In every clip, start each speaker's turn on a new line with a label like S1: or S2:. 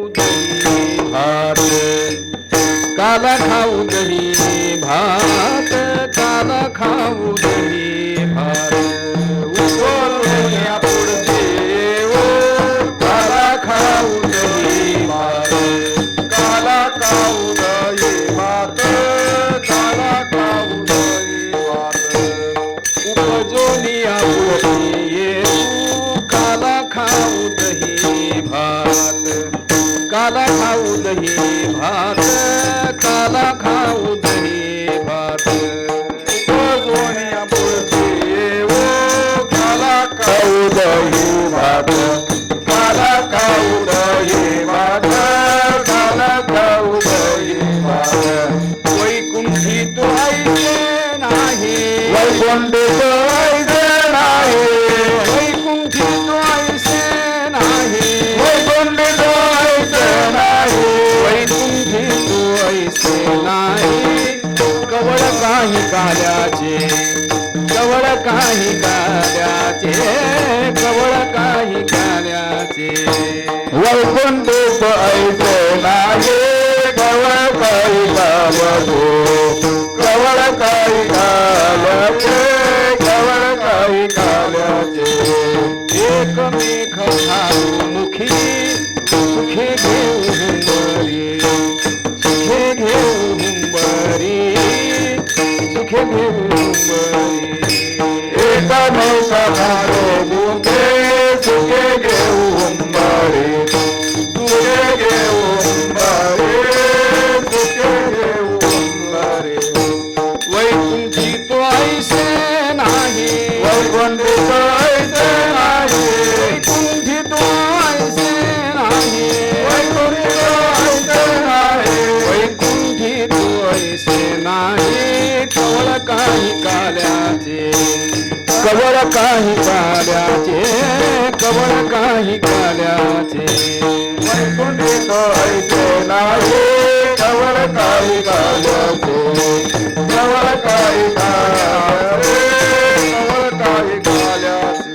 S1: दही भात काला खाऊ दही भात काला खाऊ दही भात उतरल्या पुढचे ओ काला खाऊ दही भात काला खाऊ दही भात काला खाऊ दही भात उपजोनिया पुढे येऊ काला खाऊ दही भात काला खाऊ दही भात काला खाऊ दही भात उपजोनिया पुढे येऊ काला खाऊ दही भात काला खाऊ दही भात काला खाऊ दही भात वैकुंठी तो ऐसे नाही वैकुंठी तो ऐसे नाही वैकुंठी तो ऐसे नाही वैकुंठी तो ऐसे नाही वैकुंठी तो ऐसे नाही कवळ काही काल्याचे कवळ काही काल्याचे कवळ काही काल्याचे वैकुंठी तो ऐसे नाही कवळ काही काल्याचे कवळ काही काल्याचे कवळ काही काल्याचे एकमेख खाऊ मुखी सुखे घेऊ हुंबरी सुखे घेऊ हुंबरी सुखे घेऊ हुंबरी एकमेख खाऊ मुखे सुखे घेऊ हुंबरी सुखे घेऊ हुंबरी सुखे घेऊ हुंबरी वैकुंठी तो ऐसे नाही वैकुंठी तो ऐसे नाही वैकुंठी तो ऐसे नाही वैकुंठी तो ऐसे नाही वैकुंठी तो ऐसे नाही कवळ काही काल्याचे कवळ काही काल्याचे कवळ काही काल्याचे वैकुंठी तो ऐसे नाही कवळ काही काल्याचे कवळ काही काल्याचे कवळ काही काल्याचे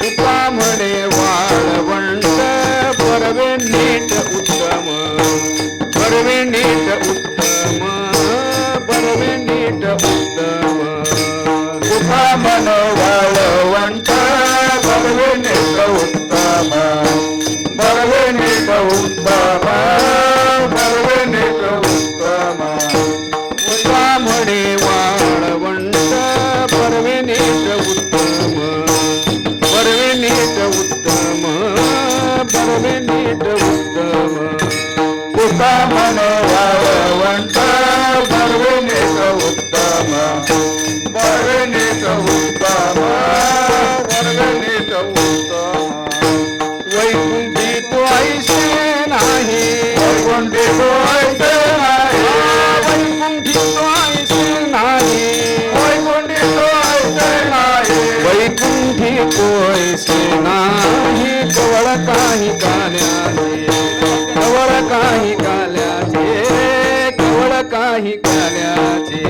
S1: तुका म्हणे वाळवंट बरवे नीट उत्तम बरवे नीट उत्तम बरवे नीट उत्तम तुका म्हणे वाळवंट बरवे नीट उत्तम बरवे नीट उत्तम बरवे नीट उत्तम तुका म्हणे वाळवंट बरवे नीट उत्तम बरवे नीट उत्तम बरवे नीट उत्तम तुका म्हणे वाळवंट बरवे नीट उत्तम बरवे नीट उत्तम बरवे नीट उत्तम वैकुंठी तो ऐसे नाही वैकुंठी तो ऐसे नाही वैकुंठी तो ऐसे नाही वैकुंठी तो ऐसे नाही वैकुंठी तो ऐसे नाही कवळ काही काल्याचे कवळ काही काल्याचे कवळ काही काल्याचे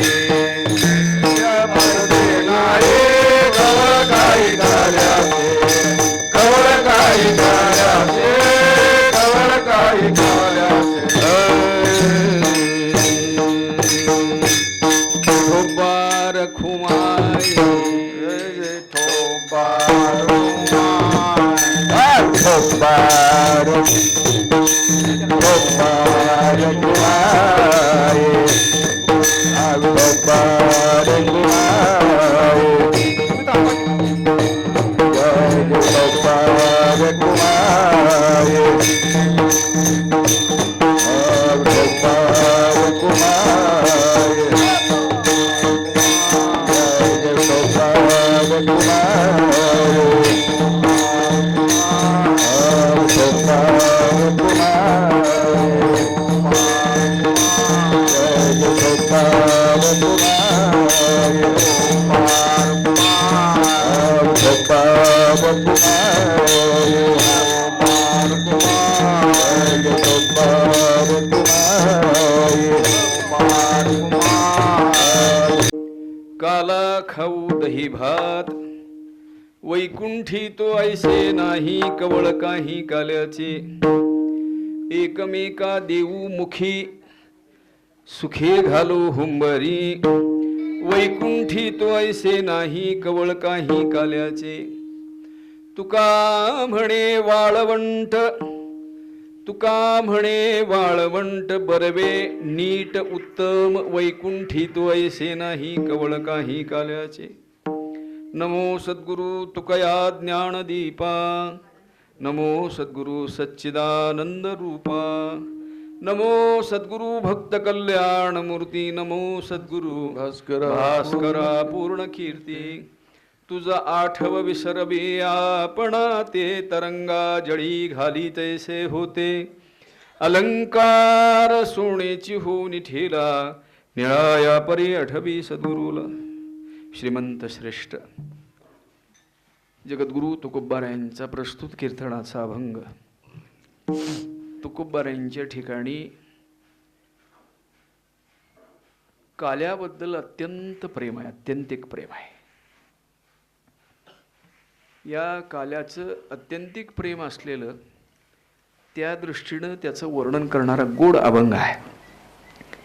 S1: नाही कवळ काही काल्याचे कवळ काही काल्याचे कवळ काही काल्याचे थोबार खुमाई थोबार खुमाई थोबार थोबार खुमाई थोबार खुमाई थोबार खुमाई काला खाऊ दही भात वैकुंठी तो ऐसे नाही कवळ काही काल्याचे एकमेका देऊ मुखी सुखे घालो हुंबरी वैकुंठी तो ऐसे नाही कवळ काही काल्याचे तुका म्हणे वाळवंट बरवे नीट उत्तम वैकुंठी तो ऐसे नाही कवळ काही काल्याचे नमो सद्गुरु तुकया ज्ञानदीपा नमो सद्गुरु सच्चिदानंद रूपा नमो सद्गुरु भक्त कल्याण मूर्ती नमो सद्गुरु भास्करा पूर्ण कीर्ती तुझा आठव विसरवे आपणा ते तरंगा जळी घाली तैसे होते अलंकार सोनेची होऊन ठेला निळाया परी आठवी सद्गुरुला श्रीमंत श्रेष्ठ जगद्गुरु तुकोबारायांचा प्रस्तुत कीर्तनाचा अभंग. तुकोबारायांच्या ठिकाणी काल्याबद्दल अत्यंत प्रेम आहे, अत्यंतिक प्रेम आहे. या काल्याचं अत्यंतिक प्रेम असलेलं त्या दृष्टीनं त्याचं वर्णन करणारा गोड अभंग आहे.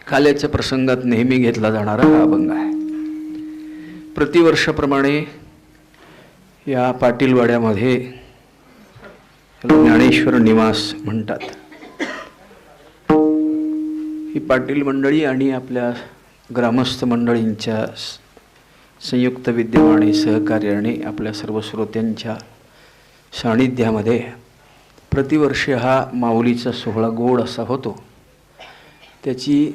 S1: काल्याच्या प्रसंगात नेहमी घेतला जाणारा हा अभंग आहे. प्रतिवर्षाप्रमाणे या पाटीलवाड्यामध्ये ज्ञानेश्वर निवास म्हणतात. ही पाटील मंडळी आणि आपल्या ग्रामस्थ मंडळींच्या संयुक्त विद्यमाने सहकार्याने आपल्या सर्व श्रोत्यांच्या सानिध्यामध्ये प्रतिवर्षी हा माऊलीचा सोहळा गोड असा होतो. त्याची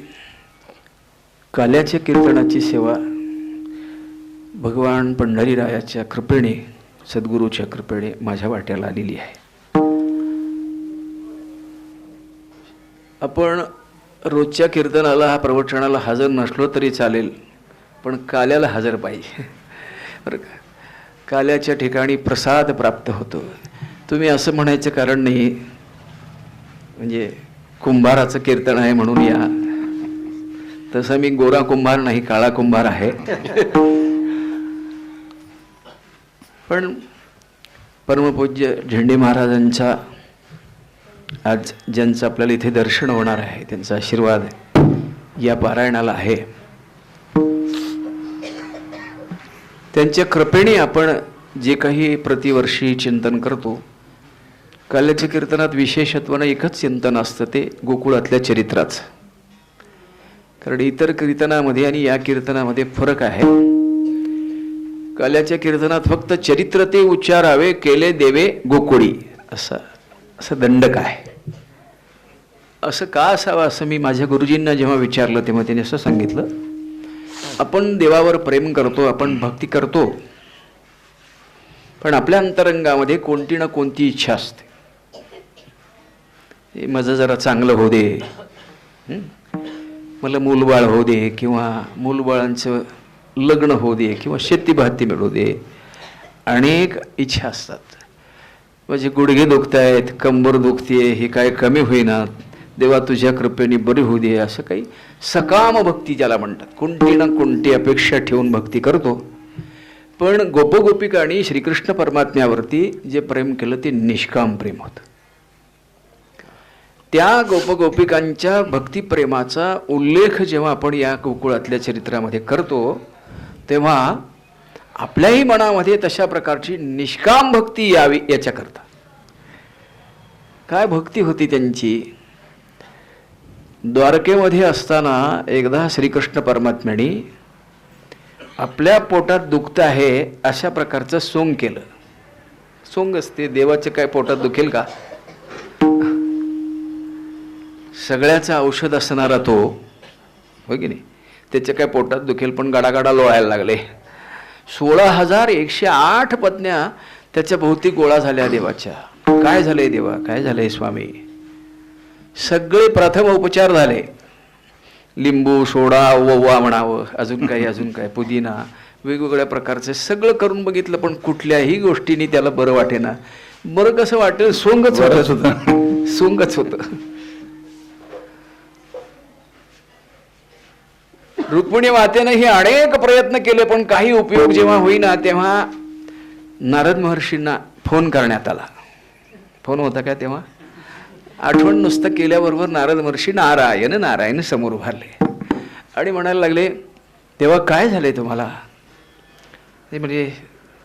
S1: काल्याच्या कीर्तनाची सेवा भगवान पंढरीरायाच्या कृपेने सद्गुरूच्या कृपेने माझ्या वाट्याला आलेली आहे. आपण रोजच्या कीर्तनाला हा प्रवचनाला हजर नसलो तरी चालेल, पण काल्याला हजर पाहिजे बरं का. काल्याच्या ठिकाणी प्रसाद प्राप्त होतो. तुम्ही असं म्हणायचं कारण नाही म्हणजे कुंभाराचं कीर्तन आहे म्हणून या. तसं मी गोरा कुंभार नाही, काळा कुंभार आहे. पण परमपूज्य झेंडे महाराजांचा आज ज्यांचं आपल्याला इथे दर्शन होणार आहे त्यांचा आशीर्वाद या पारायणाला आहे. त्यांच्या कृपेने आपण जे काही प्रतिवर्षी चिंतन करतो, काल्याच्या कीर्तनात विशेषत्वानं एकच चिंतन असतं, ते गोकुळातल्या चरित्राचं. कारण इतर कीर्तनामध्ये आणि या कीर्तनामध्ये फरक आहे. काल्याच्या कीर्तनात फक्त चरित्र ते उच्चारावे केले देवे गोकुळी असं दंडक आहे. असं का असावं असं मी माझ्या गुरुजींना जेव्हा विचारलं तेव्हा त्यांनी असं सांगितलं, आपण देवावर प्रेम करतो, आपण भक्ती करतो, पण आपल्या अंतरंगामध्ये कोणती ना कोणती इच्छा असते. माझं जरा चांगलं होऊ दे, मला मूलबाळ होऊ दे, किंवा मूलबाळांचं लग्न होऊ दे, किंवा शेतीभाती मिळू दे. अनेक इच्छा असतात. माझे गुडघे दुखत आहेत, कंबर दुखते, हे काय कमी होईना, देवा तुझ्या कृपेने बरी होऊ दे, असं काही सकाम भक्ती ज्याला म्हणतात. कोणती ना कोणती अपेक्षा ठेवून भक्ती करतो. पण गोपगोपिकांनी श्रीकृष्ण परमात्म्यावरती जे प्रेम केलं ते निष्काम प्रेम होतं. त्या गोपगोपिकांच्या भक्तिप्रेमाचा उल्लेख जेव्हा आपण या गोकुळातल्या चरित्रामध्ये करतो तेव्हा आपल्याही मनामध्ये तशा प्रकारची निष्काम भक्ती यावी याच्याकरता. काय भक्ती होती त्यांची. द्वारकेमध्ये असताना एकदा श्रीकृष्ण परमात्म्याने आपल्या पोटात दुखत आहे अशा प्रकारचं सोंग केलं. सोंग असते, देवाचे काय पोटात दुखेल का. सगळ्याचं औषध असणारा तो, हो की नाही, त्याच्या काय पोटात दुखेल, पण गाडागाडा लोळायला लागले. 16,108 पत्न्या त्याच्या भोवती गोळा झाल्या देवाच्या. काय झालंय देवा, काय झालंय स्वामी. सगळे प्रथम उपचार झाले. लिंबू, सोडा, ओवा म्हणावं, अजून काय पुदिना, वेगवेगळ्या प्रकारचे सगळं करून बघितलं, पण कुठल्याही गोष्टीने त्याला बरं वाटेना. बरं कसं वाटेल, सोंगच होतं, सोंगच होतं. रुक्मिणी मातेने हे अनेक प्रयत्न केले, पण काही उपयोग जेव्हा होईना तेव्हा नारद महर्षींना फोन करण्यात आला. फोन होता काय तेव्हा, आठवण नुसतं केल्याबरोबर नारद महर्षी नारायण नारायण समोर उभारले आणि म्हणायला लागले, तेव्हा काय झालंय तुम्हाला? ते म्हणजे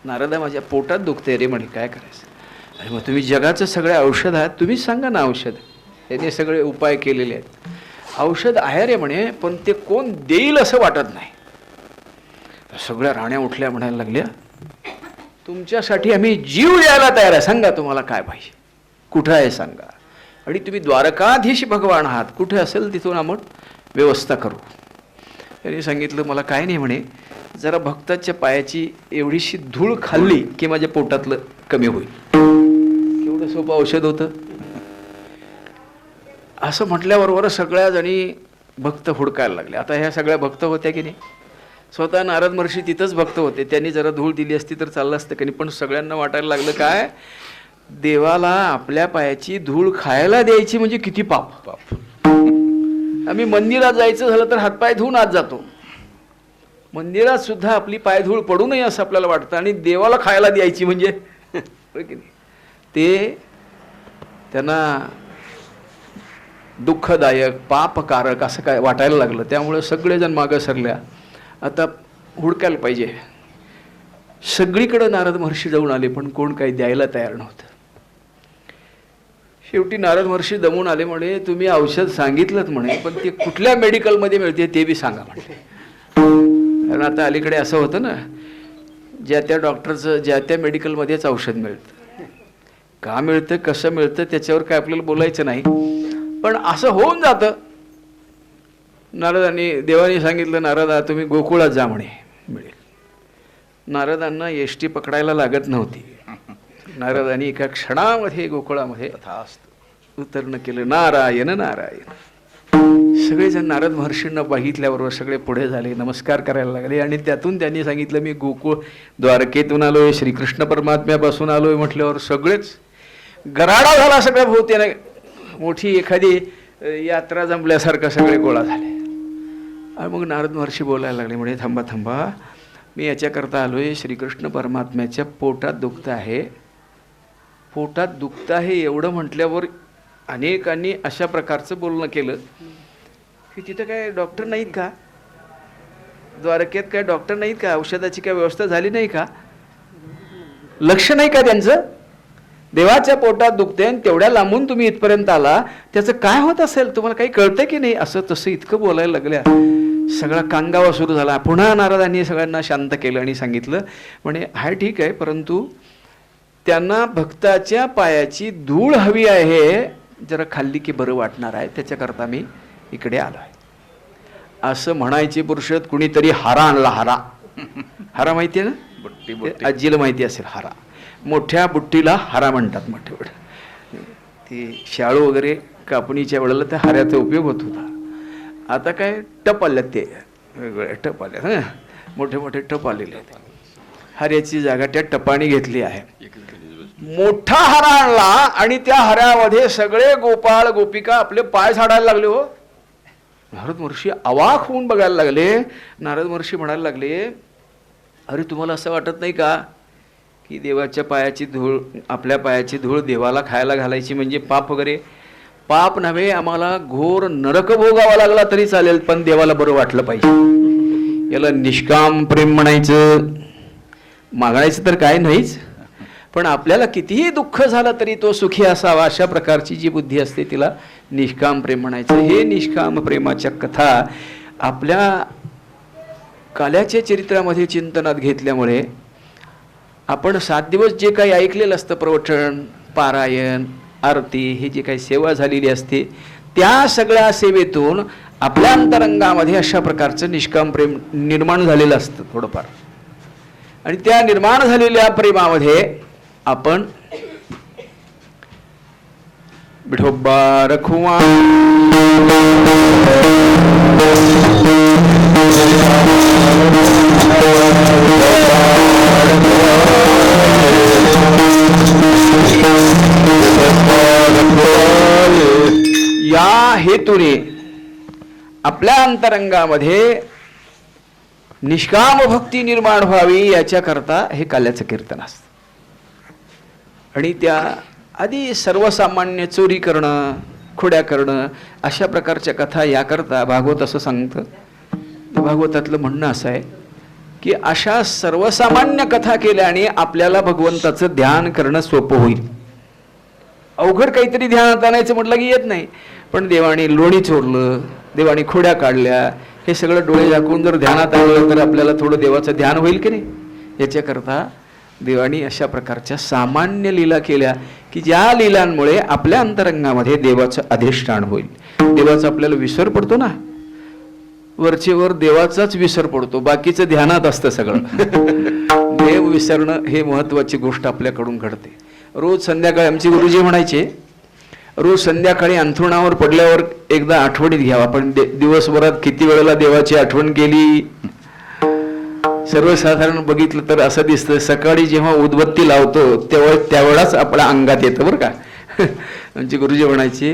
S1: नारदा, माझ्या पोटात दुखते रे म्हणे, काय करायचं? अरे मग तुम्ही जगाचं सगळे औषध आहात, तुम्हीच सांगा ना औषध. त्यांनी सगळे उपाय केलेले आहेत. औषध आहे रे म्हणे, पण ते कोण देईल असं वाटत नाही. सगळ्या राण्या उठल्या, म्हणायला लागल्या, तुमच्यासाठी आम्ही जीव द्यायला तयार आहे, सांगा तुम्हाला काय पाहिजे, कुठं आहे सांगा. आणि तुम्ही द्वारकाधीश भगवान आहात, कुठे असेल तिथून आम्ही व्यवस्था करू. त्यांनी सांगितलं, मला काय नाही म्हणे, जरा भक्ताच्या पायाची एवढीशी धूळ खाल्ली की माझ्या पोटातलं कमी होईल. केवढं सोपं औषध होतं. असं म्हटल्याबरोबर सगळ्या जणी भक्त हुडकायला लागले. आता ह्या सगळ्या भक्त होत्या की नाही, स्वतः नारद महर्षी तिथंच भक्त होते, त्यांनी जरा धूळ दिली असती तर चाललं असतं की नाही. पण सगळ्यांना वाटायला लागलं, काय देवाला आपल्या पायाची धूळ खायला द्यायची म्हणजे किती पाप. आम्ही मंदिरात जायचं झालं तर हातपाय धुवून आत जातो, मंदिरात सुद्धा आपली पायधूळ पडू नये असं आपल्याला वाटतं, आणि देवाला खायला द्यायची म्हणजे की नाही. ते त्यांना दुःखदायक पापकारक असं काय वाटायला लागलं. त्यामुळे सगळेजण मागं सरल्या, आता हुडकायला पाहिजे. सगळीकडे नारद महर्षी जाऊन आले, पण कोण काही द्यायला तयार नव्हतं. शेवटी नारद महर्षी दमून आले, म्हणे तुम्ही औषध सांगितलं म्हणे, पण ते कुठल्या मेडिकलमध्ये मिळते ते बी सांगा म्हणे. कारण आता अलीकडे असं होतं ना, ज्या त्या डॉक्टरचं ज्या त्या मेडिकलमध्येच औषध मिळतं. का मिळतं, कसं मिळतं त्याच्यावर काय आपल्याला बोलायचं नाही, पण असं होऊन जातं. नारदांनी, देवाने सांगितलं, नारदा तुम्ही गोकुळात जा म्हणे, मिळेल. नारदांना एसटी पकडायला लागत नव्हती. नारदांनी एका क्षणामध्ये गोकुळामध्ये उतरणं केलं. नारायण नारायण. सगळेजण नारद महर्षींना बघितल्याबरोबर सगळे पुढे झाले, नमस्कार करायला लागले. आणि त्यातून त्यांनी सांगितलं, मी गोकुळ द्वारकेतून आलोय, श्रीकृष्ण परमात्म्यापासून आलोय म्हटल्यावर सगळेच गराडा झाला. सगळ्या भोवतीने मोठी एखादी यात्रा जमल्यासारखं सगळे गोळा झाले. आणि मग नारद महर्षी बोलायला लागले, म्हणजे थांबा थांबा, मी याच्याकरता आलोय, श्रीकृष्ण परमात्म्याच्या पोटात दुखतं आहे. पोटात दुखतं आहे एवढं म्हटल्यावर अनेकांनी अशा प्रकारचं बोलणं केलं की तिथं काय डॉक्टर नाहीत का, द्वारकेत काय डॉक्टर नाहीत का, औषधाची काय व्यवस्था झाली नाही का, लक्ष नाही का त्यांचं. देवाच्या पोटात दुखते आणि तेवढ्या लांबून तुम्ही इथपर्यंत आला, त्याचं काय होत असेल, तुम्हाला काही कळतं की नाही. असं तसं इतकं बोलायला लागल्या. सगळा कांगावा सुरू झाला. पुन्हा नारदांनी सगळ्यांना शांत केलं आणि सांगितलं, म्हणे हाय ठीक आहे, परंतु त्यांना भक्ताच्या पायाची धूळ हवी आहे, जरा खाल्ली की बरं वाटणार आहे, त्याच्याकरता मी इकडे आलो आहे. असं म्हणायचे पुरुषात कुणीतरी हारा आणला. हारा माहिती आहे ना, आजीला माहिती असेल. हारा, मोठ्या बुट्टीला हारा म्हणतात. मोठे ते शाळू वगैरे कापणीच्या वेळेला त्या हाऱ्याचा उपयोग होत होता. आता काय टप आल्यात, ते वेगवेगळ्या टप आल्यात, हां मोठे मोठे टप आलेले आहेत. हाऱ्याची जागा त्या टपाने घेतली आहे. मोठा हारा आणला आणि त्या हाऱ्यामध्ये सगळे गोपाळ गोपिका आपले पाय झाडायला लागले. हो, नारद महर्षी अवाक होऊन बघायला लागले. नारद महर्षी म्हणायला लागले, अरे तुम्हाला असं वाटत नाही का की देवाच्या पायाची धूळ, आपल्या पायाची धूळ देवाला खायला घालायची म्हणजे पाप वगैरे? पाप नव्हे, आम्हाला घोर नरक भोगावा लागला तरी चालेल, पण देवाला बरं वाटलं पाहिजे. याला निष्काम प्रेम म्हणायचं. मागायचं तर काय नाहीच, पण आपल्याला कितीही दुःख झालं तरी तो सुखी असावा, अशा प्रकारची जी बुद्धी असते तिला निष्काम प्रेम म्हणायचं. हे निष्काम प्रेमाच्या कथा आपल्या काल्याच्या चरित्रामध्ये चिंतनात घेतल्यामुळे आपण 7 दिवस जे काही ऐकलेलं असतं, प्रवचन, पारायण, आरती, हे जे काही सेवा झालेली असते, त्या सगळ्या सेवेतून आपल्या अंतरंगामध्ये अशा प्रकारचं निष्काम प्रेम निर्माण झालेलं असतं थोडंफार. आणि त्या निर्माण झालेल्या प्रेमामध्ये आपण विठोबा रखुवा या हेतूने आपल्या अंतरंगामध्ये निष्काम भक्ती निर्माण व्हावी याच्याकरता हे काल्याचं कीर्तन असतं. आणि त्या आधी सर्वसामान्य चोरी करणं, खोड्या करणं, अशा प्रकारच्या कथा याकरता भागवत असं सांगतं. भागवतातलं म्हणणं असं आहे की अशा सर्वसामान्य कथा केल्याने आपल्याला भगवंताचं ध्यान करणं सोपं होईल. अवघड काहीतरी ध्यानात आणायचं म्हटलं की येत नाही. पण देवाने लोणी चोरलं, देवाने खोड्या काढल्या, हे सगळं डोळे झाकून जर ध्यानात आणलं तर आपल्याला थोडं देवाचं ध्यान होईल की नाही. याच्याकरता देवाने अशा प्रकारच्या सामान्य लीला केल्या की ज्या लीलांमुळे आपल्या अंतरंगामध्ये देवाचं अधिष्ठान होईल. देवाचा आपल्याला विसर पडतो ना, वरचेवर देवाचाच विसर पडतो, बाकीचं ध्यानात असतं सगळं. देव विसरणं हे महत्वाची गोष्ट आपल्याकडून घडते. रोज संध्याकाळी आमचे गुरुजी म्हणायचे, रोज संध्याकाळी अंथरुणावर पडल्यावर एकदा आठवणीत घ्यावा. पण दिवसभरात किती वेळेला देवाची आठवण केली. सर्वसाधारण बघितलं तर असं दिसतं, सकाळी जेव्हा उदबत्ती लावतो त्यावेळेस आपल्या अंगात येतं बरं का. आमचे गुरुजी म्हणायचे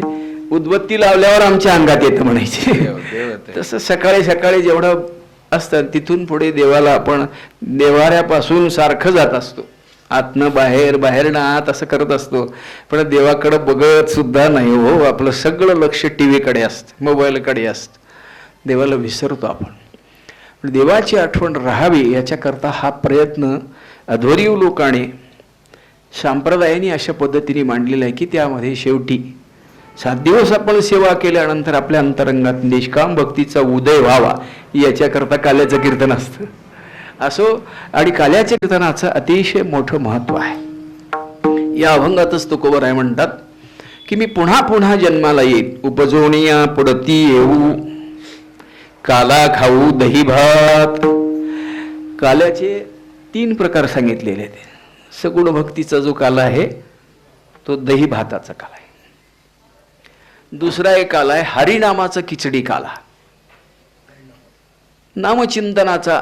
S1: उदबत्ती लावल्यावर आमच्या अंगात येतं म्हणायचे. तसं सकाळी सकाळी जेवढं असतं तिथून पुढे देवाला आपण देवाऱ्यापासून सारखं जात असतो, आतनं बाहेर, बाहेरनं आत असं करत असतो. पण देवाकडं बघत सुद्धा नाही हो. आपलं सगळं लक्ष टीव्हीकडे असतं, मोबाईलकडे असतं. देवाला विसरतो आपण. पण देवाची आठवण राहावी याच्याकरता हा प्रयत्न अध्वर्यू लोकांनी संप्रदायाने अशा पद्धतीने मांडलेला आहे की त्यामध्ये शेवटी 7 दिवस आपण सेवा केल्यानंतर आपल्या अंतरंगात निष्काम भक्तीचा उदय व्हावा याच्याकरता काल्याचं कीर्तन असतं असो. आणि काल्याच्या कीर्तनाचं अतिशय मोठं महत्व आहे. या अभंगातच तुकोबराय म्हणतात की मी पुन्हा पुन्हा जन्माला येईल, उपजोनिया पुढती येऊ, काला खाऊ दही भात. काल्याचे 3 प्रकार सांगितलेले आहेत. सगुण भक्तीचा जो काला आहे तो दही भाताचा काला आहे. दुसरा एक काला आहे हरिनामाचा खिचडी काला, नामचिंतनाचा.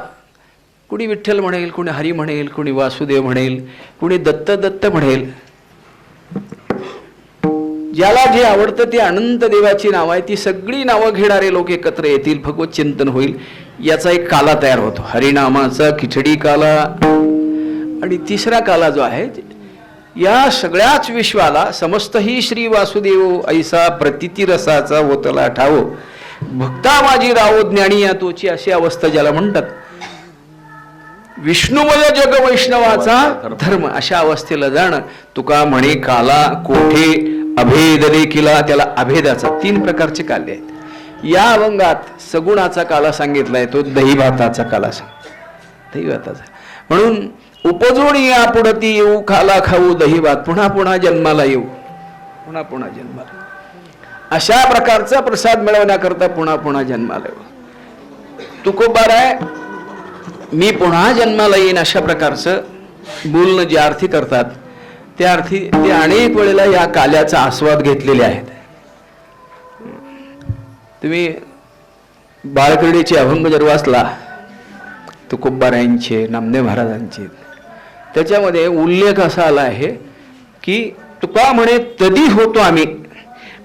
S1: कुणी विठ्ठल म्हणेल, कुणी हरी म्हणेल, कुणी वासुदेव म्हणेल, कुणी दत्त दत्त म्हणेल. ज्याला जे आवडतं ते अनंत देवाची नावं आहे, ती सगळी नावं घेणारे लोक एकत्र येतील, भगवत चिंतन होईल. याचा एक काला तयार होतो, हरिनामाचा खिचडी काला. आणि तिसरा काला जो आहे, या सगळ्याच विश्वाला समस्त ही श्री वासुदेव ऐसा प्रतिती रसाचा होतला ठावो, भक्ता माझी रावो ज्ञानी या तोची, अशी अवस्था ज्याला म्हणतात. विष्णुमय जग वैष्णवाचा धर्म, अशा अवस्थेला जाणं. तुका म्हणे काला कोठे अभेद देखिला, त्याला अभेदाचा 3 प्रकारचे काले आहेत. या अभंगात सगुणाचा काला सांगितलाय, तो दही भाताचा काला दही भाताचा. म्हणून उपजून या पुढती येऊ, खाला खाऊ दही भात, पुन्हा पुन्हा जन्माला येऊ, पुन्हा पुन्हा जन्माला. अशा प्रकारचा प्रसाद मिळवण्याकरता पुन्हा पुन्हा जन्माला येऊ. तुकोबाराय मी पुन्हा जन्माला येईन अशा प्रकारचं बोलणं जे अर्थी करतात त्या अर्थी ते अनेक वेळेला या काल्याचा आस्वाद घेतलेले आहेत. तुम्ही बाळकर्डीचे अभंग जर वाचला तुकोबारायांचे, नामदेव महाराजांचे, त्याच्यामध्ये उल्लेख असा आला आहे की तुका म्हणे तदी होतो आम्ही,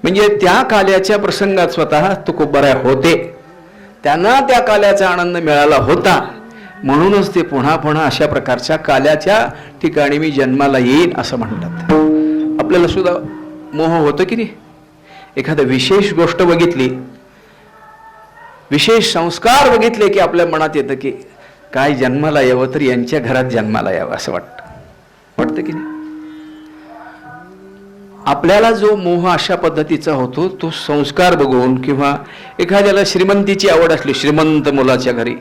S1: म्हणजे त्या काल्याच्या प्रसंगात स्वतः तुकोबाराय होते, त्यांना त्या काल्याचा आनंद मिळाला होता, म्हणूनच ते पुन्हा पुन्हा अशा प्रकारच्या काल्याच्या ठिकाणी मी जन्माला येईन असं म्हणतात. आपल्याला सुद्धा मोह होतो की नाही. एखादी विशेष गोष्ट बघितली, विशेष संस्कार बघितले की आपल्या मनात येतं की काय जन्माला यावं तर यांच्या घरात जन्माला यावं असं वाटतं की नाही. आपल्याला जो मोह अशा पद्धतीचा होतो तो संस्कार बघून, किंवा एखाद्याला श्रीमंतीची आवड असली, श्रीमंत मुलाच्या घरी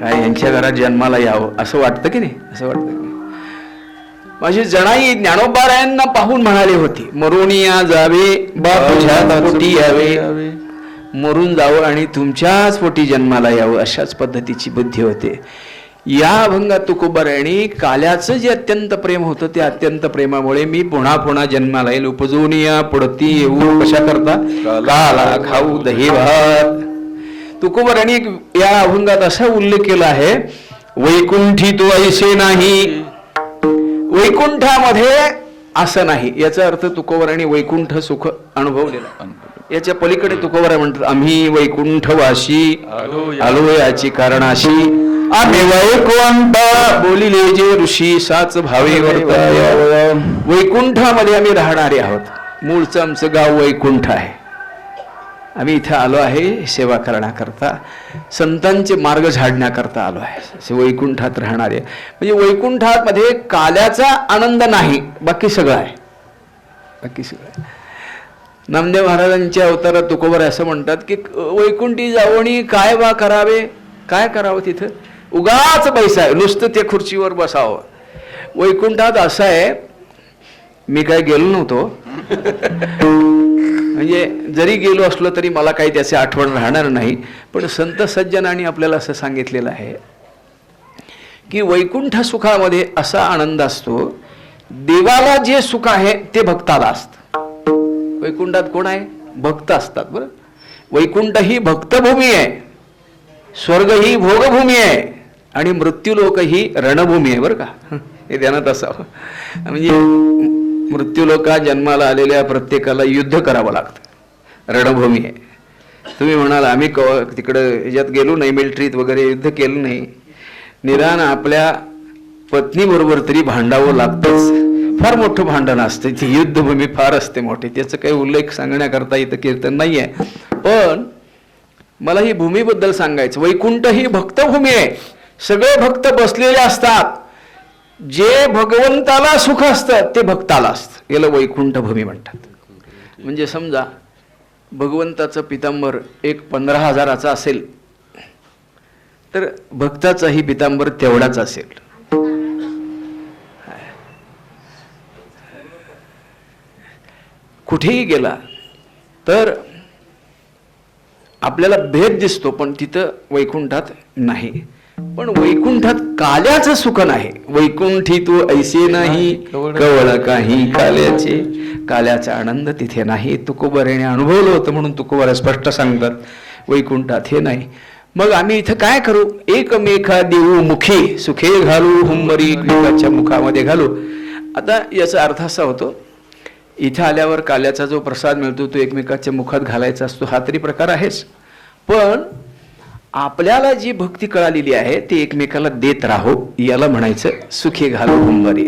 S1: काय यांच्या घरात जन्माला यावं असं वाटतं की नाही. असं वाटतं की नाही. माझी जणाई ज्ञानोबारायांना पाहून म्हणाले होते, मरुनिया जावे बापूच्या पोटी यावे, मरून जावं आणि तुमच्याच पोटी जन्माला यावं, अशाच पद्धतीची बुद्धी होते. या अभंगात तुकोबारायांनी काल्याचं जे अत्यंत प्रेम होतं त्या अत्यंत प्रेमामुळे मी पुन्हा पुन्हा जन्माला येईल, उपजूनिया पुढती येऊ, कशा करता काला खाऊ दही भात. तुकोबारायांनी या अभंगात असा उल्लेख केला आहे, वैकुंठी तो ऐसे नाही, वैकुंठामध्ये असं नाही. याचा अर्थ तुकोबारायांनी वैकुंठ सुख अनुभवलेला. याच्या पलीकडे तुकोबाराय म्हणतात, आम्ही वैकुंठवाशी आलो याची कारणाशी, आम्ही वैकुंठ बोलिले जे ऋषी साच भावे वर्ताय. वैकुंठामध्ये आम्ही राहणारे आहोत. मूळचं आमचं गाव वैकुंठ आहे. आम्ही इथे आलो आहे सेवा करण्याकरता, संतांचे मार्ग झाडण्याकरता आलो आहे. असे वैकुंठात राहणारे म्हणजे वैकुंठात मध्ये काल्याचा आनंद नाही, बाकी सगळं आहे. बाकी सगळं. नामदेव महाराजांच्या अवतारात तुकोबर असं म्हणतात की वैकुंठी जावणी काय बा करावे, काय करावं तिथं, उगाच पैसा आहे, नुसतं ते खुर्चीवर बसावं. वैकुंठात असं आहे, मी काय गेलो नव्हतो म्हणजे जरी गेलो असलो तरी मला काही त्याचे आठवण राहणार नाही, पण संत सज्जनांनी आपल्याला असं सांगितलेलं आहे की वैकुंठ सुखामध्ये असा आनंद असतो, देवाला जे सुख आहे ते भक्ताला असतं. वैकुंठात कोण आहे? भक्त असतात. बरं, वैकुंठ ही भक्तभूमी आहे, स्वर्ग ही भोगभूमी आहे आणि मृत्यूलोक ही रणभूमी आहे. बरं का, हे ध्यानात असावं. म्हणजे मृत्यूलोकात जन्माला आलेल्या प्रत्येकाला युद्ध करावं लागतं, रणभूमी आहे. तुम्ही म्हणाल आम्ही तिकडं ह्याच्यात गेलो नाही, मिलिटरीत वगैरे युद्ध केलं नाही, निदान आपल्या पत्नीबरोबर तरी भांडावं लागतंच. फार मोठं भांडण असतं, ती युद्धभूमी फार असते मोठी, त्याचा काही उल्लेख सांगण्याकरता इथं कीर्तन नाही आहे. पण मला ही भूमीबद्दल सांगायचं. वैकुंठ ही भक्तभूमी आहे, सगळे भक्त बसलेले असतात, जे भगवंताला सुख असतं ते भक्ताला असतं, याला वैकुंठ भूमी म्हणतात. म्हणजे समजा भगवंताचं पितांबर एक 15,000 असेल तर भक्ताचाही पितांबर तेवढाच असेल. कुठेही गेला तर आपल्याला भेद दिसतो, पण तिथं वैकुंठात नाही. पण वैकुंठात काल्याचं सुख नाही. वैकुंठी तू ऐसे नाही कवळ काही काल्याचे, काल्याचा आनंद तिथे नाही. तुकोबाराने अनुभवलं होतं म्हणून तुकोबारा स्पष्ट सांगतात वैकुंठात हे नाही. मग आम्ही इथं काय करू? एकमेका देऊ मुखी सुखे घालू, हुंबरी एकमेकाच्या मुखामध्ये घालू. आता याचा अर्थ असा होतो, इथं आल्यावर काल्याचा जो प्रसाद मिळतो तो एकमेकाच्या मुखात घालायचा असतो, हा तरी प्रकार आहेच. पण आपल्याला जी भक्ती कळालेली आहे ती एकमेकाला देत राहो, याला म्हणायचं सुखे घालू हुंबरी.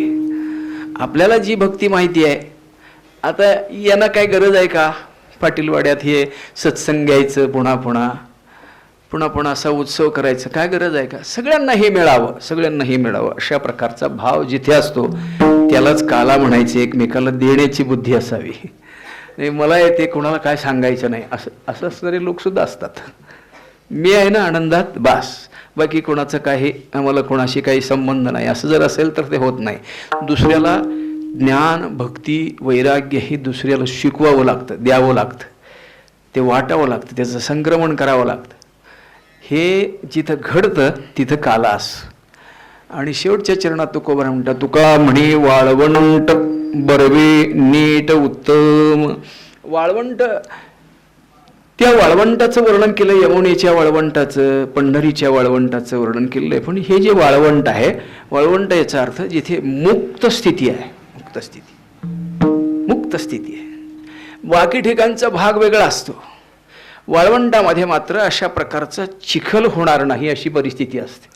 S1: आपल्याला जी भक्ती माहिती आहे, आता यांना काय गरज आहे का पाटीलवाड्यात हे सत्संग घ्यायचं, पुन्हा पुन्हा असा उत्सव करायचं, काय गरज आहे का? सगळ्यांना हे मिळावं, सगळ्यांना हे मिळावं अशा प्रकारचा भाव जिथे असतो त्यालाच काला म्हणायचे. एकमेकाला देण्याची बुद्धी असावी. मला येते कोणाला काय सांगायचं नाही असं असणारे लोक सुद्धा असतात. मी आहे ना आनंदात बास, बाकी कोणाचं काही आम्हाला कोणाशी काही संबंध नाही, असं जर असेल तर ते होत नाही. दुसऱ्याला ज्ञान भक्ती वैराग्य हे दुसऱ्याला शिकवावं लागतं, द्यावं लागतं, ते वाटावं लागतं, त्याचं संक्रमण करावं लागतं. हे जिथं घडतं तिथं कालास. आणि शेवटच्या चरणात तुकोबा म्हणतात, तुका म्हणे वाळवंट बरवे नीट उत्तम. वाळवंट, त्या वाळवंटाचं वर्णन केलं, यमुनेच्या वाळवंटाचं, पंढरीच्या वाळवंटाचं वर्णन केलेलं आहे. पण हे जे वाळवंट आहे, वाळवंट याचा अर्थ जिथे मुक्त स्थिती आहे, मुक्त स्थिती आहे. बाकी ठिकाणचा भाग वेगळा असतो, वाळवंटामध्ये मात्र अशा प्रकारचा चिखल होणार नाही अशी परिस्थिती असते.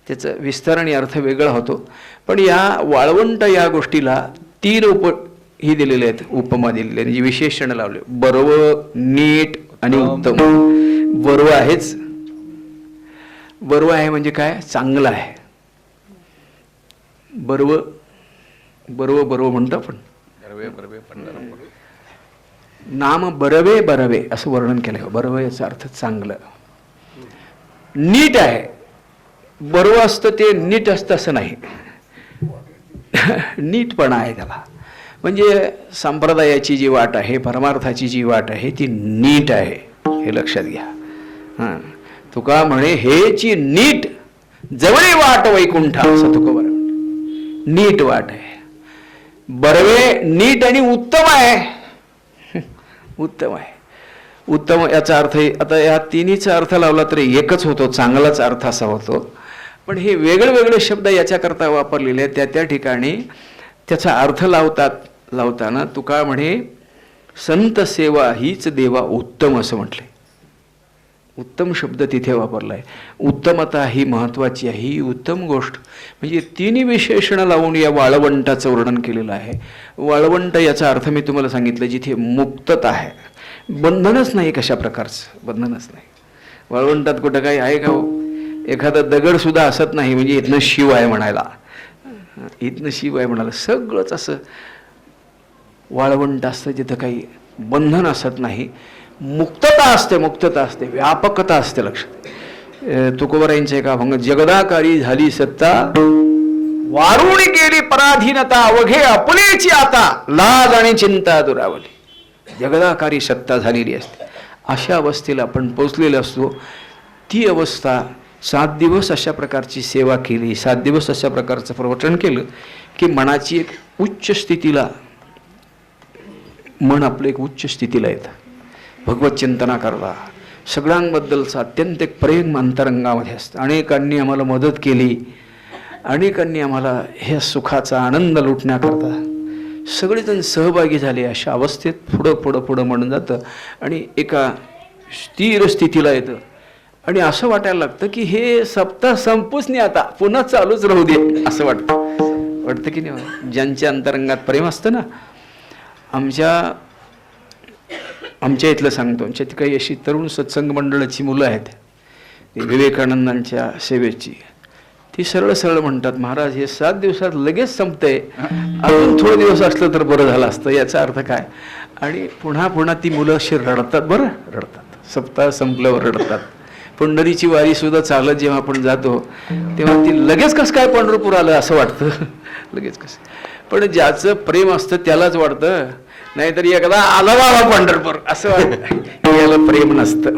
S1: त्याचं विस्तार आणि अर्थ वेगळा होतो. पण या वाळवंट या गोष्टीला 3 ही दिलेले आहेत, उपमा दिलेले म्हणजे विशेषण लावले. बरव, नीट आणि उत्तम. बरव आहेच, बरव आहे म्हणजे काय? चांगलं आहे. बरव म्हणतो आपण, नाम बरवे बरवे असं वर्णन केलंय. बरवे याचा अर्थ चांगलं. नीट आहे, बरव असतं ते नीट असतं असं नाही, नीटपणा आहे त्याला. म्हणजे संप्रदायाची जी वाट आहे, परमार्थाची जी वाट आहे ती नीट आहे, हे लक्षात घ्या. तुका म्हणे हेची नीट जवळे वाट वैकुंठा, असं तुका बरं नीट वाट आहे. बरवे नीट आणि उत्तम आहे, उत्तम आहे. उत्तम याचा अर्थ, आता या तिन्हीचा अर्थ लावला तरी एकच होतो, चांगलाच अर्थ असा होतो. पण हे वेगळे शब्द याच्याकरता वापरलेले आहेत, त्या ठिकाणी त्याचा अर्थ लावताना तुका म्हणे संत सेवा हीच देवा उत्तम असं म्हटले. उत्तम शब्द तिथे वापरला आहे. उत्तमता ही महत्त्वाची आहे, ही उत्तम गोष्ट. म्हणजे तिन्ही विशेषणं लावून या वाळवंटाचं वर्णन केलेलं आहे. वाळवंट याचा अर्थ मी तुम्हाला सांगितलं, जिथे मुक्तता आहे, बंधनच नाही, कशा प्रकारचं बंधनच नाही. वाळवंटात कुठं काही आहे का हो? एखादा दगडसुद्धा असत नाही म्हणजे इथनं शिव आहे म्हणायला, इथनं शिव आहे म्हणायला. सगळंच असं वाळवंट असतं जिथं काही बंधन असत नाही. मुक्तता असते, मुक्तता असते, व्यापकता असते. लक्षात तुकोबरायांचं एका अभंग, जगदाकारी झाली सत्ता, वारुणी गेली पराधीनता, अवघे आपलेची आता, लाज आणि चिंता दुरावली. जगदाकारी सत्ता झालेली असते, अशा अवस्थेला आपण पोचलेलो असतो. ती अवस्था 7 दिवस अशा प्रकारची सेवा केली, 7 दिवस अशा प्रकारचं प्रवचन केलं की मनाची एक उच्च स्थितीला, मन आपलं एक उच्च स्थितीला येतं. भगवत चिंतना करता सगळ्यांबद्दलचं अत्यंत एक प्रेम अंतरंगामध्ये असतं. अनेकांनी आम्हाला मदत केली, अनेकांनी आम्हाला ह्या सुखाचा आनंद लुटण्याकरता सगळेजण सहभागी झाले. अशा अवस्थेत पुढं पुढं पुढं म्हणून जातं आणि एका स्थिर स्थितीला येतं. आणि असं वाटायला लागतं की हे सप्ताह संपूच नाही, आता पुन्हा चालूच राहू दे, असं वाटतं की नाही. ज्यांच्या अंतरंगात प्रेम असतं ना, आमच्या इथलं सांगतो, आमच्या ती काही अशी तरुण सत्संग मंडळाची मुलं आहेत, विवेकानंदांच्या सेवेची, ती सरळ सरळ म्हणतात, महाराज हे 7 दिवसात लगेच संपतंय, अजून थोडे दिवस असलं तर बरं झालं असतं. याचा अर्थ काय? आणि पुन्हा पुन्हा ती मुलं अशी रडतात, बरं रडतात, सप्ताह संपल्यावर रडतात. पंढरीची वारी सुद्धा चालत जेव्हा आपण जातो तेव्हा ती लगेच कसं काय पंढरपूर आलं असं वाटतं, लगेच कसं. पण ज्याचं प्रेम असतं त्यालाच वाटतं, नाहीतरी एकदा आलं बाबा पंढरपूर असं वाटतं, याला प्रेम नसतं.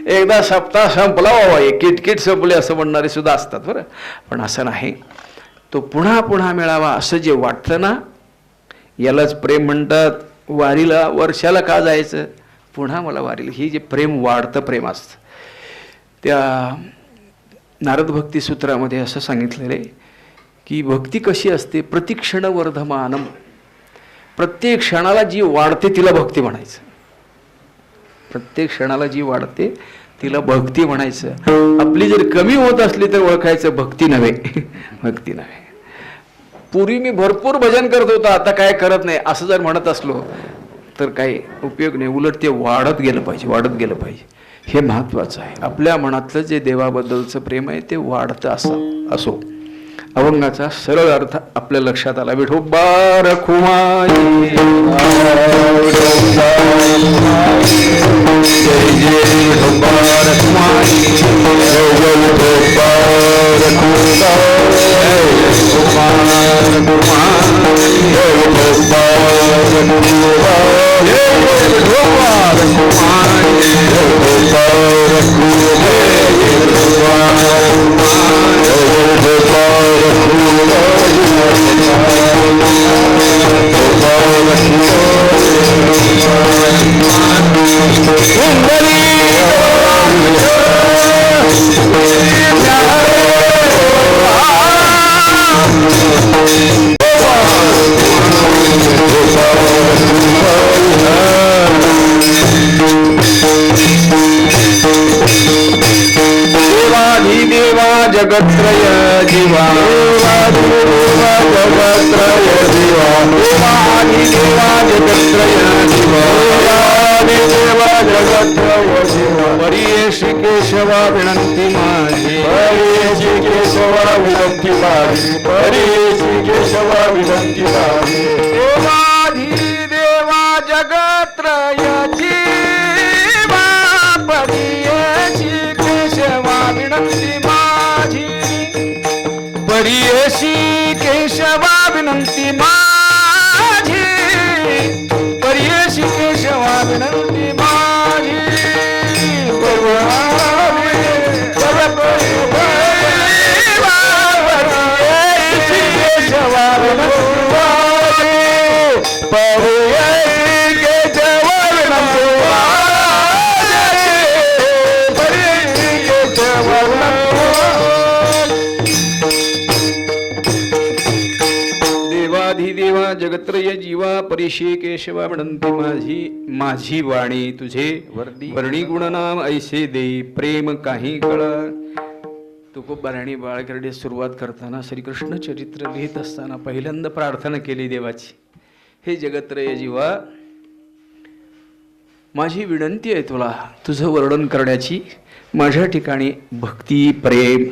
S1: एकदा सप्ताह संपला बाबा, किटकिट संपले असं म्हणणारे सुद्धा असतात बरं. पण असं नाही, तो पुन्हा पुन्हा मिळावा असं जे वाटतं ना, यालाच प्रेम म्हणतात. वारीला वर्षाला का जायचं, पुन्हा मला वारीला, ही जे प्रेम वाढतं प्रेम असतं. त्या नारद भक्ती सूत्रामध्ये असं सांगितलेलं आहे की भक्ती कशी असते, प्रतिक्षण वर्धमानम, प्रत्येक क्षणाला जी वाढते तिला भक्ती म्हणायचं. प्रत्येक क्षणाला जी वाढते तिला भक्ती म्हणायचं. आपली जर कमी होत असली तर ओळखायचं भक्ती नव्हे, भक्ती नव्हे. पूर्वी मी भरपूर भजन करत होतो, आता काय करत नाही असं जर म्हणत असलो तर काही उपयोग नाही. उलट ते वाढत गेलं पाहिजे, वाढत गेलं पाहिजे. हे महत्त्वाचं आहे. आपल्या मनातलं जे देवाबद्दलचं प्रेम आहे ते वाढतं असो. अभंगाचा सरळ अर्थ आपल्या लक्षात आला. विठोबा रखुमाई, जय जय विठोबा रखुमाई, जय जय विठोबा रखुमाई, जय विठोबा रखुमाई, जय विठोबा रखुमाई, जय विठोबा रखुमाई, जय विठोबा जगत्रय जीवा, देवा जगत्रय जीवा, देवा जगत्रय जीवा, देवा जगत्रय जीवा. परी श्री केशवा विनंती माझी, परी श्री केशवा विनंती माझी, परी श्री केशवा विनंती माझी. देवा जगत्रय जीवा, परी श्री केशवा विनंती परीयशी केशवा विनंती माझी, परीयशी केशवा विनंती माझी. केशवा विनंती माझी, परीयशी केशवा विनंती माझी, परीयशी केशवा विनंती. देवा जगत्रय जीवा परिशी केशवा म्हणते माझी वाणी तुझे वर्णी गुणनाम ऐसे देई प्रेम काही कळा. तुकोबाराणी बाळकर्डे सुरुवात करताना श्रीकृष्ण चरित्र लिहित असताना पहिल्यांदा प्रार्थना केली देवाची, हे जगत्रय जीवा, माझी विनंती आहे तुला तुझं वर्णन करण्याची. माझ्या ठिकाणी भक्ती प्रेम,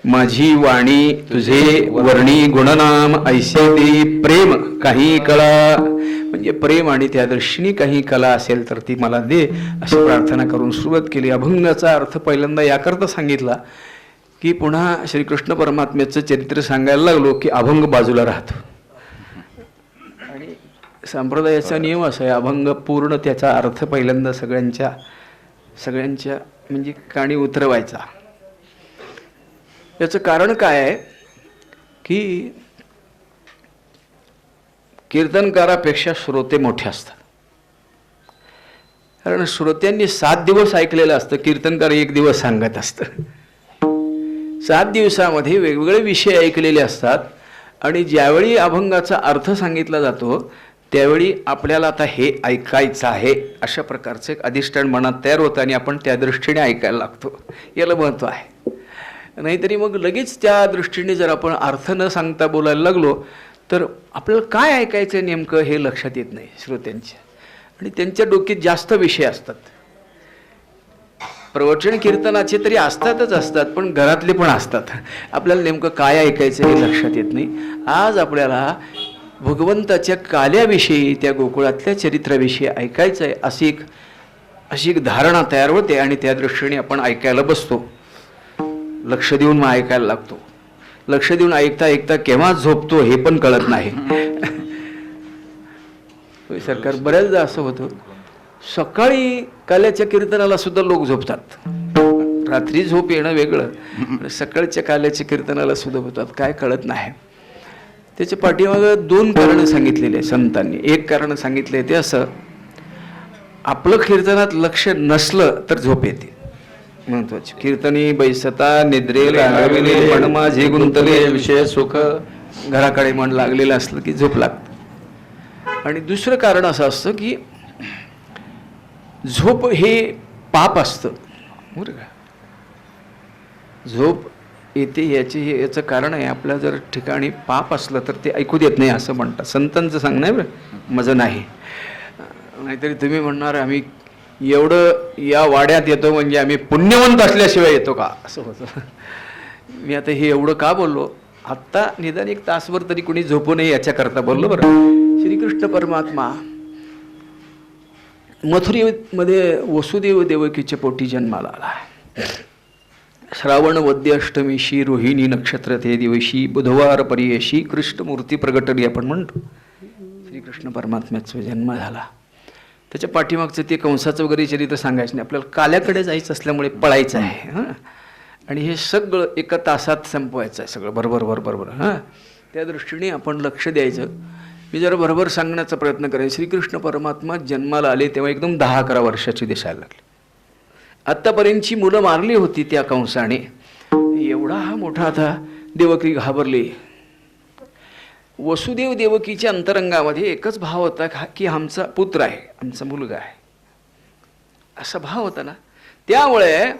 S1: माझी वाणी तुझे वर्णी गुणनाम ऐसे दे प्रेम काही कला, म्हणजे प्रेम आणि त्या दृष्टीने काही कला असेल तर ती मला दे, अशी प्रार्थना करून सुरुवात केली. अभंगाचा अर्थ पहिल्यांदा याकरता सांगितला की पुन्हा श्रीकृष्ण परमात्म्याचं चरित्र सांगायला लागलो की अभंग बाजूला राहतो. आणि संप्रदायाचा नियम असा आहे, अभंग पूर्ण त्याचा अर्थ पहिल्यांदा सगळ्यांच्या म्हणजे काणी उतरवायचा. याचं कारण काय आहे की कीर्तनकारापेक्षा श्रोते मोठे असतात. कारण श्रोत्यांनी 7 दिवस ऐकलेलं असतं, कीर्तनकार 1 दिवस सांगत असतं. 7 दिवसामध्ये वेगवेगळे विषय ऐकलेले असतात आणि ज्यावेळी अभंगाचा अर्थ सांगितला जातो त्यावेळी आपल्याला आता हे ऐकायचं आहे अशा प्रकारचं एक अधिष्ठान मनात तयार होतं आणि आपण त्या दृष्टीने ऐकायला लागतो. याला महत्त्व आहे. नाहीतरी मग लगेच त्या दृष्टीने जर आपण अर्थ न सांगता बोलायला लागलो तर आपल्याला काय ऐकायचं नेमकं हे लक्षात येत नाही श्रोत्यांच्या, आणि त्यांच्या डोक्यात जास्त विषय असतात. प्रवचन कीर्तनाचे तरी असतातच असतात, पण घरातले पण असतात. आपल्याला नेमकं काय ऐकायचं हे लक्षात येत नाही. आज आपल्याला भगवंताच्या काल्याविषयी, त्या गोकुळातल्या चरित्राविषयी ऐकायचं आहे अशी एक धारणा तयार होते आणि त्या दृष्टीने आपण ऐकायला बसतो. लक्ष देऊन मग ऐकायला लागतो. लक्ष देऊन ऐकता ऐकता केव्हा झोपतो हे पण कळत नाही. सरकार बऱ्याचदा असं होतं, सकाळी काल्याच्या कीर्तनाला सुद्धा लोक झोपतात. रात्री झोप येणं वेगळं, सकाळच्या काल्याच्या कीर्तनाला सुद्धा होतात, काय कळत नाही. त्याच्या पाठीमागं 2 कारणं सांगितलेली आहे संतांनी. एक कारण सांगितले ते असं, आपलं कीर्तनात लक्ष नसलं तर झोप येते. महत्वाचे कीर्तनी बैसता निद्रे लागविले मन माझे गुंतले विषय सुख, घराकडे मन लागलेलं असलं की झोप लागते. आणि दुसरं कारण असं असतं की झोप हे पाप असतं, बरं का. झोप येते याचं कारण आहे, आपल्या जर ठिकाणी पाप असलं तर ते ऐकू देत नाही असं म्हणतात. संतांचं सांगणं आहे बरं, माझं नाही. नाहीतरी तुम्ही म्हणणार आम्ही एवढं या वाड्यात येतो म्हणजे आम्ही पुण्यवंत असल्याशिवाय येतो का, असं होतं. मी आता हे एवढं का बोललो, आत्ता निदान 1 तासभर तरी कोणी झोपू नये याच्याकरता बोललो बरं. श्रीकृष्ण परमात्मा मथुरेमध्ये वसुदेव देवकीच्या पोटी जन्माला आला. श्रावण वद्य अष्टमीशी रोहिणी नक्षत्र ते दिवशी बुधवार पर्यशी कृष्णमूर्ती प्रगटली आपण म्हणतो. श्रीकृष्ण परमात्म्याचा जन्म झाला. त्याच्या पाठीमागचं ते कंसाचं वगैरे चरित्र सांगायचं नाही, आपल्याला काल्याकडे जायचं असल्यामुळे पळायचं आहे. हां, आणि हे सगळं 1 तासात संपवायचं आहे सगळं बरोबर. हां, त्या दृष्टीने आपण लक्ष द्यायचं. मी जरा बरोबर सांगण्याचा प्रयत्न करेन. श्रीकृष्ण परमात्मा जन्माला आले तेव्हा एकदम 10-11 वर्षाची दिसायला लागली. आत्तापर्यंतची मुलं मारली होती त्या कंसाने. एवढा हा मोठा आता देवकी घाबरली. वसुदेव देवकीच्या अंतरंगामध्ये एकच भाव होता की आमचा पुत्र आहे, आमचा मुलगा आहे, असा भाव होता ना. त्यामुळे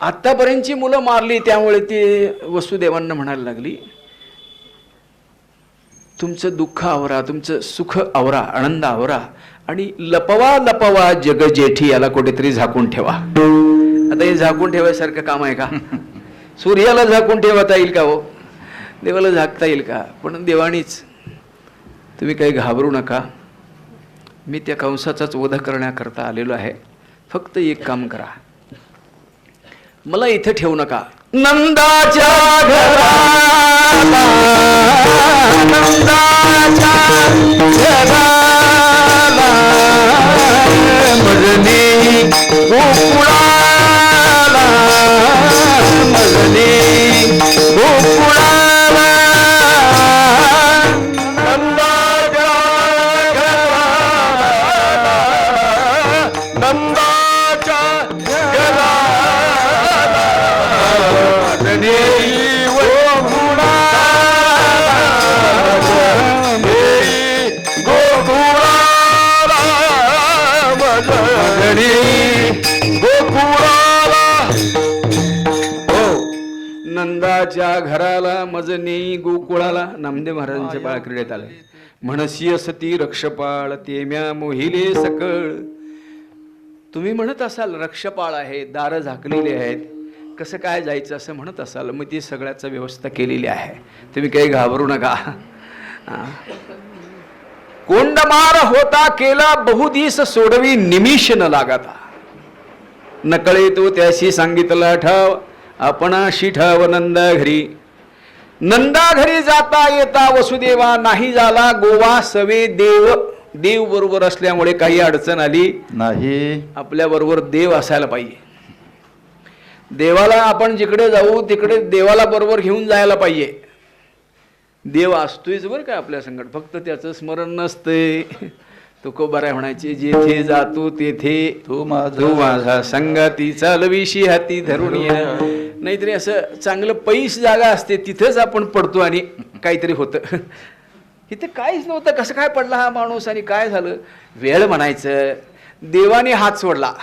S1: आत्तापर्यंतची मुलं मारली, त्यामुळे ती वसुदेवांना म्हणायला लागली, तुमचं दुःख आवरा, तुमचं सुख आवरा, आनंद आवरा, आणि लपवा जग जेठी याला कुठेतरी झाकून ठेवा. आता हे झाकून ठेवायसारखं काम आहे का? सूर्याला झाकून ठेवता येईल का हो? देवाला झाकता येईल का? पण देवानीच तुम्ही काही घाबरू नका, मी त्या कंसाचाच वध करण्याकरता आलेलो आहे. फक्त एक काम करा, मला इथे ठेवू नका. नंदाच्या घराला, नंदाच्या घराला मजने गोकुळाला, मजने गोकुळाला, नंदाच्या घराला, नंदाच्या घराला मजने गोकुळाला, म्हणे गोकुळाला, हो नंदाच्या घराला मजने गोकुळाला. नामदेव महाराजांच्या बाळक्रीडेत आलं. म्हणसी सती रक्षपाळ तेम्या मोहिले सकळ. तुम्ही म्हणत असाल रक्षपाळ आहे, दारं झाकलेली आहेत, कसं काय जायचं असं म्हणत असाल, मग ती सगळ्याचं व्यवस्था केलेली आहे, तुम्ही काही घाबरू नका. कोंडमार होता केला बहुदिस सोडवी निमिष न लागता. नकळे तो त्याशी सांगितला ठाव आपणाशी ठाव नंदा घरी. नंदा घरी जाता येता वसुदेवा नाही झाला गोवा सवे देव. देव बरोबर असल्यामुळे काही अडचण आली नाही. आपल्या बरोबर देव असायला पाहिजे. देवाला आपण जिकडे जाऊ तिकडे देवाला बरोबर घेऊन जायला पाहिजे. देव असतोयच बरं का आपल्या संकट, फक्त त्याचं स्मरण नसते. तुकोबाराय म्हणायचे जेथे जातो तेथे तू माझा संगाती चालविशी हाती धरून या. नाहीतरी असं चांगलं पैस जागा असते तिथेच आपण पडतो आणि काहीतरी होतं. इथे काहीच नव्हतं, कसं काय पडला हा माणूस आणि काय झालं. वेळ म्हणायचं, देवाने हात सोडला.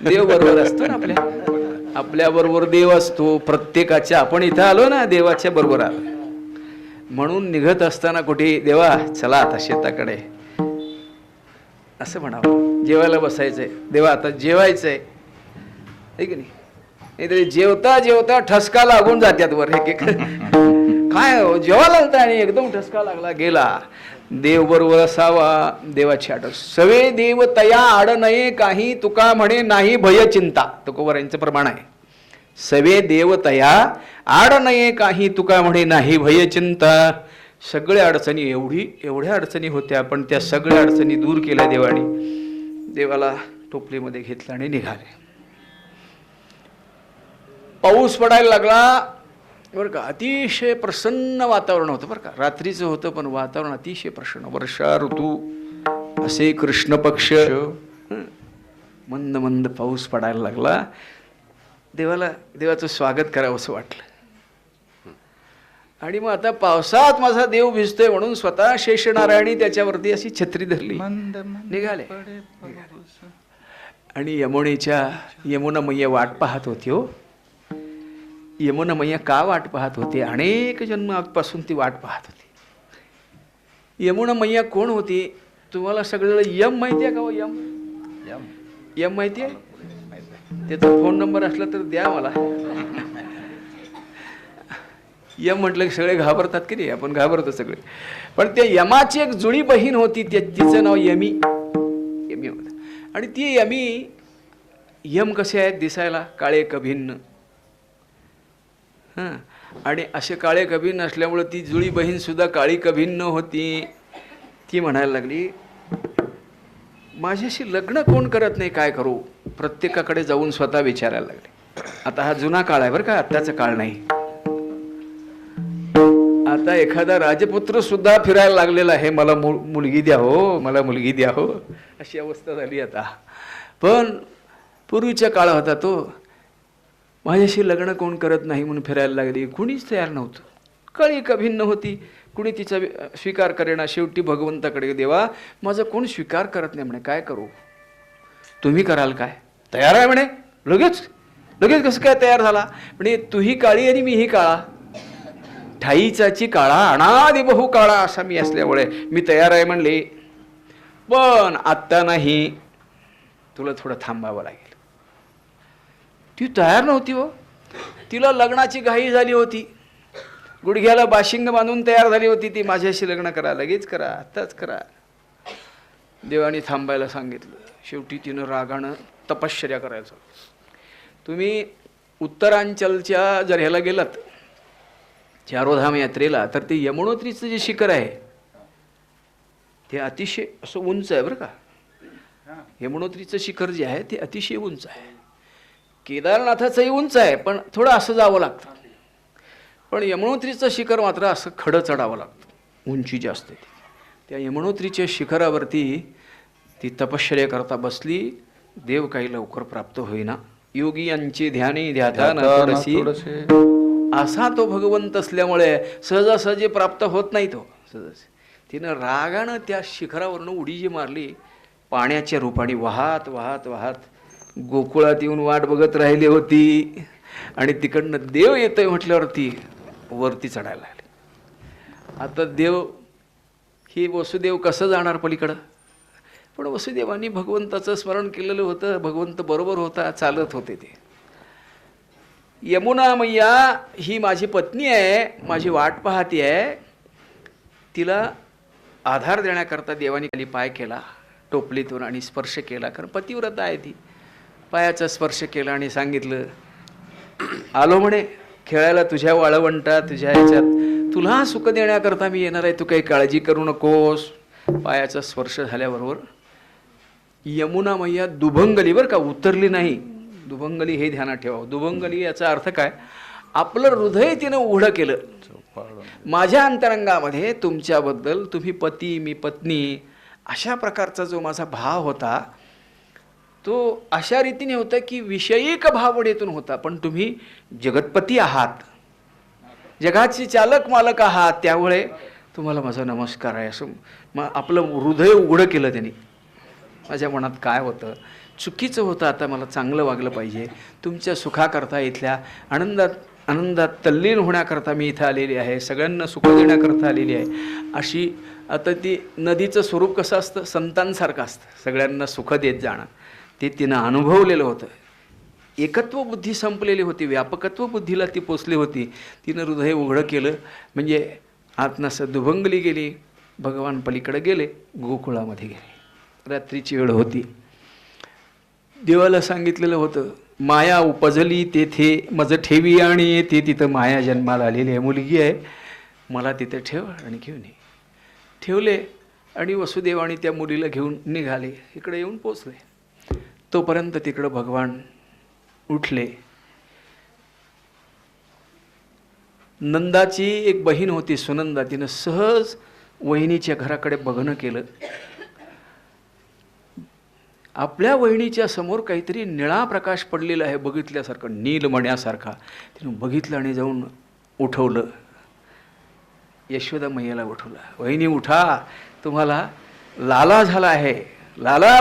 S1: देव बरोबर असतो ना आपल्या बरोबर देव असतो प्रत्येकाच्या. आपण इथं आलो ना देवाच्या बरोबर आलो. म्हणून निघत असताना कुठे देवा चला आता शेताकडे असं म्हणावं. जेवायला बसायचंय, देवा आता जेवायचंय, आहे की नाही. नाहीतरी जेवता जेवता ठसका लागून जात्यात वर एक एक. काय जेवायला होता आणि एकदम ठसका लागला गेला. देव बरोबर असावा, देवाची आठ. सवे देव तया आड नये काही तुका म्हणे नाही भय चिंता. तुकोबारायांचं प्रमाण आहे. सवे देव तया आड नये काही तुका म्हणे नाही भय चिंता. सगळ्या अडचणी एवढ्या अडचणी होत्या, पण त्या सगळ्या अडचणी दूर केल्या देवाने. देवाला टोपलीमध्ये घेतलं आणि निघाले. पाऊस पडायला लागला बरं का. अतिशय प्रसन्न वातावरण होतं बरं का. रात्रीचं होतं पण वातावरण अतिशय प्रसन्न. वर्षा ऋतू असे कृष्ण पक्ष. मंद मंद पाऊस पडायला लागला. देवाचं स्वागत करावं असं वाटलं. आणि मग आता पावसात माझा देव भिजतोय म्हणून स्वतः शेषनारायणी त्याच्यावरती अशी छत्री धरली निघाले. आणि यमुना मैया वाट पाहत होती. हो यमुना मैया का वाट पाहत होती. अनेक जन्मापासून ती वाट पाहत होती. यमुना मैया कोण होती तुम्हाला सगळं यम माहिती आहे का. हो यम माहिती आहे. त्याचा फोन नंबर असला तर द्या मला. यम म्हटलं की सगळे घाबरतात की नाही. आपण घाबरतो सगळे. पण त्या यमाची एक जुळी बहीण होती, तिचं नाव यमी होतं. आणि ती यम कसे आहेत दिसायला काळे कभिन्न. आणि असे काळे कभिन्न असल्यामुळे ती जुळी बहीण सुद्धा काळी कभिन्न होती. ती म्हणायला लागली माझ्याशी लग्न कोण करत नाही, काय करू. प्रत्येकाकडे जाऊन स्वतः विचारायला लागले. आता हा जुना काळ आहे बरं का, आत्ताचा काळ नाही. आता एखादा राजपुत्र सुद्धा फिरायला लागलेला आहे, मला मुलगी द्या हो, मला मुलगी द्या हो, अशी अवस्था झाली आता. पण पूर्वीच्या काळ होता तो. माझ्याशी लग्न कोण करत नाही म्हणून फिरायला लागली. कुणीच तयार नव्हतं. काळी कभिन्न होती. कुणी तिचा स्वीकार करेना. शेवटी भगवंताकडे देवा माझा कोण स्वीकार करत नाही म्हणे, काय करू. तुम्ही कराल काय. तयार आहे म्हणे. लगेच कसं काय तयार झाला म्हणे. तूही काळी आणि मीही काळा. ठाईचाची काळा अनादि बहु काळा असा मी असल्यामुळे मी तयार आहे म्हणले. पण आत्ता नाही, तुला थोडं थांबावं लागेल. ती तयार नव्हती. हो तिला लग्नाची घाई झाली होती. गुडघ्याला बाशिंग बांधून तयार झाली होती ती. माझ्याशी लग्न करा, लगेच करा, आत्ताच करा. देवाने थांबायला सांगितलं. शेवटी तिनं रागानं तपश्चर्या करायचं. तुम्ही उत्तरांचलच्या जर ह्याला गेलात चारोधाम यात्रेला तर ते यमुनोत्रीचं जे शिखर आहे ते अतिशय असं उंच आहे बरं का. यमुनोत्रीचं शिखर जे आहे ते अतिशय उंच आहे. केदारनाथाचंही उंच आहे पण थोडं असं जावं लागतं. पण यमुनोत्रीचं शिखर मात्र असं खडं चढावं लागतं, उंची जास्त आहे. त्या यमुनोत्रीच्या शिखरावरती ती तपश्चर्या करता बसली. देव काही लवकर प्राप्त होईना. योगी यांची ध्यानी ध्याता न थोडीशी. असा तो भगवंत असल्यामुळे सहजासहजी प्राप्त होत नाही तो सहज. तिनं रागानं त्या शिखरावरनं उडी जी मारली पाण्याच्या रूपाने वाहत वाहत वाहत गोकुळात येऊन वाट बघत राहिली होती. आणि तिकडनं देव येतोय म्हटल्यावरती वरती चढायला लागले. आता देव ही वसुदेव कसं जाणार पलीकडं? पण वसुदेवानी भगवंताचं स्मरण केलेलं होतं. भगवंत बरोबर होता, चालत होते ते. यमुना मैया ही माझी पत्नी आहे, माझी वाट पाहती आहे. तिला आधार देण्याकरता देवानी खाली पाय केला टोपलीतून आणि स्पर्श केला, कारण पतिव्रता आहे ती. पायाचा स्पर्श केला आणि सांगितलं, आलो म्हणे खेळायला तुझ्या वाळवंटात, तुझ्या ह्याच्यात तुला सुख देण्याकरता मी येणार आहे, तू काही काळजी करू नकोस. पायाचा स्पर्श झाल्याबरोबर यमुना मैया दुभंगली, बरं का, उतरली नाही. दुभंगली हे ध्यानात ठेवावं. दुभंगली याचा अर्थ काय? आपलं हृदय तिनं उघडं केलं. माझ्या अंतरंगामध्ये तुमच्याबद्दल, तुम्ही पती मी पत्नी, अशा प्रकारचा जो माझा भाव होता तो अशा रीतीने होता की विषयिक भावनेतून होता. पण तुम्ही जगतपती आहात, जगाचे चालक मालक आहात, त्यामुळे तुम्हाला माझा नमस्कार आहे. असं मग आपलं हृदय उघडं केलं त्यांनी. माझ्या मनात काय होतं, चुकीचं होतं, आता मला चांगलं वागलं पाहिजे, तुमच्या सुखाकरता, इथल्या आनंदात तल्लीन होण्याकरता मी इथं आलेली आहे, सगळ्यांना सुख देण्याकरता आलेली आहे. अशी आता ती नदीचं स्वरूप कसं असतं, संतांसारखं असतं, सगळ्यांना सुख देत जाणं. ते तिनं अनुभवलेलं होतं. एकत्व बुद्धी संपलेली होती, व्यापकत्व बुद्धीला ती पोचली होती. तिनं हृदय उघडं केलं म्हणजे आत्मसं दुभंगली गेली. भगवान पलीकडे गेले, गोकुळामध्ये गेले. रात्रीची वेळ होती. देवाला सांगितलेलं होतं, माया उपजली तेथे मज ठेवी आणि येथे, तिथं माया जन्माला आलेली आहे, मुलगी आहे, मला तिथे ठेव आणि घेऊन ये. ठेवले आणि वसुदेव आणि त्या मुलीला घेऊन निघाले. इकडे येऊन पोचले. तोपर्यंत तिकडं भगवान उठले. नंदाची एक बहीण होती सुनंदा, तिनं सहज वहिनीच्या घराकडे बघणं केलं. आपल्या वहिनीच्या समोर काहीतरी निळा प्रकाश पडलेला आहे बघितल्यासारखं, नीलमण्यासारखा. तिनं बघितलं आणि जाऊन उठवलं. यशोदा मैयाला उठवलं, वहिनी उठा, तुम्हाला लाला झाला आहे, लाला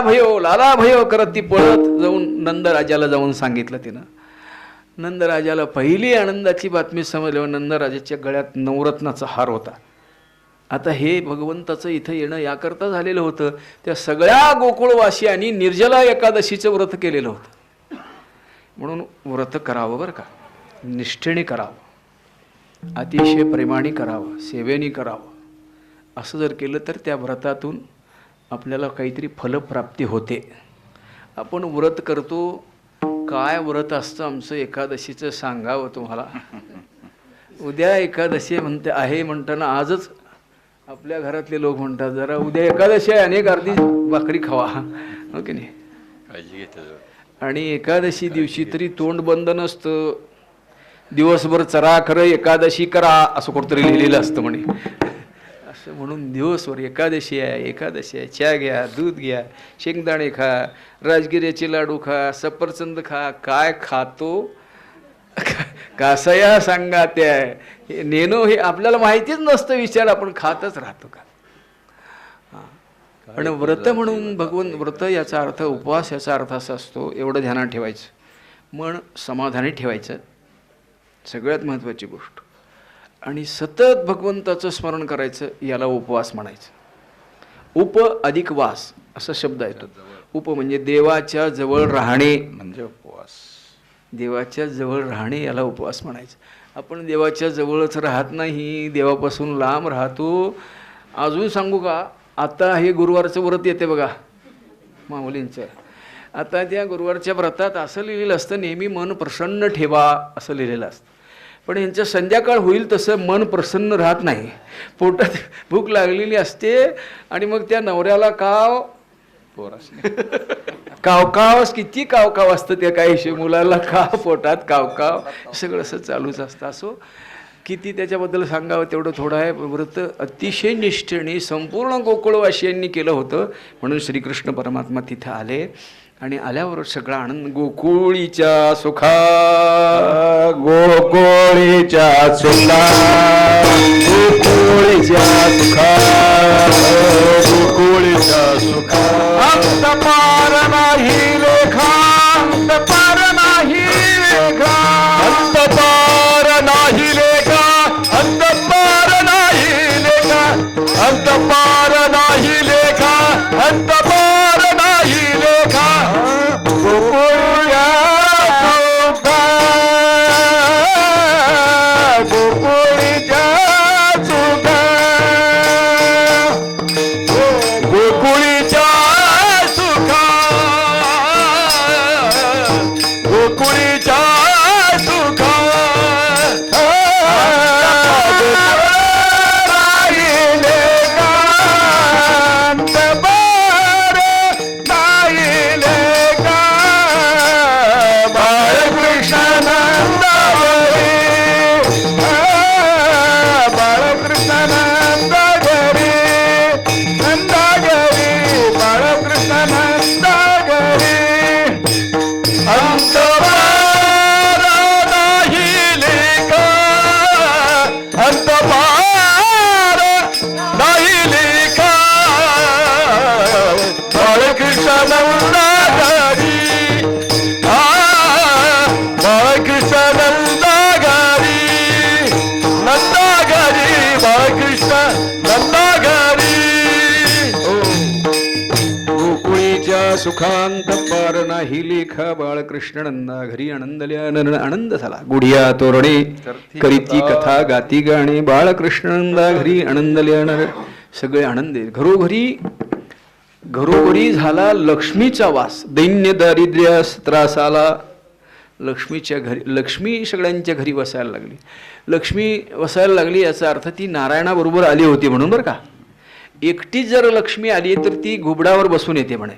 S1: भयो करत ती पळत जाऊन नंदराजाला जाऊन सांगितलं तिनं. नंदराजाला पहिली आनंदाची बातमी समजल्यावर नंदराजाच्या गळ्यात नवरत्नाचा हार होता. आता हे भगवंताचं इथं येणं याकरता झालेलं होतं. त्या सगळ्या गोकुळवासियांनी निर्जला एकादशीचं व्रत केलेलं होतं. म्हणून व्रत करावं बरं का, निष्ठेने करावं, अतिशय प्रेमाने करावं, सेवेने करावं. असं जर केलं तर त्या व्रतातून आपल्याला काहीतरी फलप्राप्ती होते. आपण व्रत करतो, काय व्रत असतं आमचं एकादशीचं सांगावं तुम्हाला. उद्या एकादशी म्हणते आहे म्हणताना आजच आपल्या घरातले लोक म्हणतात, जरा उद्या एकादशी आहे, अनेक अर्धी भाकरी खावा, हो की नाही.
S2: काळजी घेतात.
S1: आणि एकादशी दिवशी तरी तोंड बंद नसतं, दिवसभर चरा खरं एकादशी करा असं कुठतरी लिहिलेलं असतं म्हणे. असं म्हणून दिवसभर एकादशी आहे, चहा घ्या, दूध घ्या, शेंगदाणे खा, राजगिऱ्याचे लाडू खा, सफरचंद खा, काय खातो कासया सांगा त्या नेनो, हे आपल्याला माहितीच नसतं. विचार आपण खातच राहतो का. पण व्रत म्हणून भगवंत, व्रत याचा अर्थ उपवास याचा अर्थ असा असतो, एवढं ध्यानात ठेवायचं, मन समाधानी ठेवायचं, सगळ्यात महत्त्वाची गोष्ट. आणि सतत भगवंताचं स्मरण करायचं, याला उपवास म्हणायचं. उप अधिक वास असा शब्द येतो. उप म्हणजे देवाच्या जवळ राहणे,
S2: म्हणजे उपवास,
S1: देवाच्या जवळ राहणे, याला उपवास म्हणायचं. आपण देवाच्या जवळच राहत नाही, देवापासून लांब राहतो. अजून सांगू का, आता हे गुरुवारचं व्रत येते बघा माऊलींचं. आता त्या गुरुवारच्या व्रतात असं लिहिलेलं असतं, नेहमी मन प्रसन्न ठेवा असं लिहिलेलं असतं. पण यांचं संध्याकाळ होईल तसं मन प्रसन्न राहत नाही. पोटात भूक लागलेली असते आणि मग त्या नवऱ्याला काव काव किती काव असतं त्या काही मुलाला काव, पोटात काव सगळं असं चालूच असतं. असो किती त्याच्याबद्दल सांगावं तेवढं थोडं आहे. व्रत अतिशय निष्ठेने संपूर्ण गोकुळवासियांनी केलं होतं. म्हणून श्रीकृष्ण परमात्मा तिथं आले आणि आल्यावर सगळा आनंद गोकुळीच्या सुखा
S3: गोकुळीच्या सुखा गोकुळीच्या सुखा गोकुळीच्या सुखा अंत पार नाही लेखा अंत पार नाही लेखा अंत पार नाही लेखा अंत पार नाही लेखा अंत पार नाही लेखा अंत पार नाही लेखा गोकुळ्या सुखा गोकुळीच्या सुखा गोकुळीच्या सुखा गोकुळीच्या सुखा राहिले कांत बार राहिले का बाळकृष्णानंदावरी बाळकृष्णानंदागरी नंदागरी बाळकृष्णानंदागरी अंत पार नाही लेखा अंत पार नाही लेखा बाळकृष्णानंदागरी बाळकृष्णानंदागरी नंदागरी बाळकृष्ण नंदागरी
S1: गोकुळीच्या सुखांत पार नाही लेखा बाळकृष्ण नंदा घरी आनंदल्या आनंद झाला. गुढिया तोरणे करीती कथा गाती गाणे बाळकृष्ण नंदा घरी आनंदल्या सगळे आनंदे. घरोघरी झाला लक्ष्मीचा वास. दैन्य दारिद्र्यास त्रास आला. लक्ष्मीच्या घरी लक्ष्मी सगळ्यांच्या घरी वसायला लागली. लक्ष्मी वसायला लागली याचा अर्थ ती नारायणाबरोबर आली होती म्हणून बरं का. एकटी जर लक्ष्मी आली तर ती घुबडावर बसून येते म्हणे.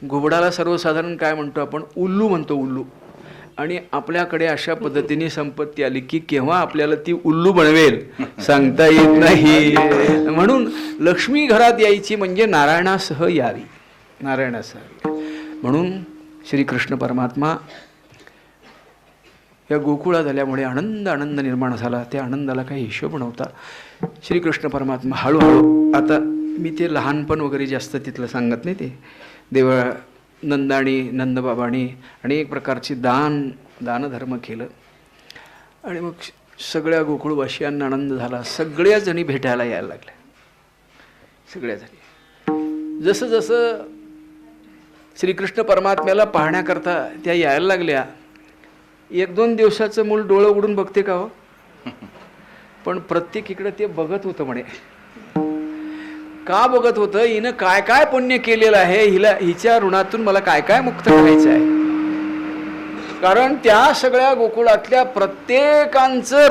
S1: घुबडाला सर्वसाधारण काय म्हणतो आपण, उल्लू म्हणतो, उल्लू. आणि आपल्याकडे अशा पद्धतीने संपत्ती आली की केव्हा आपल्याला ती उल्लू बनवेल सांगता येत नाही. म्हणून लक्ष्मी घरात यायची म्हणजे नारायणासह यावी, नारायणासह. म्हणून श्रीकृष्ण परमात्मा या गोकुळात आल्यामुळे आनंद निर्माण झाला. त्या आनंदाला काही हिशोब नव्हता. श्रीकृष्ण परमात्मा हळूहळू, आता मी ते लहानपण वगैरे जास्त तिथलं सांगत नाही, ते देवा नंदाणी नंदबाबांनी अनेक प्रकारची दानधर्म केलं. आणि मग सगळ्या गोकुळवासियांना आनंद झाला. सगळ्या जणी भेटायला यायला लागल्या. सगळ्या जणी जसं जसं श्रीकृष्ण परमात्म्याला पाहण्याकरता त्या यायला लागल्या. 1-2 दिवसाचं मूल डोळं उघडून बघते का हो, पण प्रत्येक इकडे ते बघत होतं म्हणे. का बघत होतं, हिनं काय काय पुण्य केलेलं आहे, हिच्या ऋणातून मला काय काय मुक्त करायचं आहे. कारण त्या सगळ्या गोकुळातल्या प्रत्येकांचं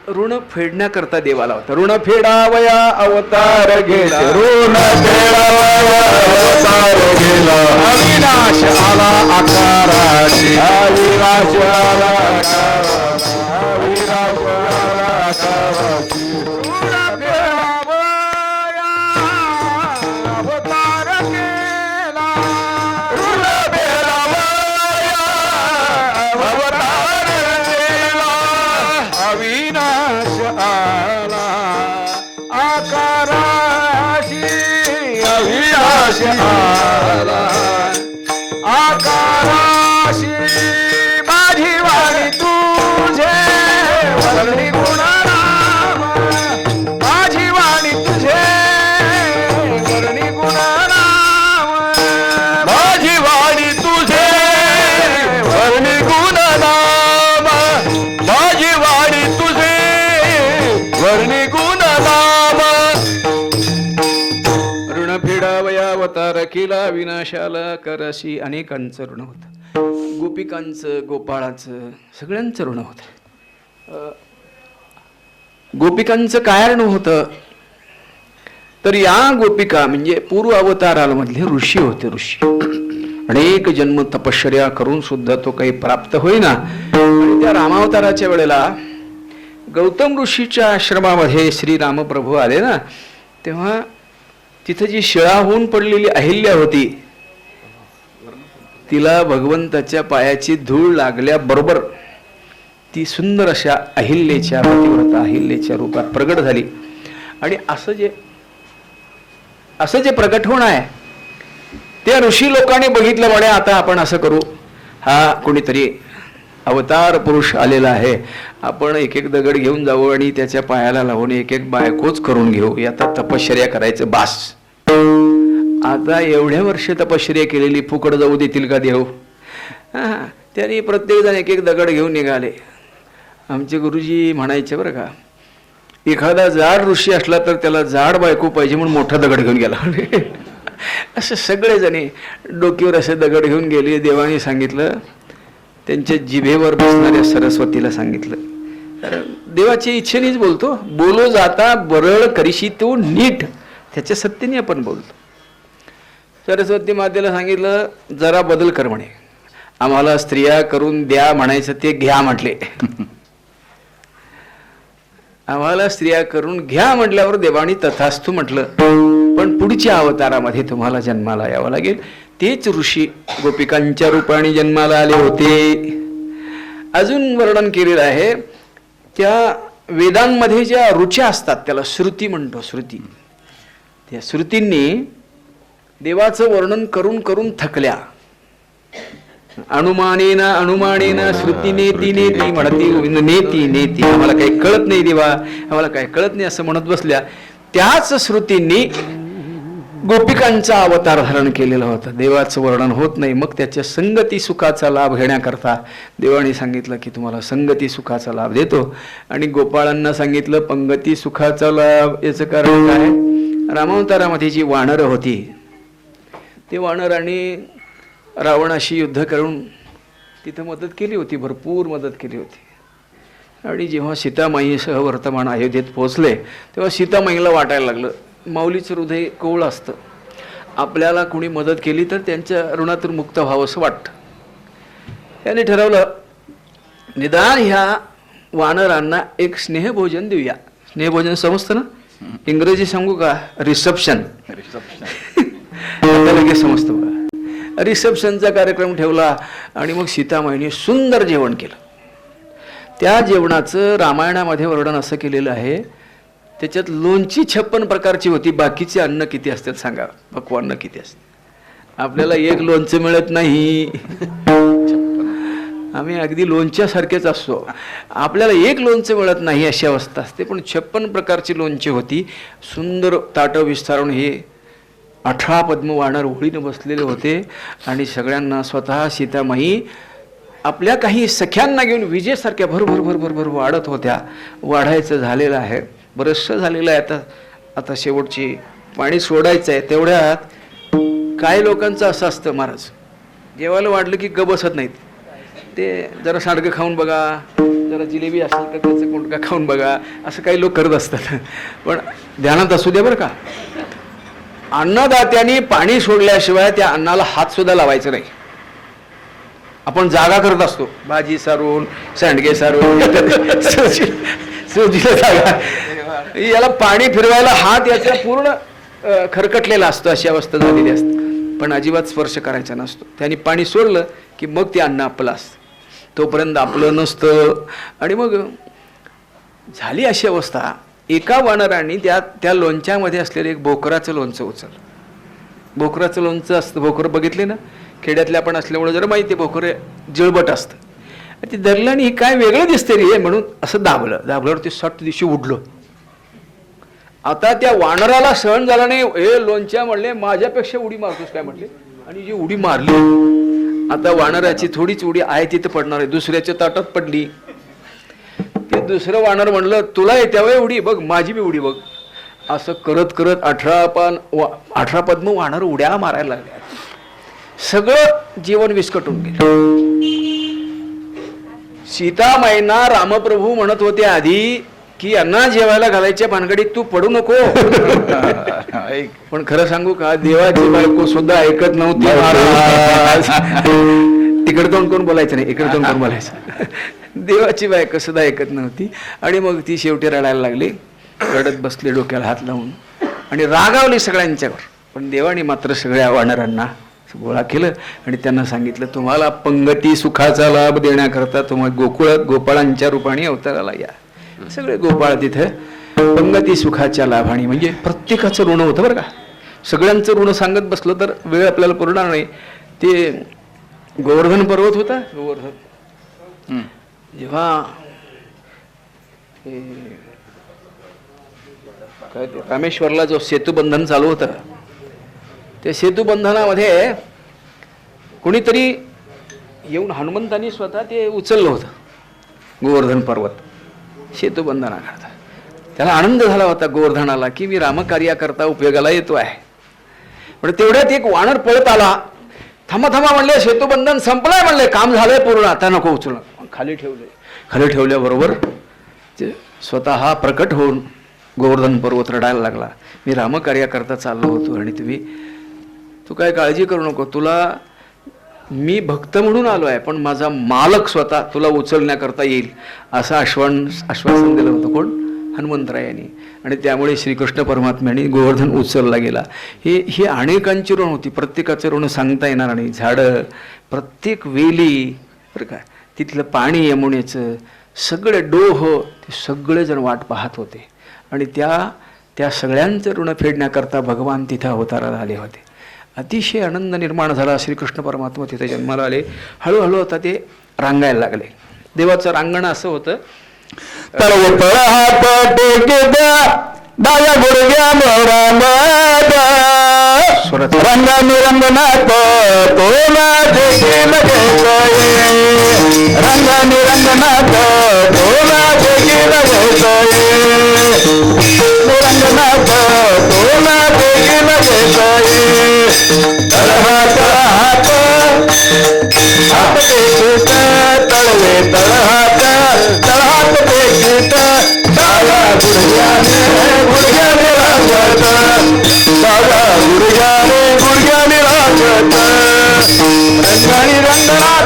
S1: ऋण फेडण्याकरता देवाला होता. ऋण फेडावया अवतार गेला,
S3: ऋण फेडावया अवतार गेला. अविनाश आला आकाराची, अविनाश आला आकाराची, अविनाश आला आकाराची. ऋण फेडावया अवतार गेला, ऋण फेडावया अवतार गेला. अविनाश आला आकाराशी, अविनाश आला आकाराशी. माझी वाणी तुझे वर्णी गुणनाम, माझी वाणी तुझे वर्णी गुणनाम, माझी वाणी तुझे वर्णी गुणनाम, माझी वाणी तुझे वर्णी गुणनाम.
S1: ऋण फेडावया अवतार केला, विनाशाला करशी. अनेकांचं ऋण होतं. गोपिकांचं, गोपाळाचं, सगळ्यांचं ऋण होतं. गोपिकांचं काय ऋण होतं तर या गोपिका म्हणजे पूर्व अवतारामधले ऋषी होते. ऋषी अनेक जन्म तपश्चर्या करून सुद्धा तो काही प्राप्त होईना. आणि त्या रामावताराच्या वेळेला गौतम ऋषीच्या आश्रमामध्ये श्रीरामप्रभू आले ना, तेव्हा तिथं जी शिळा होऊन पडलेली अहिल्या होती तिला भगवंताच्या पायाची धूळ लागल्याबरोबर ती सुंदर अशा अहिल्याच्या पतिव्रता अहिल्याच्या रूपात प्रगट झाली. आणि असं जे प्रगट होणं आहे त्या ऋषी लोकांनी बघितलं म्हणे आता आपण असं करू, हा कोणीतरी अवतार पुरुष आलेला आहे, आपण एक एक दगड घेऊन जाऊ आणि त्याच्या पायाला लावून एक एक बायकोच करून घेऊ, आता तपश्चर्या करायचं बास. आता एवढ्या वर्ष तपश्चर्या केलेली फुकट जाऊ देतील का देव? हां, त्यांनी प्रत्येकजण एक एक दगड घेऊन निघाले. आमचे गुरुजी म्हणायचे बरं का, एखादा जाड ऋषी असला तर त्याला जाड बायको पाहिजे म्हणून मोठा दगड घेऊन गेला. असं सगळेजणी डोक्यावर असे दगड घेऊन गेले. देवाने सांगितलं, त्यांच्या जिभेवर बसणाऱ्या सरस्वतीला सांगितलं, देवाची इच्छेनेच बोलतो, बोलो जाता बरळ करीशी तू नीट, त्याच्या सत्तेने आपण बोलतो. सरस्वती मातेला सांगितलं, जरा बदल कर म्हणे, आम्हाला स्त्रिया करून द्या म्हणायचं ते घ्या म्हटले. आम्हाला स्त्रिया करून घ्या म्हटल्यावर देवानी तथास्तु म्हटलं. पण पुढच्या अवतारामध्ये तुम्हाला जन्माला यावं लागेल. तेच ऋषी गोपिकांच्या रूपाने जन्माला आले होते. अजून वर्णन केलेलं आहे, त्या वेदांमध्ये ज्या रुच्या असतात त्याला श्रुती म्हणतो. श्रुती, त्या श्रुतींनी देवाचं वर्णन करून करून थकल्या. अनुमानेन अनुमानेन श्रुती नेती नेती म्हणती नेती नेती, आम्हाला काही कळत नाही देवा, आम्हाला काही कळत नाही असं म्हणत बसल्या. त्याच श्रुतींनी गोपिकांचा अवतार धारण केलेला होता. देवाचं वर्णन होत नाही, मग त्याच्या संगती सुखाचा लाभ घेण्याकरता देवाने सांगितलं की तुम्हाला संगती सुखाचा लाभ देतो. आणि गोपाळांना सांगितलं पंगती सुखाचा लाभ. याचं कारण काय? रामावतारामध्ये जी वानरं होती, ते वानरांनी रावणाशी युद्ध करून तिथं मदत केली होती, भरपूर मदत केली होती. आणि जेव्हा सीतामाईसह वर्तमान अयोध्येत पोहोचले तेव्हा सीतामाईला वाटायला लागलं, माऊलीचं हृदय कोवळ असतं, आपल्याला कोणी मदत केली तर त्यांच्या ऋणातून मुक्त व्हावं असं वाटतं. त्याने ठरवलं, निदान ह्या वानरांना एक स्नेहभोजन देऊया. स्नेहभोजन समजतं ना? इंग्रजी सांगू का? रिसेप्शन. आता लगेच समजतं बघा. रिसेप्शनचा कार्यक्रम ठेवला आणि मग सीतामाईने सुंदर जेवण केलं. त्या जेवणाचं रामायणामध्ये वर्णन असं केलेलं आहे, त्याच्यात लोणची 56 प्रकारची होती. बाकीचे अन्न किती असतात सांगा, पक्वान्न किती असते? आपल्याला एक लोणचं मिळत नाही, आम्ही अगदी लोणच्यासारखेच असतो, आपल्याला एक लोणचं मिळत नाही अशी अवस्था असते. पण 56 प्रकारची लोणची होती. सुंदर ताटं विस्तारून हे 18 पद्म वानर ओळीनं बसलेले होते. आणि सगळ्यांना स्वतः सीतामाई आपल्या काही सख्यांना घेऊन विजेसारख्या भरभर भरभर भर वाढत होत्या. वाढायचं झालेलं आहे, बरंचसं झालेलं आहे. आता शेवटची पाणी सोडायचं आहे. तेवढ्यात काही लोकांचं असं असतं, महाराज जेवायला वाढलं की ग बसत नाहीत. ते जरा सांडगं खाऊन बघा, जरा जिलेबी असेल तर त्याचं कोंडका खाऊन बघा, असं काही लोक करत असतात. पण ध्यानात असू द्या बरं का, अन्नदात्यांनी पाणी सोडल्याशिवाय त्या अन्नाला हात सुद्धा लावायचं नाही. आपण जागा करत असतो, भाजी सारून, सांडगे सारून, सोजीला जागा, याला पाणी फिरवायला हात याचा पूर्ण खरकटलेला असतो, अशी अवस्था झालेली असते. पण अजिबात स्पर्श करायचा नसतो. त्यांनी पाणी सोडलं की मग ते अन्न आपलं असतं, तोपर्यंत आपलं नसतं. आणि मग झाली अशी अवस्था. एका वानरांनी त्या लोणच्यामध्ये असलेलं एक भोकराचं लोणचं उचललं. भोकराचं लोणचं असतं, भोकर बघितले ना, खेड्यातल्या आपण असल्यामुळे जरा माहिती, भोकर जळबट असतं. ते धरलं आणि काय वेगळं दिसते रे म्हणून असं दाबल्यावर ते सट दिवशी उडलं. आता त्या वानराला सहन झाला नाही. हे लोणच्या म्हणले, माझ्यापेक्षा उडी मारतोस काय म्हटले, आणि जी उडी मारली, आता वानराची थोडीच उडी आहे तिथं पडणार आहे, दुसऱ्याच्या ताटात पडली. ते दुसरं वानर म्हणलं, तुला येत्या वय उडी, बघ माझी बी उडी बघ. असं करत करत 18 पद्म वानर उड्या मारायला लागल्या. सगळं जीवन विस्कटून गेलं. सीतामाईंना रामप्रभू म्हणत होते आधी की यांना जेवायला घालायच्या भानगडीत तू पडू नको. पण खरं सांगू का, देवाची बायको सुद्धा ऐकत नव्हती महाराज. इकडे तोंड कोण बोलायचं नाही, इकडे तोंड कोण बोलायचं. देवाची बायको सुद्धा ऐकत नव्हती. आणि मग ती शेवटी रडायला लागली, रडत बसली डोक्याला हात लावून आणि रागावली सगळ्यांच्यावर. पण देवाने मात्र सगळ्या वानरांना गोळा केलं आणि त्यांना सांगितलं, तुम्हाला पंगती सुखाचा लाभ देण्याकरता तुम्हाला गोकुळात गोपाळांच्या रूपाने अवताराला या. सगळे गोपाळ तिथे पंगती सुखाच्या लाभाने, म्हणजे प्रत्येकाचं ऋण होतं बरं का. सगळ्यांचं ऋण सांगत बसलं तर वेळ आपल्याला पुरणार नाही. ते गोवर्धन पर्वत होता, गोवर्धन जेव्हा काय ते रामेश्वरला जो सेतुबंधन चालू होतं, त्या सेतुबंधनामध्ये कोणीतरी येऊन हनुमंतांनी स्वतः ते उचललं होतं गोवर्धन पर्वत सेतुबंधनाकरता. त्याला आनंद झाला होता गोवर्धनाला की मी रामकार्याकरता उपयोगाला येतो आहे. पण तेवढ्यात एक वानर पळत आला. थांबा थांबा म्हणले, सेतुबंधन संपलंय म्हणले, काम झालंय पूर्ण, आता नको उचलून. खाली ठेवले. खाली ठेवल्याबरोबर ते स्वतः प्रकट होऊन गोवर्धन पर्वत रडायला लागला. मी रामकार्याकरता चाललो होतो आणि तू काय काळजी करू नको, तुला मी भक्त म्हणून आलो आहे, पण माझा मालक स्वतः तुला उचलण्याकरता येईल असं आश्वासन दिलं होतं. कोण? हनुमंतरायांनी. आणि त्यामुळे श्रीकृष्ण परमात्म्याने गोवर्धन उचलला गेला. ही अनेकांची ऋण होती, प्रत्येकाचं ऋण सांगता येणार नाही. झाडं, प्रत्येक वेली बरं का, तिथलं पाणी यमुनेचं, सगळे डोह, ते सगळेजण वाट पाहत होते. आणि त्या सगळ्यांचं ऋण फेडण्याकरता भगवान तिथे अवताराला आले होते. अतिशय आनंद निर्माण झाला. श्रीकृष्ण परमात्मा तिथे जन्माला आले. हळूहळू आता ते रांगायला लागले. देवाचं रांगण असं होतं,
S3: तळव तळ हात टेकेद्या डाव्या गुडघ्यावर रंगाने रंगनाथ तोला देखील घेतोय, रंगाने रंगनाथ तोला देखील घेतोय, रंगनाथ तोला देखील घेतोय. तळ हात हात टेकीत तळवे तळ हात टेकीत डाव्या गुडघ्याने रांगत, डाव्या गुडघ्याने रांगत, रंगाने रंगनाथ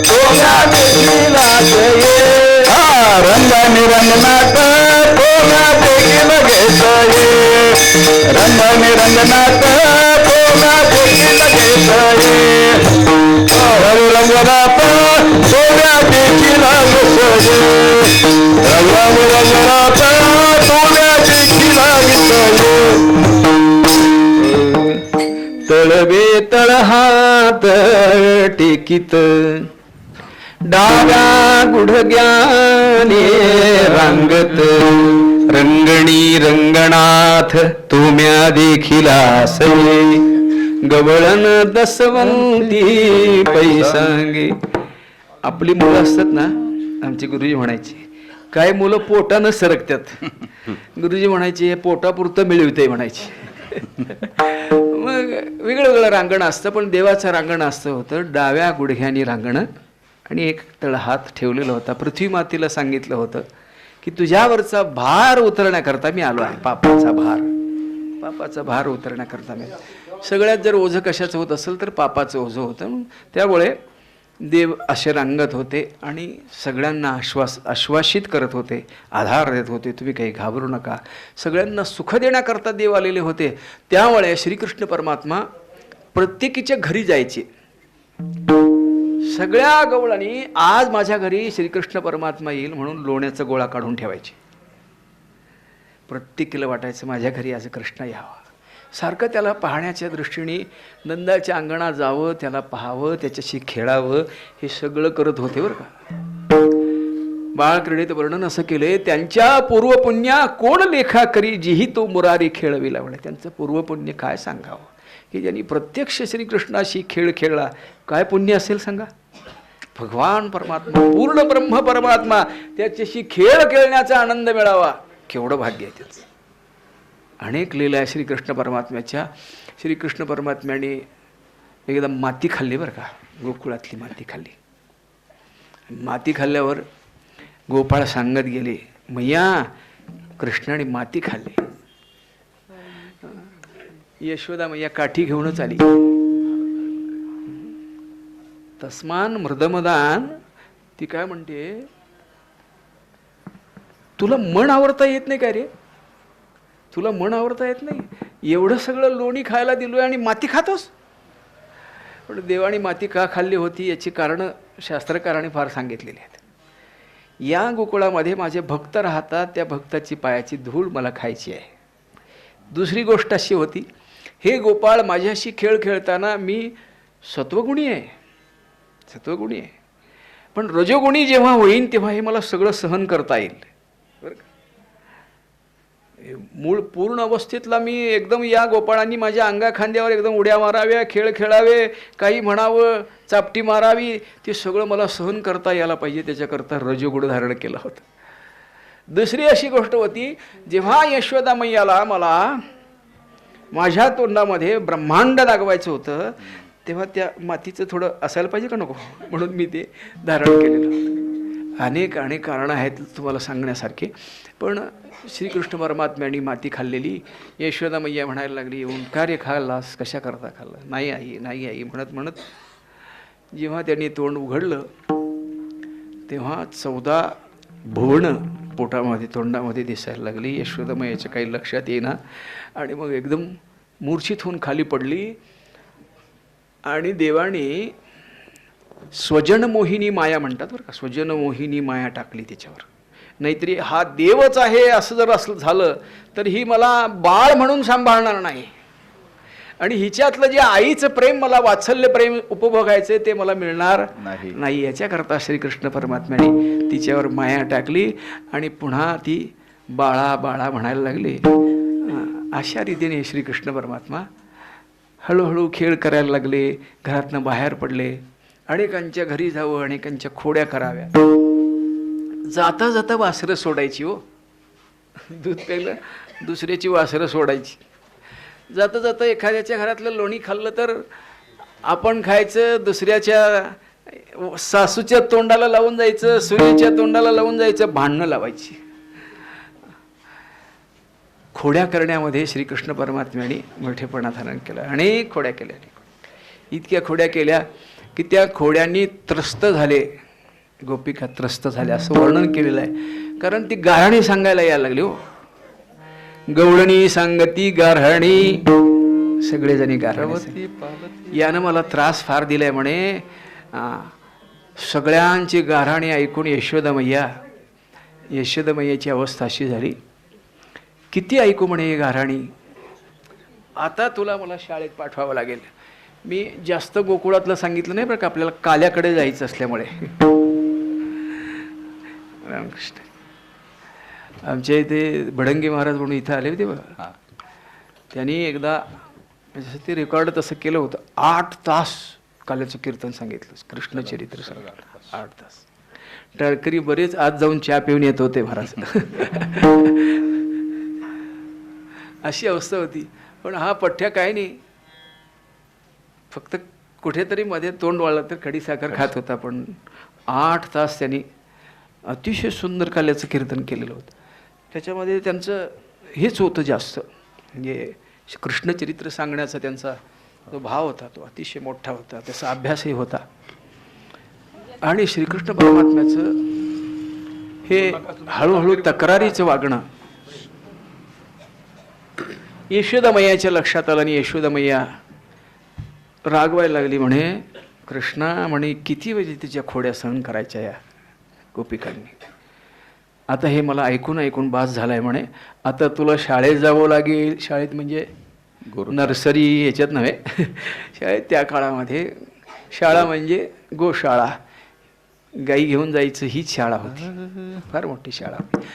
S3: तोला देखील घेतोय, रंगाने रंगनाथ तोला देखील घेतोय, रंगाने रंगनाथ तोला देखील घेतोय, रंगनाथ तोला देखील घेतोय, रंगाने रंगनाथ तोला देखील घेतोय.
S1: तळवे तळ हात टेकीत डाव्या गुडघ्याने रांगत, रंगणी रंगनाथ तुम्या देखील आसये, गवळण दसवंती पैसांगे. आपली मुलं असतात ना, आमचे गुरुजी म्हणायचे, काय मुलं पोटानं सरकतात. गुरुजी म्हणायचे हे पोटापुरतं मिळवते म्हणायचे. मग वेगळं वेगळं रांगण असतं, पण देवाचं रांगण असतं होतं डाव्या गुडघ्यानी रांगणं. आणि एक तळहात ठेवलेला होता. पृथ्वी मातेला सांगितलं होतं की तुझ्यावरचा भार उतरण्याकरता मी आलो आहे. पापाचा भार उतरण्याकरता मी. सगळ्यात जर ओझं कशाचं होत असेल तर पापाचं ओझं होतं. त्यामुळे देव असे रांगत होते आणि सगळ्यांना आश्वासित करत होते, आधार देत होते, तुम्ही काही घाबरू नका. सगळ्यांना सुख देण्याकरता देव आलेले होते. त्यामुळे श्रीकृष्ण परमात्मा प्रत्येकीच्या घरी जायचे. सगळ्या गवळणी आज माझ्या घरी श्रीकृष्ण परमात्मा येईल म्हणून लोण्याचा गोळा काढून ठेवायचे. प्रत्येकीला वाटायचं माझ्या घरी आज कृष्ण यावा. सारखं त्याला पाहण्याच्या दृष्टीने नंदाच्या अंगणात जावं, त्याला पाहावं, त्याच्याशी खेळावं, हे सगळं करत होते बरं का. बाळक्रीडेत वर्णन असं केलंय, त्यांच्या पूर्वपुण्या कोण लेखा करी, जिही तो मुरारी खेळविला म्हणे. त्यांचं पूर्वपुण्य काय सांगावं की ज्यांनी प्रत्यक्ष श्रीकृष्णाशी खेळ खेळला. काय पुण्य असेल सांगा. भगवान परमात्मा, पूर्ण ब्रह्म परमात्मा, त्याच्याशी खेळ खेळण्याचा आनंद मिळावा, केवढं भाग्य आहे त्याचं. अनेक लीला आहे श्रीकृष्ण परमात्म्याच्या. श्रीकृष्ण परमात्म्याने एकदा माती खाल्ली बरं का, गोकुळातली माती खाल्ली. माती खाल्ल्यावर गोपाळ सांगत गेले, मैया कृष्णाने माती खाल्ली. यशोदा मैया काठी घेऊनच आली. तस्मान मृदमदान, ती काय म्हणते, तुला मन आवरता येत नाही काय रे, तुला मन आवरता येत नाही, एवढं सगळं लोणी खायला दिलोय आणि माती खातोस. पण देवाणी माती का खाल्ली होती याची कारणं शास्त्रकारांनी फार सांगितलेली आहेत. या गोकुळामध्ये माझे भक्त राहतात, त्या भक्ताची पायाची धूळ मला खायची आहे. दुसरी गोष्ट अशी होती, हे गोपाळ माझ्याशी खेळ खेळताना मी सत्वगुणी आहे, सत्वगुणी आहे, पण रजोगुणी जेव्हा होईन तेव्हा हे मला सगळं सहन करता येईल. बरं का? मूळ पूर्ण अवस्थेतला मी एकदम या गोपाळांनी माझ्या अंगा खांद्यावर एकदम उड्या माराव्या, खेळ खेळावे, काही म्हणावं, चापटी मारावी, ते सगळं मला सहन करता यायला पाहिजे. त्याच्याकरता रजोगुण धारण केलं होतं. दुसरी अशी गोष्ट होती, जेव्हा यशोदा मैयाला मला माझ्या तोंडामध्ये ब्रह्मांड दाखवायचं होतं तेव्हा त्या मातीचं थोडं असायला पाहिजे का नको, म्हणून मी ते धारण केलेलं होतं. अनेक कारणं आहेत तुम्हाला सांगण्यासारखे. पण श्रीकृष्ण परमात्म्याने माती खाल्लेली. यशोदा मैया म्हणायला लागली, येऊन का रे खाल्लास, कशा करता खाल्लं? नाही आई, नाही आई म्हणत म्हणत जेव्हा त्यांनी तोंड उघडलं तेव्हा 14 भुवनं पोटामध्ये तोंडामध्ये दिसायला लागली. यशोदा मैयाच्या काही लक्षात येईना आणि मग एकदम मूर्छित होऊन खाली पडली. आणि देवाने स्वजन मोहिनी माया म्हणतात बरं का, स्वजन मोहिनी माया टाकली त्याच्यावर. नाहीतरी हा देवच आहे असं जर असलं झालं तर ही मला बाळ म्हणून सांभाळणार नाही, आणि हिच्यातलं जे आईचं प्रेम, मला वात्सल्य प्रेम उपभोगायचं ते मला मिळणार नाही. याच्याकरता श्रीकृष्ण परमात्म्याने तिच्यावर माया टाकली आणि पुन्हा ती बाळा बाळा म्हणायला लागली. अशा रीतीने श्रीकृष्ण परमात्मा हळूहळू खेळ करायला लागले, घरातनं बाहेर पडले. अनेकांच्या घरी जावं, अनेकांच्या खोड्या कराव्या. जाता जाता वासरं सोडायची हो, दूध प्यायलं दुसऱ्याची वासरं सोडायची. जाता जाता एखाद्याच्या घरातलं लोणी खाल्लं तर आपण खायचं, दुसऱ्याच्या सासूच्या तोंडाला लावून जायचं, सुनेच्या तोंडाला लावून जायचं, भांडणं लावायची. खोड्या करण्यामध्ये श्रीकृष्ण परमात्म्याने मोठेपणा धारण केला. अनेक खोड्या केल्या, इतक्या खोड्या केल्या की त्या खोड्यांनी त्रस्त झाले, गोपिका त्रस्त झाल्या असं वर्णन केलेलं आहे. कारण ती गाऱ्हाणी सांगायला यायला लागली हो. गवळणी सांगती गाऱ्हाणी, सगळेजणी गाऱ्हाणी. यानं मला त्रास फार दिलाय म्हणे. सगळ्यांची गाऱ्हाणी ऐकून यशोदा मैयाची अवस्था अशी झाली, किती ऐकू म्हणे हे गाऱ्हाणी. आता तुला मला शाळेत पाठवावं लागेल. मी जास्त गोकुळातलं सांगितलं नाही बरं का, आपल्याला काल्याकडे जायचं असल्यामुळे. रामकृष्ण. आमच्या इथे भडंगे महाराज म्हणून इथं आले होते बघा. त्यांनी एकदा ते रेकॉर्ड तसं केलं होतं. 8 तास काल्याचं कीर्तन सांगितलं, कृष्णचरित्र सांगितलं 8 तास. टाळकरी बरेच आज जाऊन चहा पिऊन येत होते महाराज. अशी अवस्था होती. पण हा पठ्ठ्या काय नाही, फक्त कुठेतरी मध्ये तोंड वाळलं तर खडीसाखर खात होता. पण 8 तास त्यांनी अतिशय सुंदर काल्याचं कीर्तन केलेलं होतं. त्याच्यामध्ये त्यांचं हेच होतं जास्त, म्हणजे कृष्णचरित्र सांगण्याचा त्यांचा जो भाव होता तो अतिशय मोठा होता, त्याचा अभ्यासही होता. आणि श्रीकृष्ण परमात्म्याचं हे हळूहळू तक्रारीचं वागणं यशोदा मैयाच्या लक्षात आलं. आणि यशोदा मैया रागवायला लागली. म्हणे कृष्णा, म्हणे किती वेळी तिच्या खोड्या सहन करायच्या या गोपिकांनी. आता हे मला ऐकून ऐकून बास झालाय म्हणे. आता तुला शाळेत जावं लागेल. शाळेत म्हणजे नर्सरी याच्यात नव्हे, शाळेत त्या काळामध्ये शाळा म्हणजे गोशाळा, गाई घेऊन जायचं हीच शाळा होती, फार मोठी शाळा होती.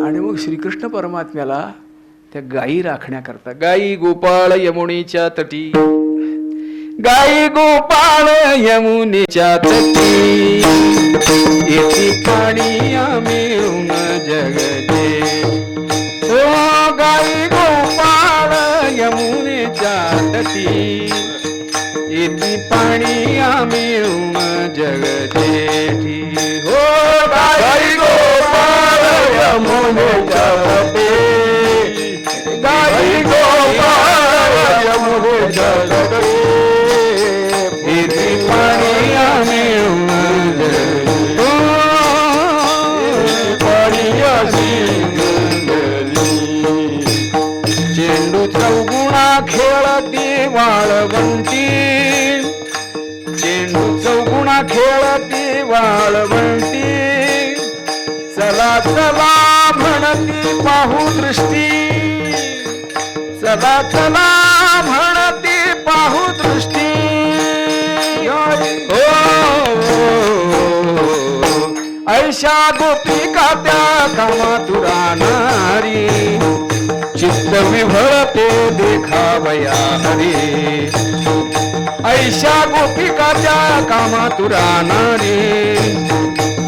S1: आणि मग श्रीकृष्ण परमात्म्याला त्या गायी राखण्याकरता, गायी गोपाळ यमुनेच्या तटी, गायी गोपाळ यमुनेच्या तटी, येथे पाणी मिळून जगते. ओ गायी गोपाळ यमुनेच्या तटी, येथे पाणी मिळून जगते. हो गायी गोपाळ यमुनेच्या तटी, गायी गोपाळ यमुनेच्या तटी, पाणी मिळून चेंडू चौगुणा खेळती वाळवंती, चौगुणा खेळती वाळवंटी, चला चला म्हणती पाहू दृष्टी, चला चला म्हणती पाहू दृष्टी. हो ऐशा गोपिका त्या कामातुरा नारी, चित्त विभळते देखावया हरी. ऐशा गोपिका त्या कामातुरा नारी,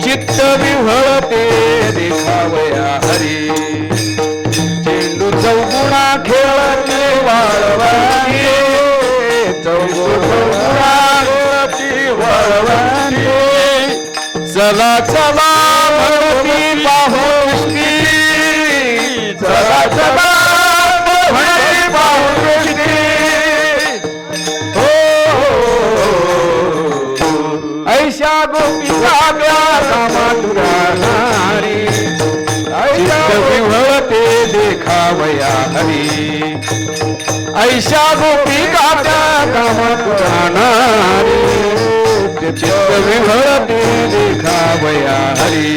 S1: चित्त विभळते देखावया हरी. चेंडू चौगुणा खेळते वाळवंटी, चौगुणा खेळती वाळवंटी, चला चला म्हणती पाहू दृष्टी, चला चला म्हणती पाहू दृष्टी. ऐशा गोपिका त्या कामातुरा नारी, चित्त विभळते देखावया हरी. ऐशा गोपिका त्या कामातुरा नारी, चित्त विभळते देखावया हरी.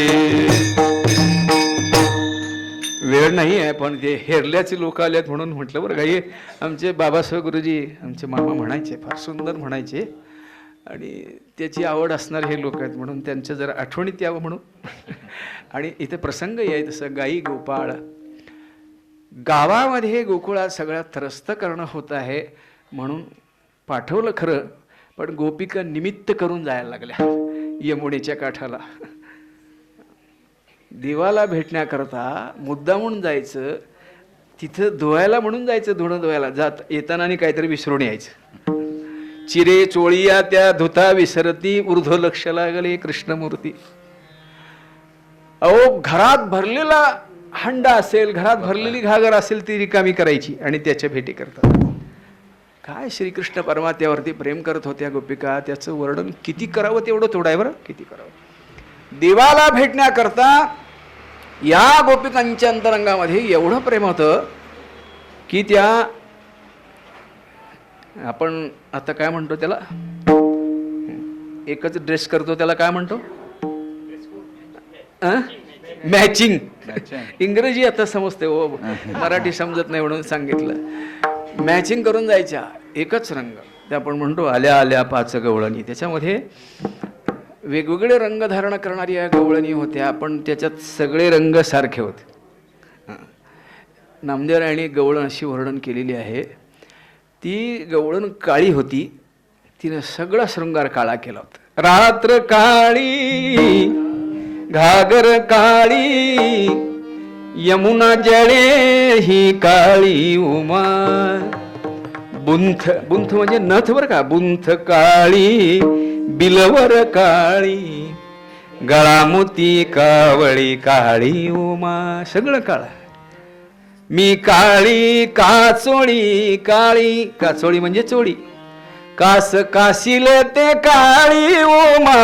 S1: वेळ नाही आहे पण ते हेरल्याचे लोक आलेत म्हणून म्हटलं बरं का. हे आमचे बाबासाहेब गुरुजी आमचे मामा म्हणायचे, फार सुंदर म्हणायचे आणि त्याची आवड असणारे हे लोक आहेत म्हणून त्यांच्या जरा आठवणीत यावं म्हणून. आणि इथे प्रसंग आहे तसं गाई गोपाळ गावामध्ये गोकुळात सगळ्यात त्रस्त करणं होत आहे म्हणून पाठवलं खरं, पण गोपिका निमित्त करून जायला लागल्या यमुनेच्या काठाला. देवाला भेटण्याकरता मुद्दामून जायचं, तिथं धुवायला म्हणून जायचं, धुणं धुवायला जात येताना आणि काहीतरी विसरून यायचं. चिरे चोळिया त्या धुता विसरती, ऊर्ध्व लक्ष लागले कृष्णमूर्ती. अहो घरात भरलेला हंडा असेल, घरात भरलेली घागर असेल ती रिकामी करायची आणि त्याच्या भेटी करतात. काय श्रीकृष्ण परमात्म्यावरती प्रेम करत होत्या गोपिका, त्याचं वर्णन किती करावं तेवढं थोडं आहे बरं, किती करावं. देवाला भेटण्याकरता या गोपिकांच्या अंतरंगामध्ये एवढं प्रेम होतं की त्या आपण आता काय म्हणतो त्याला, एकच ड्रेस करतो त्याला काय म्हणतो, मॅचिंग. इंग्रजी आता समजते हो, मराठी समजत नाही म्हणून सांगितलं. मॅचिंग करून जायच्या, एकच रंग ते आपण म्हणतो आल्या आल्या पाच गवळणी. त्याच्यामध्ये वेगवेगळे रंग धारण करणाऱ्या गवळणी होत्या, पण त्याच्यात सगळे रंग सारखे होते. नामदेवरायांनी गवळण अशी वर्णन केलेली आहे. ती गवळण काळी होती, तिने सगळा शृंगार काळा केला होता. रात्र काळी घागर काळी, यमुना जळे ही काळी उमा. बुंथ, बुंथ म्हणजे नथ बरं का, बुंथ काळी बिलवर काळी, गळा मोती कावळी काळी उमा. सगळं काळा. मी काळी काचोळी, काळी काचोळी म्हणजे चोळी, कास काशील ते काळी उमा.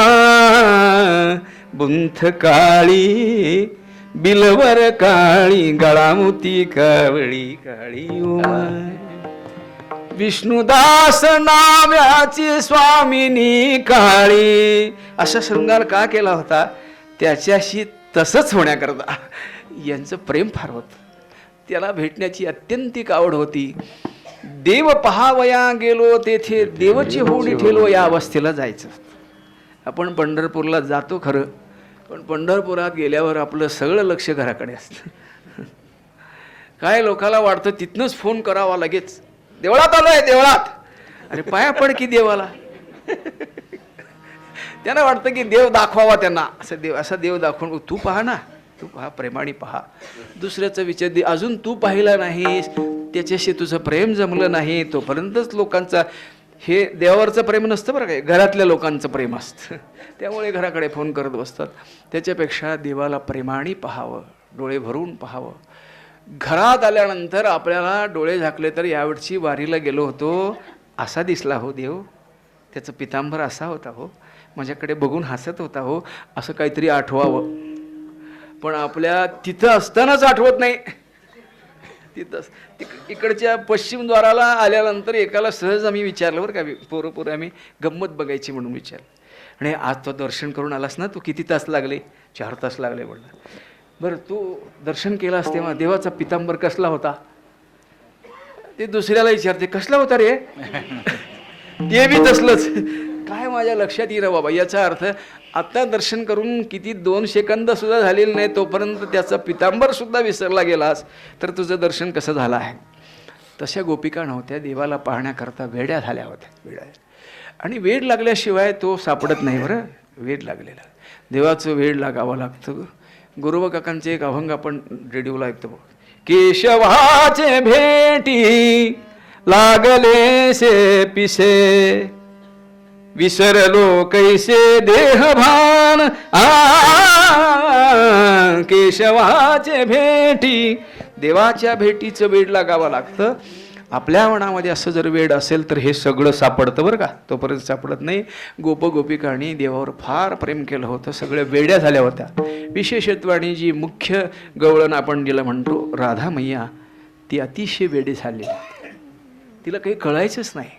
S1: बुंथ काळी बिलवर काळी, गळा मोती कावळी काळी उमा. विष्णुदास नाव्याची स्वामिनी काळी. असा शृंगार का केला होता, त्याच्याशी तसंच होण्याकरता. यांचं प्रेम फार होतं, त्याला भेटण्याची अत्यंतिक आवड होती. देव पहावया गेलो तेथे देवची होडी ठेलो, या अवस्थेला जायचं. आपण पंढरपूरला जातो खरं, पण पंढरपुरात गेल्यावर आपलं सगळं लक्ष घराकडे असतं. काय लोकांना वाटतं तिथनंच फोन करावा लगेच, देवळात आलोय देवळात, अरे पाया पड की देवाला. त्यांना वाटतं की देव दाखवावा त्यांना, असा देव दाखवून तू पहा ना, तू पहा, प्रेमाने पहा. दुसऱ्याचं विचार अजून तू पाहिला नाहीस, त्याच्याशी तुझं प्रेम जमलं नाही, तोपर्यंतच लोकांचा हे देवावरचं प्रेम नसतं बरं काय, घरातल्या लोकांचं प्रेम असतं. त्यामुळे घराकडे फोन करत बसतात. त्याच्यापेक्षा देवाला प्रेमाने पाहावं, डोळे भरून पाहावं. घरात आल्यानंतर आपल्याला डोळे झाकले तर यावर्षी वारीला गेलो होतो असा दिसला हो देव, त्याचं पितांबर असा होता हो, माझ्याकडे बघून हसत होता हो, असं काहीतरी आठवावं. पण आपल्या तिथं असतानाच आठवत नाही. तिथंच इकडच्या पश्चिम द्वाराला आल्यानंतर एकाला सहज आम्ही विचारलं बरं का, पोरं आम्ही गंमत बघायची म्हणून विचारलं. आणि आज तो दर्शन करून आलास ना, तू किती तास लागले? 4 तास लागले म्हणलं. बरं तू दर्शन केलास तेव्हा देवाचा पितांबर कसला होता? ते दुसऱ्याला विचारते, कसला होता रे? ते बी तसलंच. काय माझ्या लक्षात येईना बाबा. याचा अर्थ आता दर्शन करून किती 2 सेकंद सुद्धा झालेले नाही, तोपर्यंत त्याचा पितांबर सुद्धा विसरला गेलास तर तुझं दर्शन कसं झालं आहे? तशा गोपिका नव्हत्या, देवाला पाहण्याकरता वेड्या झाल्या होत्या, वेड्या. आणि वेड लागल्याशिवाय तो सापडत नाही बरं. वेड लागलेला, देवाचं वेड लागावं लागतं. गुरुबा काकांचे एक अभंग आपण रेडिओला ऐकतो बघ. केशवाचे भेटी लागले से पिसे, विसरलो कैसे देहभान. केशवाचे भेटी, देवाच्या भेटीचं वेड लागावं लागतं. आपल्या मनामध्ये असं जर वेड असेल तर हे सगळं सापडतं बरं का, तोपर्यंत सापडत नाही. गोपगोपिकांनी देवावर फार प्रेम केलं होतं, सगळ्या वेड्या झाल्या होत्या. विशेषत्वाने जी मुख्य गवळण आपण जिला म्हणतो राधा मैया, ती अतिशय वेडी झाली, तिला काही कळायचंच नाही.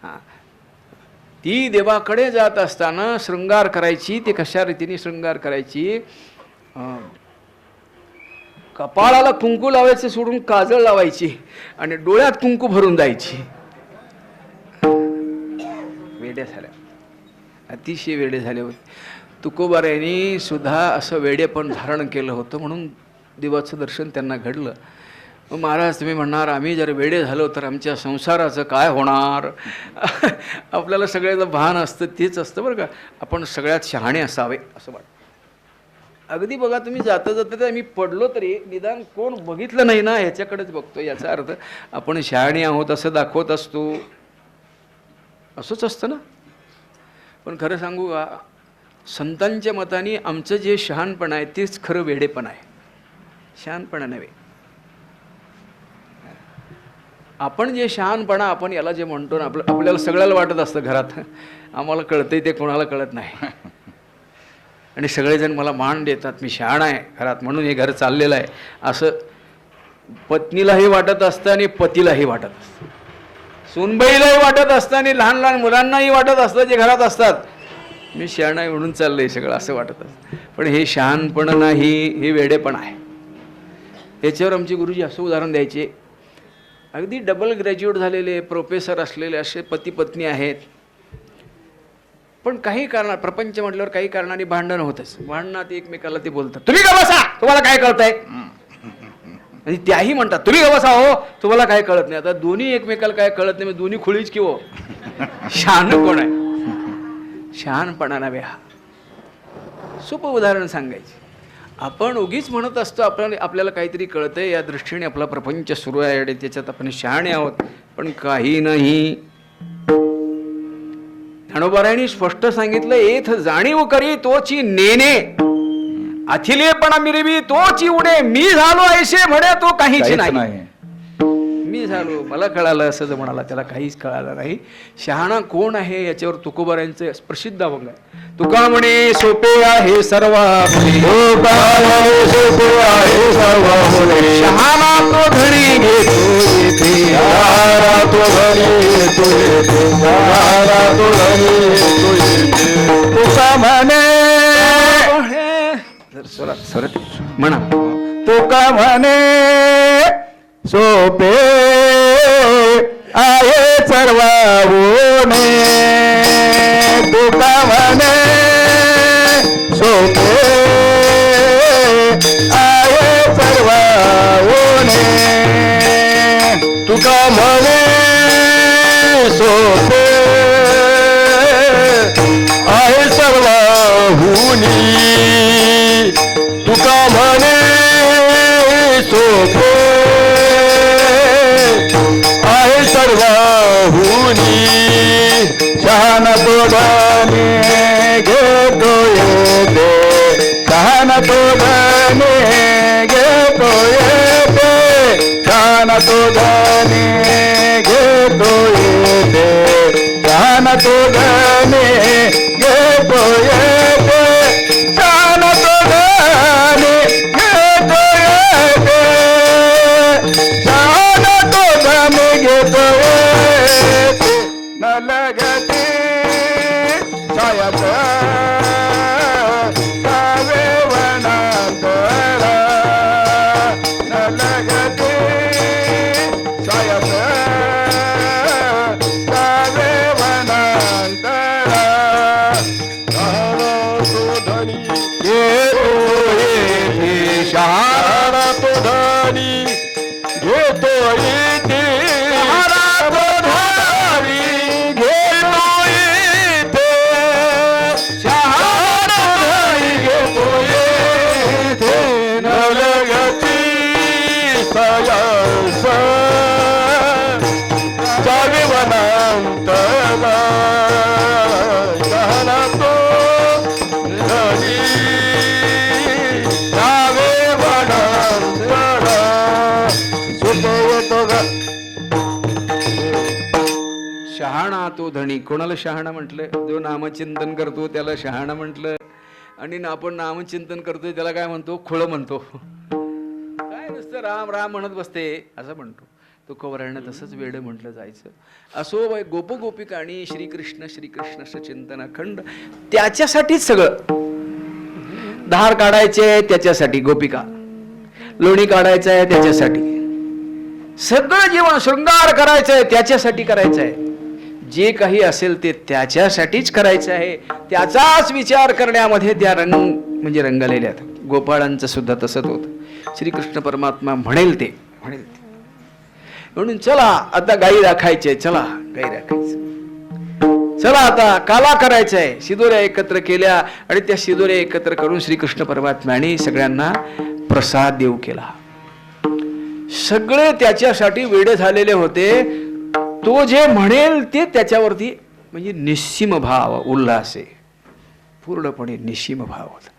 S1: हां, ती देवाकडे जात असताना शृंगार करायची. ते कशा रीतीने शृंगार करायची? कपाळाला कुंकू लावायचं सोडून काजळ लावायची आणि डोळ्यात कुंकू भरून जायची. वेड्या झाल्या, अतिशय वेडे झाले होते. तुकोबारायांनी सुद्धा असं वेडेपण धारण केलं होतं, म्हणून देवाचं दर्शन त्यांना घडलं. मग महाराज तुम्ही म्हणणार आम्ही जर वेडे झालो तर आमच्या संसाराचं काय होणार? आपल्याला सगळ्याचं भान असतं, तेच असतं बरं का. आपण सगळ्यात शहाणे असावे असं वाटतं. अगदी बघा तुम्ही जाता जाता मी पडलो तरी निदान कोण बघितलं नाही ना ह्याच्याकडेच बघतो. याचा अर्थ आपण शहाणे आहोत असं दाखवत असतो, असंच असतं ना. पण खरं सांगू का, संतांच्या मताने आमचं जे शहाणपण आहे तेच खरं वेडेपण आहे, शहाणपणा नव्हे. आपण जे शहाणपणा आपण याला जे म्हणतो ना, आपल्याला सगळ्याला वाटत असतं घरात आम्हाला कळतंय, ते कोणाला कळत नाही. आणि सगळेजण मला मान देतात, मी शहाणा आहे घरात म्हणून हे घर चाललेलं आहे, असं पत्नीलाही वाटत असतं आणि पतीलाही वाटत असतं, सूनबाईलाही वाटत असतं आणि लहान लहान मुलांनाही वाटत असतं जे घरात असतात, मी शहाणा आहे म्हणून चाललंय सगळं असं वाटत असतं. पण हे शहाणपण नाही, हे वेडेपण आहे. याच्यावर आमचे गुरुजी असं उदाहरण द्यायचे. अगदी डबल ग्रॅज्युएट झालेले प्रोफेसर असलेले असे पती पत्नी आहेत, पण काही कारणात प्रपंच म्हटल्यावर काही कारणाने भांडण होतच. भांडणात एकमेकाला ते बोलतात, तुम्ही का बसा, तुम्हाला काय कळतंय? आणि त्याही म्हणतात तुम्ही का बसा, हो तुम्हाला काय कळत नाही. आता दोन्ही एकमेकाला काय कळत नाही, दोन्ही खुळीच की हो. शहाण कोण आहे? शहाणपणा नव्हे हा. सोपं उदाहरण सांगायचे. आपण उगीच म्हणत असतो आपल्याला काहीतरी कळतंय, या दृष्टीने आपला प्रपंच सुरू आहे आणि त्याच्यात आपण शहाणे आहोत, पण काही नाही. ज्ञानोबारायांनी स्पष्ट सांगितलं, एथ जाणीव करी तोची नेने, अथिलेपणा मिरवी तोची उडे, मी झालो ऐसे म्हणे तो काहीच नाही. मी झालो, मला कळालं असं जर म्हणाला, त्याला काहीच कळालं नाही. शहाणा कोण आहे याच्यावर तुकोबारायांचं प्रसिद्ध अभंग आहे. तुका म्हणे सोपे आहे सर्वा शहाणा तो धणी घेतो,
S3: तुका म्हणे
S1: म्हणा,
S3: तुका म्हणे सोपे आहे सर्वावणे, तुका म्हणे सोपे आहे सर्वावणे, तुका म्हणे सोपे आहे सर्वाहुनी, तुका म्हणे सोपे आहे सर्वाहुनी, शहाण तो धने घेतो येते, शहाण तो धने घेतो येते, शहाण तो धने घेतो येते, शहाण तो धने घेतो येते, शहाण तो धने घेतो येते. सायत जावे वनांतरा न लगते सायत जावे वनांतरा शहाणा तो धनी घेतो येते शहाणा तो धनी घेतो येते शहाणा धनी घेतो येते न लगती सयस जावे वनांतरा शहाणा तो धनी
S1: शहाणा तो धणी. कोणाला शहाणा म्हटलं? जो नामचिंतन करतो त्याला शहाणा म्हटलं. आणि आपण नामचिंतन करतोय त्याला काय म्हणतो? खुळ म्हणतो. काय नुसतं राम राम म्हणत बसते असं म्हणतो. तो कवरायनं तसंच वेड म्हटलं जायचं. असो गोपगोपिका आणि श्रीकृष्ण चिंतन अखंड त्याच्यासाठीच सगळं. धार काढायचे त्याच्यासाठी गोपिका, लोणी काढायचं आहे त्याच्यासाठी, सगळं जीवन शृंगार करायचं आहे त्याच्यासाठी करायचं आहे. जे काही असेल ते त्याच्यासाठीच करायचं आहे. त्याचाच विचार करण्यामध्ये त्या म्हणजे रंगलेल्या. गोपाळांचं सुद्धा तसंच होतं. श्रीकृष्ण परमात्मा म्हणेल ते. म्हणून चला आता गाई राखायचे, चला गाई राखायचं, चला आता काला करायचंय. शिदोऱ्या एकत्र केल्या आणि त्या शिदोऱ्या एकत्र करून श्रीकृष्ण परमात्म्याने सगळ्यांना प्रसाद देऊ केला. सगळे त्याच्यासाठी वेडे झालेले होते. तो जे म्हणेल ते त्याच्यावरती म्हणजे निस्सीम भाव, उल्हास आहे, पूर्णपणे निस्सीम भाव होता.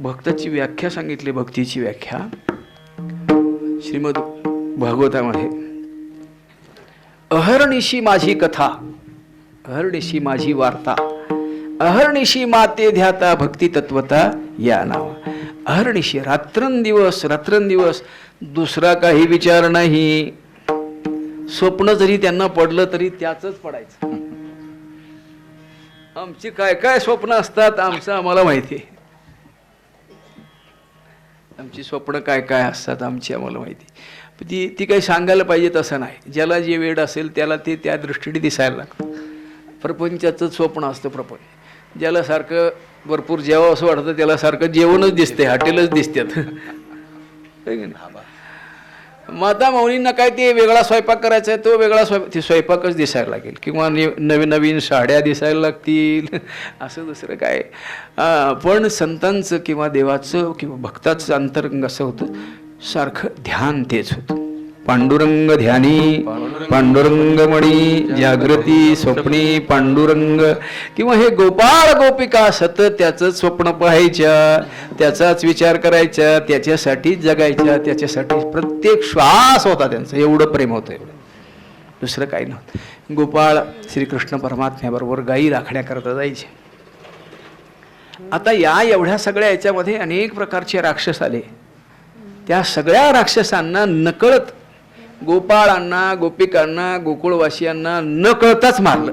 S1: भक्ताची व्याख्या सांगितली. भक्तीची व्याख्या श्रीमद भागवतामध्ये, अहर्निशी माझी कथा, अहर्निशी माझी वार्ता, अहर्निशी माते ध्याता भक्ती तत्वता या नाव. अहर्निशी रात्रंदिवस दुसरा काही विचार नाही. स्वप्न जरी त्यांना पडलं तरी त्याच पडायचं. आमची काय काय स्वप्न असतात आमचं आम्हाला माहिती आहे. आमची स्वप्न काय काय असतात आमची आम्हाला माहिती. ती काही सांगायला पाहिजे तसं नाही. ज्याला जे वेड असेल त्याला ते त्या दृष्टीने दिसायला लागतं. प्रपंचाचं स्वप्न असतं प्रपंच. ज्याला सारखं भरपूर जेवावं असं वाटतं त्याला सारखं जेवणच दिसते, हॉटेलच दिसतात. माता माऊलींना काय ते वेगळा स्वयंपाक करायचा आहे, तो वेगळा स्वयंपाकच दिसायला लागेल, किंवा नवीन नवीन साड्या दिसायला लागतील, असं दुसरं काय. पण संतांचं किंवा देवाचं किंवा भक्ताचं अंतरंग असं होतं, सारखं ध्यान तेच होतं. पांडुरंग ध्यानी पांडुरंगमणी जागृती स्वप्नी पांडुरंग. किंवा हे गोपाळ गोपिका सतत त्याचं स्वप्न पाहायच्या, त्याचाच विचार करायचा, त्याच्यासाठीच जगायच्या, त्याच्यासाठी प्रत्येक श्वास होता त्यांचा. एवढं प्रेम होतं, एवढं, दुसरं काही नव्हतं. गोपाळ श्रीकृष्ण परमात्म्याबरोबर गायी राखण्याकरता जायचे. आता या एवढ्या सगळ्या याच्यामध्ये अनेक प्रकारचे राक्षस आले. त्या सगळ्या राक्षसांना नकळत गोपाळांना, गोपिकांना, गोकुळवासियांना न कळताच मारलं.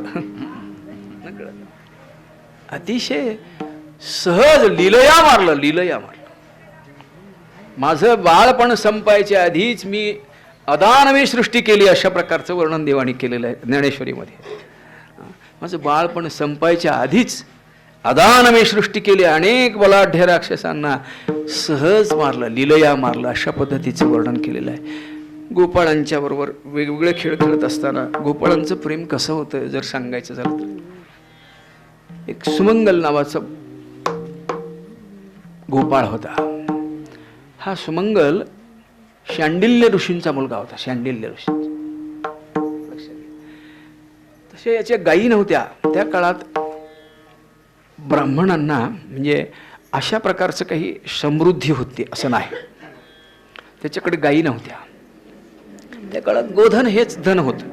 S1: अतिशय सहज लीलया मारलं. माझं बाळपण संपायच्या आधीच मी अदानवी सृष्टी केली, अशा प्रकारचं वर्णन देवाने केलेलं आहे ज्ञानेश्वरीमध्ये. माझं बाळपण संपायच्या आधीच अदानवी सृष्टी केली. अनेक बलाढ्य राक्षसांना सहज मारलं, लीलया मारलं, अशा पद्धतीचं वर्णन केलेलं आहे. गोपाळांच्या बरोबर वेगवेगळे खेळ खेळत असताना गोपाळांचं प्रेम कसं होतं जर सांगायचं झालं तर, एक सुमंगल नावाचा गोपाळ होता. हा सुमंगल शांडिल्य ऋषींचा मुलगा होता. शांडिल्य ऋषींचा. तसे याच्या गायी नव्हत्या त्या काळात. ब्राह्मणांना म्हणजे अशा प्रकारचं काही समृद्धी होती असं नाही. त्याच्याकडे गायी नव्हत्या. त्या काळात गोधन हेच धन होतं.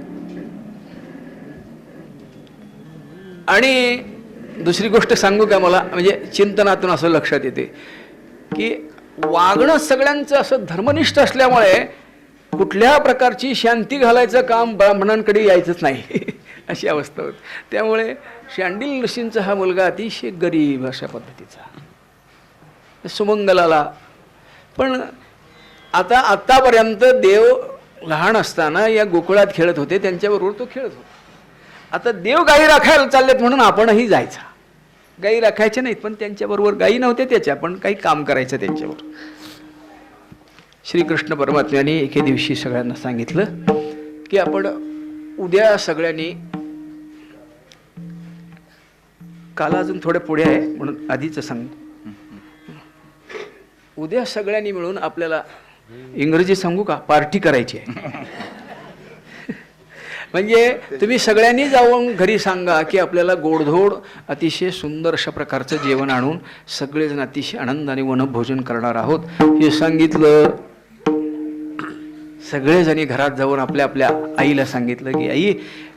S1: आणि दुसरी गोष्ट सांगू का, मला म्हणजे चिंतनातून असं लक्षात येते की वागणं सगळ्यांचं असं धर्मनिष्ठ असल्यामुळे कुठल्या प्रकारची शांती घालायचं काम ब्राह्मणांकडे यायचंच नाही. अशी अवस्था होती. त्यामुळे शांडिल्य ऋषींचा हा मुलगा अतिशय गरीब अशा पद्धतीचा, सुमंगलाला. पण आत्तापर्यंत देव लहान असताना या गोकुळात खेळत होते, त्यांच्याबरोबर तो खेळत होता. आता देव गायी राखायला चाललेत म्हणून आपणही जायचा. गायी राखायच्या नाहीत, पण त्यांच्याबरोबर गायी नव्हत्या त्याच्या, पण काही काम करायचं त्यांच्याबरोबर. श्रीकृष्ण परमात्म्याने एके दिवशी सगळ्यांना सांगितलं की आपण उद्या सगळ्यांनी, काल अजून थोडे पुढे आहे म्हणून आधीच सांग, उद्या सगळ्यांनी मिळून आपल्याला, इंग्रजी सांगू का, पार्टी करायची आहे. म्हणजे तुम्ही सगळ्यांनी जाऊन घरी सांगा की आपल्याला गोडधोड अतिशय सुंदर अशा प्रकारचं जेवण आणून सगळेजण अतिशय आनंदाने वनभोजन करणार आहोत हे सांगितलं. सगळेजणी घरात जाऊन आपल्या आपल्या आईला सांगितलं की आई,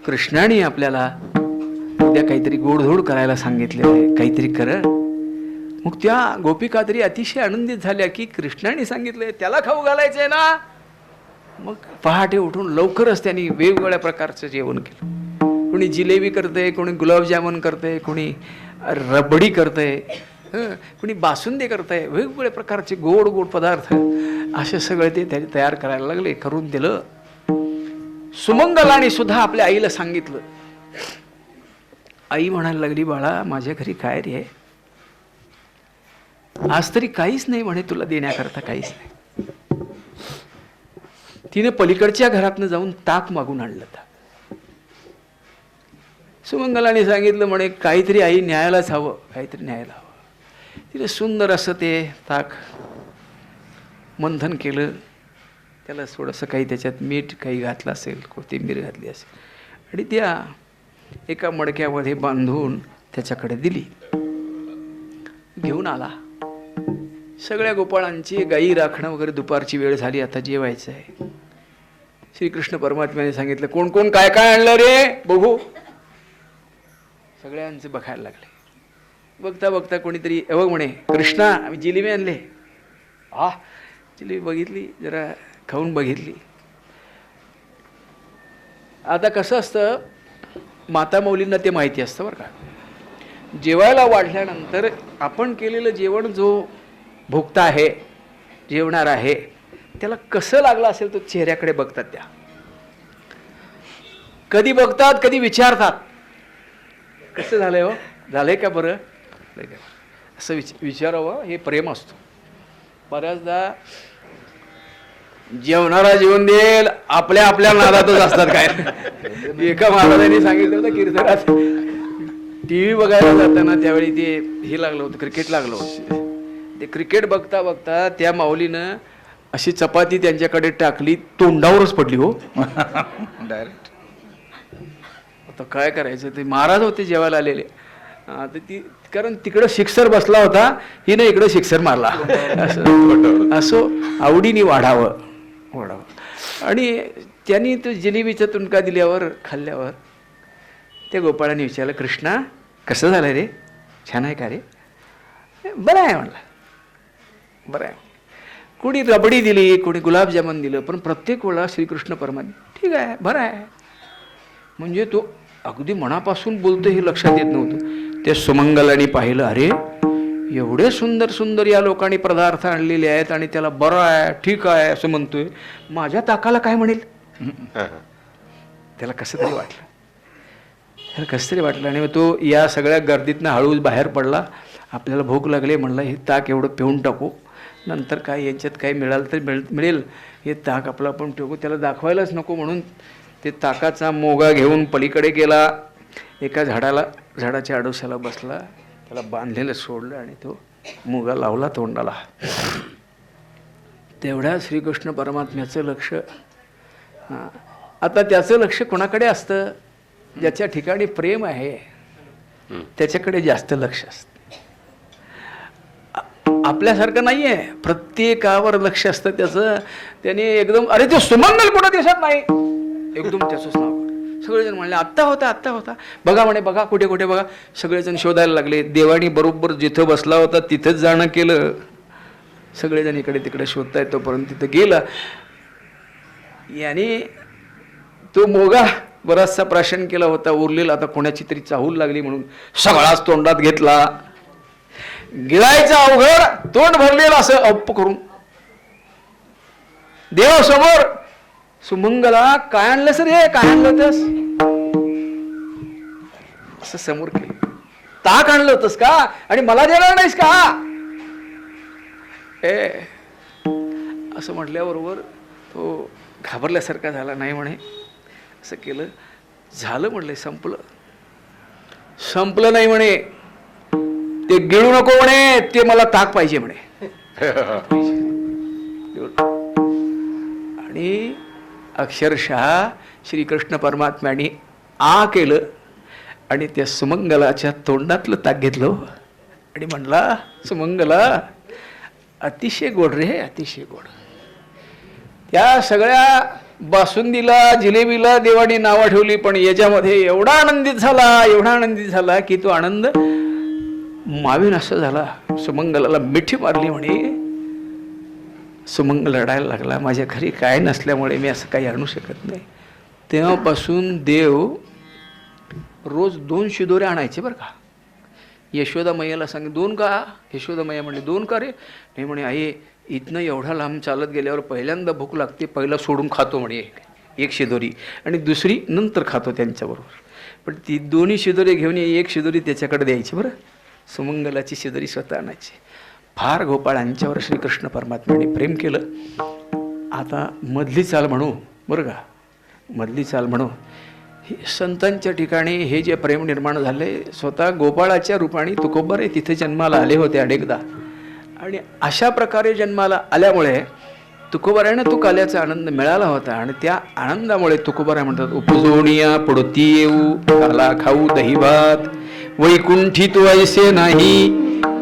S1: कृष्णाने आपल्याला उद्या काहीतरी गोडधोड करायला सांगितलेलं आहे, काहीतरी कर. मग त्या गोपिका तरी अतिशय आनंदित झाल्या की कृष्णाने सांगितलंय, त्याला खाऊ घालायचंय ना. मग पहाटे उठून लवकरच त्यांनी वेगवेगळ्या प्रकारचं जेवण केलं. कोणी जिलेबी करतंय, कोणी गुलाबजामुन करतंय, कोणी रबडी करतंय, कोणी बासुंदी करतंय, वेगवेगळ्या प्रकारचे गोड गोड पदार्थ असे सगळे ते त्यांनी तयार करायला लागले, करून दिलं. सुमंगलाने सुद्धा आपल्या आईला सांगितलं. आई म्हणायला लागली, बाळा माझ्या घरी काय रे, आज तरी काहीच नाही म्हणे तुला देण्याकरता, काहीच नाही. तिने पलीकडच्या घरातनं जाऊन ताक मागून आणलं. सुमंगलाने सांगितलं म्हणे काहीतरी आई न्यायलाच हवं, काहीतरी न्यायला हवं. तिने सुंदर असं ते ताक मंथन केलं, त्याला थोडंसं काही त्याच्यात मीठ काही घातलं असेल, कोथिंबीर घातली असेल, आणि त्या एका मडक्यामध्ये बांधून त्याच्याकडे दिली. घेऊन आला. सगळ्या गोपाळांची गायी राखणं वगैरे, दुपारची वेळ झाली, आता जेवायचं आहे. श्रीकृष्ण परमात्म्याने सांगितलं, कोण कोण काय काय आणलं रे बघू. सगळ्यांचे बघायला लागले. बघता बघता कोणीतरी बघ म्हणे, कृष्णा आम्ही जिलेबी आणले. जिलेबी बघितली, जरा खाऊन बघितली. आता कसं असतं, माता मौलींना ते माहिती असतं बरं का. जेवायला वाढल्यानंतर आपण केलेलं जेवण जो भोगता आहे, जेवणार आहे, त्याला कसं लागलं असेल तो चेहऱ्याकडे बघतात. त्या कधी बघतात, कधी विचारतात, कसं झालंय हो, झालंय का बरं, असं विचारावं, हे प्रेम असतो. बऱ्याचदा जेवणारा जेवण देईल, आपल्या आपल्या नादातच असतात. काय एका महाराजांनी सांगितलं होतं कीर्तनात, TV बघायला जाताना त्यावेळी ते हे लागलं होतं, क्रिकेट लागलं होतं. ते क्रिकेट बघता बघता त्या माऊलीनं अशी चपाती त्यांच्याकडे टाकली, तोंडावरच पडली हो डायरेक्ट. आता काय करायचं, ते महाराज होते जेवायला आलेले. तर ती, कारण तिकडं शिक्सर बसला होता, हिने इकडं शिक्सर मारला. असं आवडीने वाढावं. आणि त्यांनी तो जिलेबीचा तुणका दिल्यावर, खाल्ल्यावर त्या गोपाळाने विचारलं, कृष्णा कसं झालं रे, छान आहे का रे. बरं आहे म्हणलं, बरं आहे. कोणी रबडी दिली, कोणी गुलाबजामुन दिलं, पण प्रत्येक वेळा श्रीकृष्ण परमात्मा ठीक आहे, बरं आहे. म्हणजे तो अगदी मनापासून बोलतो हे लक्षात येत नव्हतं. त्या सुमंगलाने पाहिलं, अरे एवढे सुंदर सुंदर या लोकांनी पदार्थ आणलेले आहेत आणि त्याला बरं आहे, ठीक आहे असं म्हणतोय, माझ्या ताकाला काय म्हणेल. त्याला कसं तरी वाटलं, आणि मग तो या सगळ्या गर्दीतनं हळूच बाहेर पडला. आपल्याला भूक लागली, म्हणलं हे ताक एवढं पिऊन टाकू, नंतर काय यांच्यात काही मिळालं तर मिळेल, हे ताक आपलं आपण ठेवू, त्याला दाखवायलाच नको म्हणून ते ताकाचा मोगा घेऊन पलीकडे गेला. एका झाडाच्या आडोशाला बसला, त्याला बांधलेलं सोडलं आणि तो मोगा लावला तोंडाला. तेवढ्या श्रीकृष्ण परमात्म्याचं लक्ष, आता त्याचं लक्ष कोणाकडे असतं, ज्याच्या ठिकाणी प्रेम आहे त्याच्याकडे जास्त लक्ष असतं. आपल्यासारखं नाही आहे, प्रत्येकावर लक्ष असतं त्याचं. त्याने एकदम, अरे ते सुमंगल कुठं दिसत नाही, एकदम त्याचंच नाव. सगळेजण म्हणले आत्ता होता, बघा म्हणे, बघा कुठे कुठे बघा. सगळेजण शोधायला लागले. देवानी बरोबर जिथं बसला होता तिथंच जाणं केलं. सगळेजण इकडे तिकडे शोधतायत, तोपर्यंत तिथं गेला. याने तो मोगा बराचसा प्राशन केला होता, उरलेला आता कोणाची तरी चाहूल लागली म्हणून सगळाच तोंडात घेतला. गिळायचं अवघड, तोंड भरलेलं असं अप्प करून देव समोर, सुमंगला काय आणलं सर, हे काय आणलं होतस, असं समोर केलं. ताक आणलं होतस का आणि मला देणार नाहीस का, असं म्हटल्याबरोबर तो घाबरल्यासारखा झाला. नाही म्हणे, असं केलं, झालं म्हणले, संपलं. संपलं नाही म्हणे, ते गिळू नको म्हणे, ते मला ताक पाहिजे म्हणे. आणि अक्षरशः श्रीकृष्ण परमात्म्याने आ केलं आणि त्या सुमंगलाच्या तोंडातलं ताक घेतलं आणि म्हणला, सुमंगला अतिशय गोड रे, अतिशय गोड. त्या सगळ्या बासुंदीला, जिलेबीला देवाने नावं ठेवली, पण याच्यामध्ये एवढा आनंदित झाला, एवढा आनंदित झाला की तो आनंद मावेन असं झाला. सुमंगलाला मिठी मारली म्हणे. सुमंगल रडायला लागला, माझ्या घरी काय नसल्यामुळे मी असं काही आणू शकत नाही. तेव्हापासून देव रोज 2 शिदोऱ्या आणायचे बरं का. यशोदा मैयाला सांग, 2 का? यशोदा मैया म्हणले, 2 का रे? नाही म्हणे, आई इथनं एवढा लांब चालत गेल्यावर पहिल्यांदा भूक लागते, पहिला सोडून खातो म्हणे 1 शिदोरी आणि दुसरी नंतर खातो त्यांच्याबरोबर. पण ती 2 शिदोरी घेऊन 1 शिदोरी त्याच्याकडे द्यायची बरं. सुमंगलाची शिदोरी स्वतः आणायची. फार गोपाळांच्यावर श्रीकृष्ण परमात्म्याने प्रेम केलं. आता मधली चाल म्हणू बरं का, मधली चाल म्हणू. संतांच्या ठिकाणी हे जे प्रेम निर्माण झाले, स्वतः गोपाळाच्या रूपाने तुकोबारे तिथे जन्माला आले होते अनेकदा. आणि अशा प्रकारे जन्माला आल्यामुळे तुकोबारायनं तुक आल्याचा आनंद मिळाला होता. आणि त्या आनंदामुळे तुकोबाराय म्हणतात, उपजोनिया पुढती येऊ, काला खाऊ दही भात, वैकुंठी तू ऐसे नाही,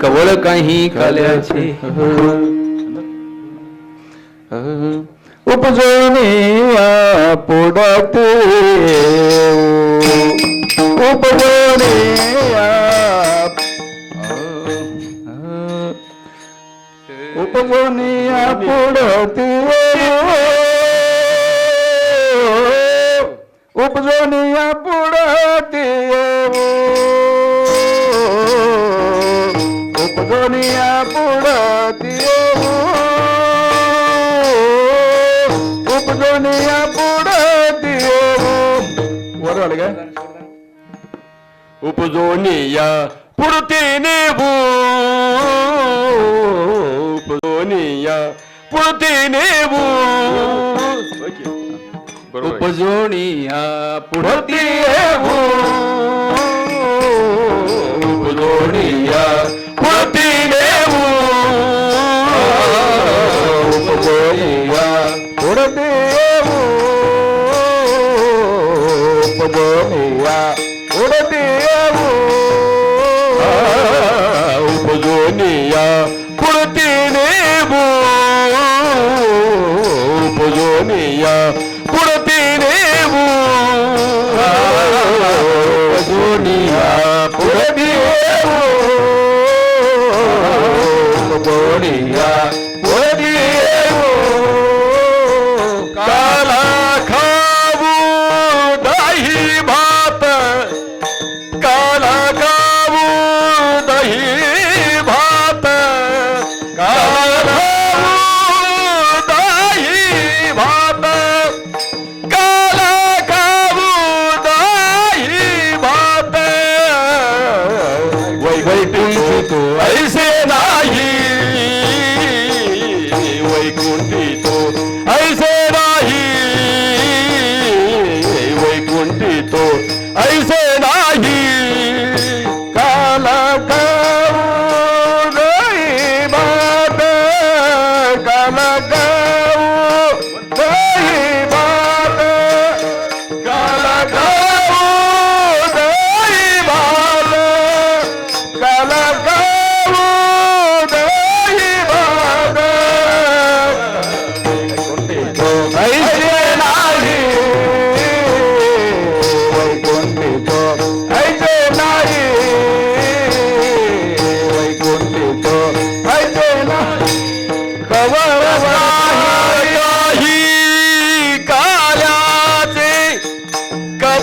S1: कवळ काही काल्याचे.
S3: उपजोनिया पुढती उपजोनिया उपजोनिया पुढती उपजोनिया पुढती उपजोनिया पुढती उपजोनिया पुढती वर आले काय उपजोनिया पुढती नेबू उपजोनिया पुढती नेबू
S1: उपजोनिया पुढती
S3: येऊ उपजोनिया पुढती नेबू उपजोनिया पुढती येऊ उपजोनिया पुढती येऊ उपजोनिया पुढती नेबू उपजोनिया पुढती नेबू उपजोनिया पुढती येऊ उपजोनिया पुढती येऊ काला खाऊ दही भात काला खाऊ दही भात काला खाऊ दही भात काला खाऊ दही भात वैकुंठी तो ऐसे नाही वैकुंठी तो ऐसे नाही वैकुंठी तो ऐसे नाही काला खाऊ दही भात काला खाऊ दही भात काला खाऊ दही भात काला खाऊ दही भात ऐसे नाही वैकुंठी तो ऐसे नाही वैकुंठी तो ऐसे नाही कवर काही काल्याचे कवर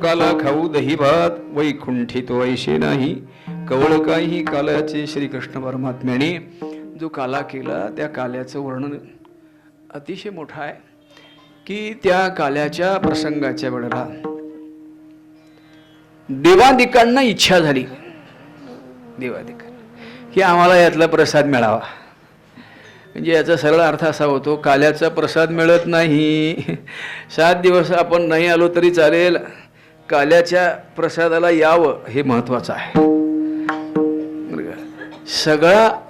S1: काला खाऊ दही भात वैकुंठी तो ऐशे नाही कवळ काही काल्याचे श्रीकृष्ण परमात्म्याने जो काला केला त्या काल्याचं वर्णन अतिशय मोठं आहे की त्या काल्याच्या प्रसंगाच्या वेळेला देवादिकांना इच्छा झाली की आम्हाला यातला प्रसाद मिळावा. म्हणजे याचा सरळ अर्थ असा होतो काल्याचा प्रसाद मिळत नाही 7 दिवस आपण नाही आलो तरी चालेल काल्याच्या प्रसादाला यावं हे महत्त्वाचं आहे.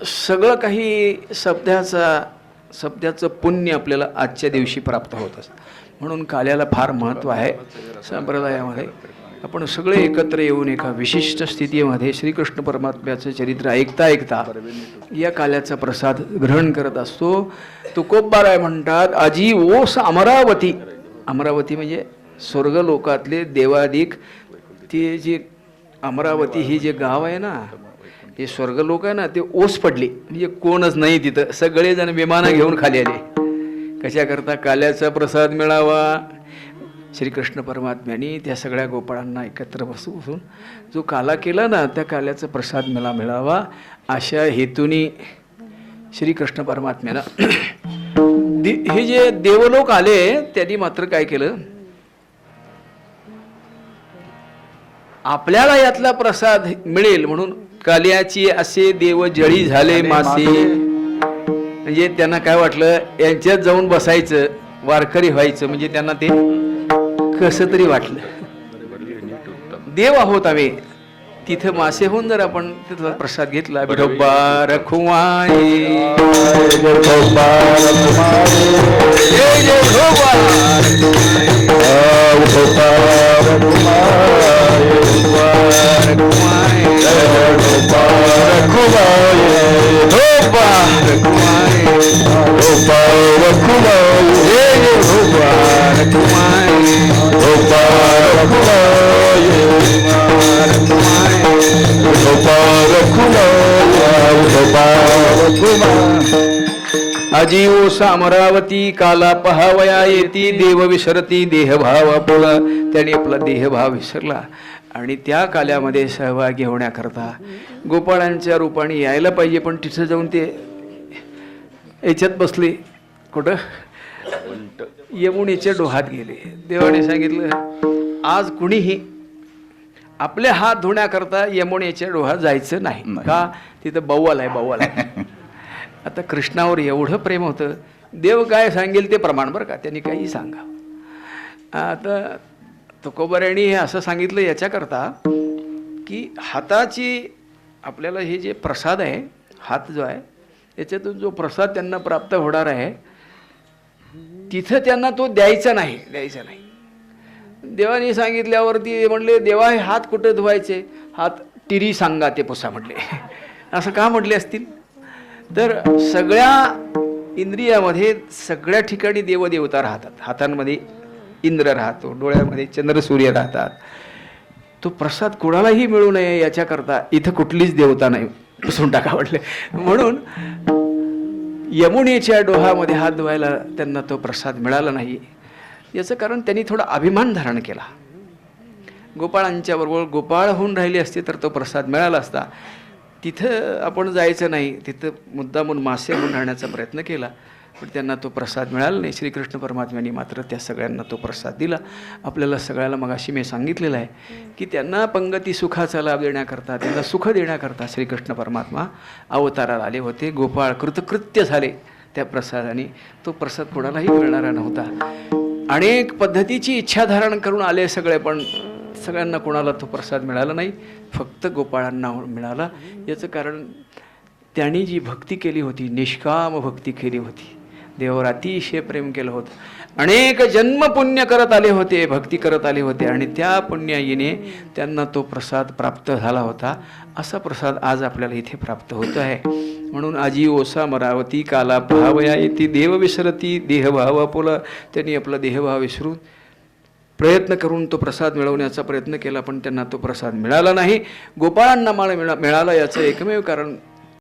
S1: सगळं काही शब्दाचं पुण्य आपल्याला आजच्या दिवशी प्राप्त होत असतं. म्हणून काल्याला फार महत्त्व आहे. संप्रदायामध्ये आपण सगळे एकत्र येऊन एका विशिष्ट स्थितीमध्ये श्रीकृष्ण परमात्म्याचं चरित्र ऐकता ऐकता या काल्याचा प्रसाद ग्रहण करत असतो. तुकोबाराय म्हणतात आजी ओस अमरावती. अमरावती म्हणजे स्वर्गलोकातले देवादिक ते जे अमरावती ही जे गाव आहे ना हे स्वर्गलोक आहे ना ते ओस पडले. म्हणजे कोणच नाही तिथं सगळेजण विमानं घेऊन खाली आले. कशाकरता काल्याचा प्रसाद मिळावा. श्रीकृष्ण परमात्म्यांनी त्या सगळ्या गोपाळांना एकत्र बसून जो काला केला ना, त्या काल्याचा प्रसाद मला मिळावा अशा हेतूने श्रीकृष्ण परमात्म्याला हे जे देवलोक आले त्यांनी मात्र काय केलं, आपल्याला यातला प्रसाद मिळेल म्हणून काल्याची असे देव जळी झाले मासे. म्हणजे त्यांना काय वाटलं, यांच्यात जाऊन बसायचं, वारकरी व्हायचं, म्हणजे त्यांना ते कसं तरी वाटलं. देव आहोत आम्ही, तिथं मासे होऊन जर आपण तिथला प्रसाद घेतला, विठोबा रखुमाई
S3: विठोबा रखुमाई, जय जय विठोबा, विठोबा रखुमाई, विठोबा रखुमाई, विठोबा रखुमाई, विठोबा रखुमाई, विठोबा रखुमाई, जय जय विठोबा रखुमाई, विठोबा रखुमाई, विठोबा
S1: अजीव सामरावती काला पहावया येती, देव विसरती देहभाव आपुला. त्याने आपला देहभाव विसरला आणि त्या काल्यामध्ये सहभागी होण्याकरता गोपाळांच्या रूपाने यायला पाहिजे, पण तिथं जाऊन ते याच्यात बसले. कुठं? यमुनेच्या डोहात गेले. देवाने सांगितलं, आज कुणीही आपले हात धुण्याकरता यमुनेच्या डोहात जायचं नाही. का? तिथं बव्वाल आहे, बव्वाल आहे. आता कृष्णावर एवढं प्रेम होतं, देव काय सांगेल ते प्रमाण बरं का, त्यांनी काही सांगा. आता तुकोबारायांनी हे असं सांगितलं याच्याकरता की हाताची आपल्याला हे जे प्रसाद आहे, हात जो आहे याच्यातून जो प्रसाद त्यांना प्राप्त होणार आहे तिथं त्यांना तो द्यायचा नाही. देवाने सांगितल्यावरती म्हणले, देवा हे हात कुठं धुवायचे? हात टिरी सांगा ते पुसा म्हटले. असं का म्हटले असतील? तर सगळ्या इंद्रियामध्ये सगळ्या ठिकाणी देवदेवता राहतात. हातांमध्ये इंद्र राहतो, डोळ्यामध्ये चंद्र सूर्य राहतात. तो प्रसाद कोणालाही मिळू नये याच्याकरता इथं कुठलीच देवता नाही, पुसून टाका म्हटले. म्हणून यमुनेच्या डोहामध्ये हात धुवायला त्यांना तो प्रसाद मिळाला नाही. याचं कारण त्यांनी थोडा अभिमान धारण केला. गोपाळांच्या बरोबर गोपाळ होऊन राहिले असते तर तो प्रसाद मिळाला असता. तिथं आपण जायचं नाही, तिथं मुद्दामून मासे होऊन राहण्याचा प्रयत्न केला, पण त्यांना तो प्रसाद मिळाला नाही. श्रीकृष्ण परमात्म्यांनी मात्र त्या सगळ्यांना तो प्रसाद दिला. आपल्याला सगळ्याला मगाशी मी सांगितलेलं आहे की त्यांना पंगती सुखाचा लाभ देण्याकरता, त्यांना सुख देण्याकरता श्रीकृष्ण परमात्मा अवताराला आले होते. गोपाळ कृतकृत्य झाले त्या प्रसादाने. तो प्रसाद कोणालाही मिळणारा नव्हता. अनेक पद्धतीची इच्छा धारण करून आले सगळे, पण सगळ्यांना कोणाला तो प्रसाद मिळाला नाही, फक्त गोपाळांना मिळाला. याचं कारण त्यांनी जी भक्ती केली होती, निष्काम भक्ती केली होती, देवावर अतिशय प्रेम केलं होतं. अनेक जन्म पुण्य करत आले होते, भक्ती करत आले होते आणि त्या पुण्याईने त्यांना तो प्रसाद प्राप्त झाला होता. असा प्रसाद आज आपल्याला इथे प्राप्त होत आहे. म्हणून आजी ओसा मरावती काला पहावया येती, देव विसरती देहभाव आपुला. त्यांनी आपला देहभाव विसरून प्रयत्न करून तो प्रसाद मिळवण्याचा प्रयत्न केला, पण त्यांना तो प्रसाद मिळाला नाही. गोपाळांना मिळाला याचं एकमेव कारण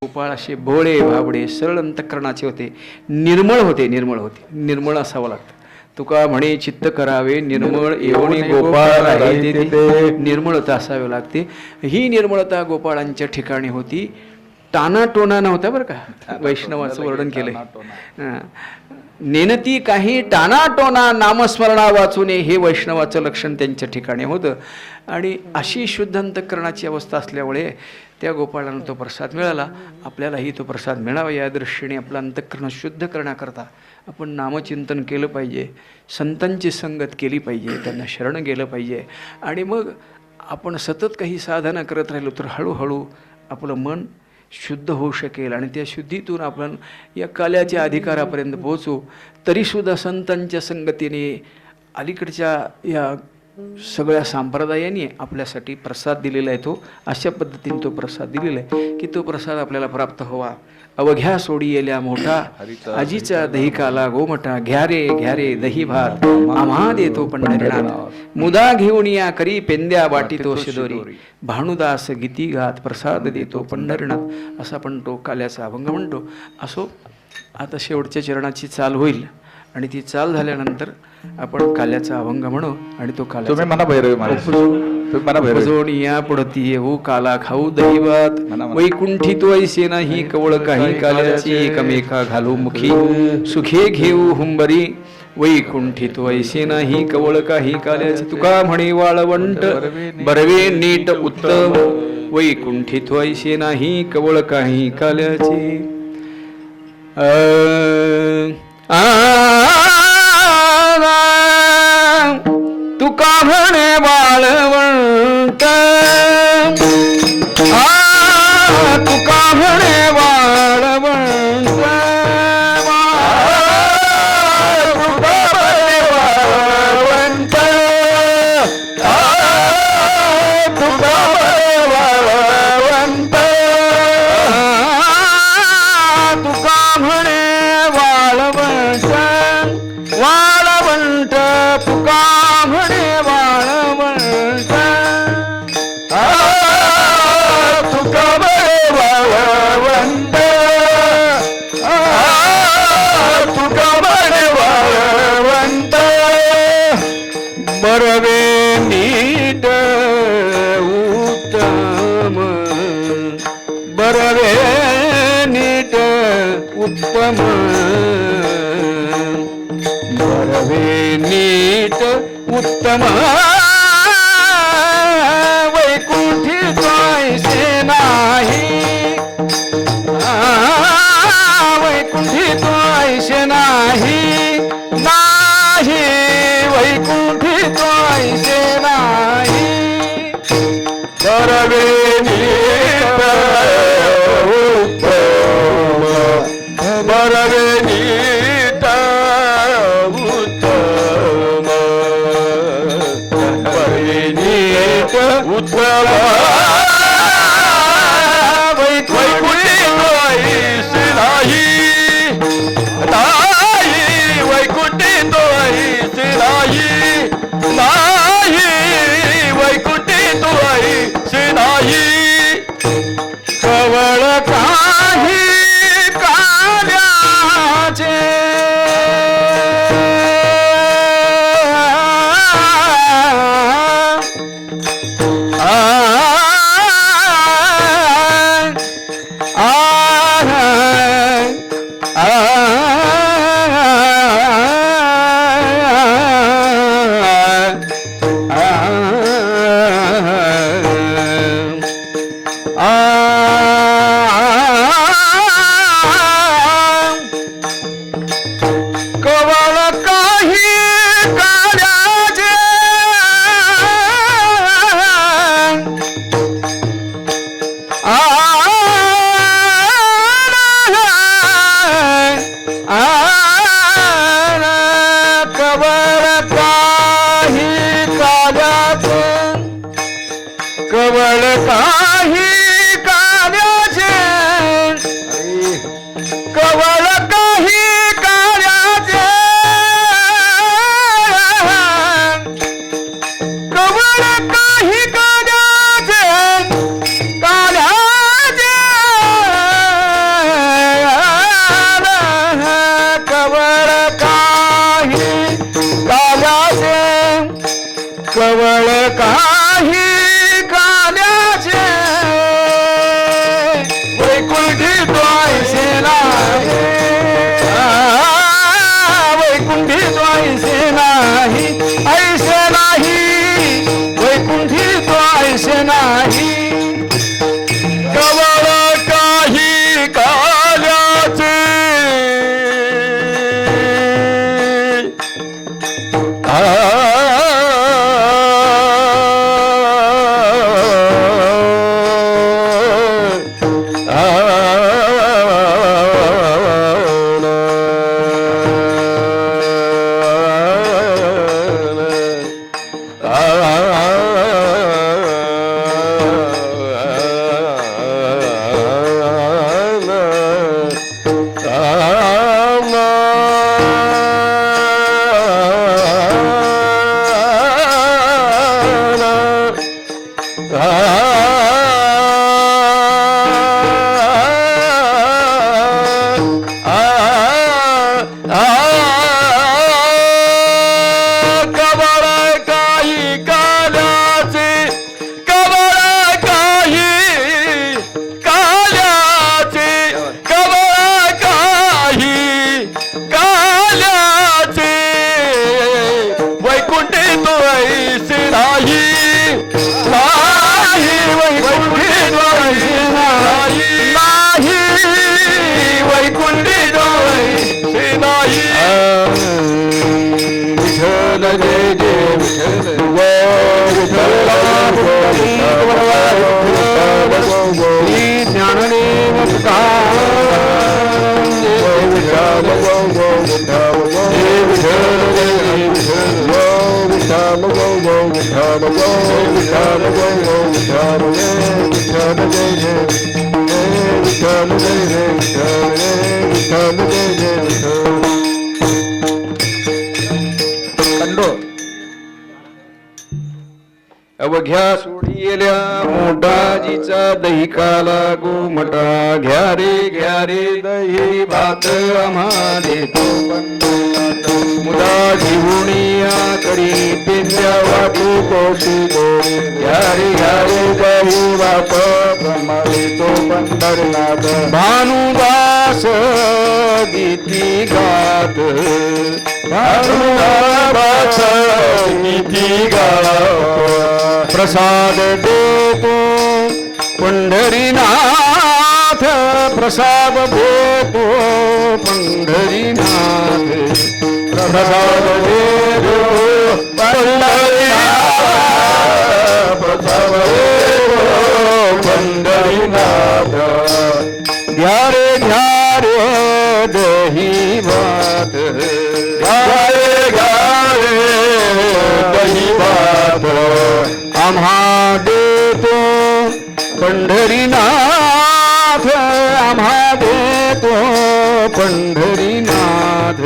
S1: गोपाळ असे भोळे भाबडे सरळ अंतःकरणाचे होते, निर्मळ होते. निर्मळ असावं लागतं. तुका म्हणे चित्त करावे निर्मळ एवढी गोपाळ आहे ते निर्मळता असावी लागते. ही निर्मळता गोपाळांच्या ठिकाणी होती. टानाटोना नव्हता बरं का. वैष्णवाचं वर्णन केलंय. नेनती काही टानाटोना नामस्मरणा वाचूने, हे वैष्णवाचं लक्षण त्यांच्या ठिकाणी होतं. आणि अशी शुद्ध अंतःकरणाची अवस्था असल्यामुळे त्या गोपाळांना तो प्रसाद मिळाला. आपल्यालाही तो प्रसाद मिळावा या दृष्टीने आपलं अंतःकरण शुद्ध करण्याकरता आपण नामचिंतन केलं पाहिजे, संतांची संगत केली पाहिजे, त्यांना शरण गेलं पाहिजे. आणि मग आपण सतत काही साधना करत राहिलो तर हळूहळू आपलं मन शुद्ध होऊ शकेल आणि त्या शुद्धीतून आपण या काल्याच्या अधिकारापर्यंत पोहोचू. तरीसुद्धा संतांच्या संगतीने अलीकडच्या या सगळ्या संप्रदायांनी आपल्यासाठी प्रसाद दिलेला आहे. तो अशा पद्धतीने तो प्रसाद दिलेला आहे की तो प्रसाद आपल्याला प्राप्त व्हावा. अवघ्या सोडी येल्या मोठा आजीचा दही काला गोमटा, घ्या रे दही भात आम्हा देतो पंढरीनाथ, मुदा घेऊन या करी पेंद्या वाटितो शिदोरी, भानुदास गीती गात प्रसाद देतो पंढरीनाथ. असा पण तो काल्याचा अभंग म्हणतो. असो, आता शेवटच्या चरणाची चाल होईल आणि ती चाल झाल्यानंतर आपण काल्याचा अभंग म्हणू आणि तो
S3: तुम्ही म्हणा भैरवी महाराज, तुम्ही म्हणा भैरवी.
S1: उपजोनिया पडती येऊ काला खाऊ दहिवात
S3: म्हणा.
S1: वैकुंठी तो ऐसे नाही कवळ काही काल्याची एकमेका घालू मुखी सुखे घेऊ हुंबरी वैकुंठी तो ऐसे नाही कवळ काही काल्याची तुका म्हणे वाळवंट बरवे नीट उत्तम वैकुंठी तो ऐसे नाही कवळ काही काल्याची तुका म्हणे वाळवंट तुका म्हणे वाळवंट वाळवंट तुका म्हणे वाळवंट तुका म्हणे वाळवंट वाळवंट तुका म्हणे वाळवंट तुका म्हणे वाळवंट तुका म्हणे वाळवंट बरवे नीट उत्तम बरवे नीट उत्तम बरवे नीट उत्तम वैकुंठी तोयसे नाही वैकुंठी तोयसे नाही नाही वैकुंठी तोयसे नाही बरवे नीट उत्तम बरवे नीट उत्तम बरवे नीट उत्तम वैकुंठी तोयसे नाही नाही वैकुंठी तोयसे नाही नाही वैकुंठी तोयसे नाही कवळ काही काल्याचे कवळ काही काल्याचे कवळ काही काल्याचे कवळ काही काल्याचे कवळ काही काल्याचे कवळ काही काल्याचे काल्याचे कवळ काही काल्याचे कवळ काही काल्याचे वैकुंठी तोयसे नाही वैकुंठी तोयसे नाही ऐसे नाही वैकुंठी तोयसे नाही कवळ काही काल्याचे
S3: जय विठ्ठल जय जय विठ्ठल जय विठ्ठल जय जय विठ्ठल.
S1: अवघ्या सोडियल्या मोठाजीचा दही काला गोमटा घ्या रे दही भात आम्हा देतो मुदा जीवनिया करी पेंद्या वाटू कौशिको घ्या रे दही भात आम्हा देतो पंढरनाथ. भानुदास गीती गात भानुदास गीती गात प्रसाद देतो पंढरीनाथ प्रसाद देतो पंढरीनाथ प्रसाद देतो पंढरीनाथ प्रसाद देतो पंढरीनाथ. घ्या रे दही भात घ्या रे दही भात आम्हा देतो पंढरीनाथ आम्हा देतो पंढरीनाथ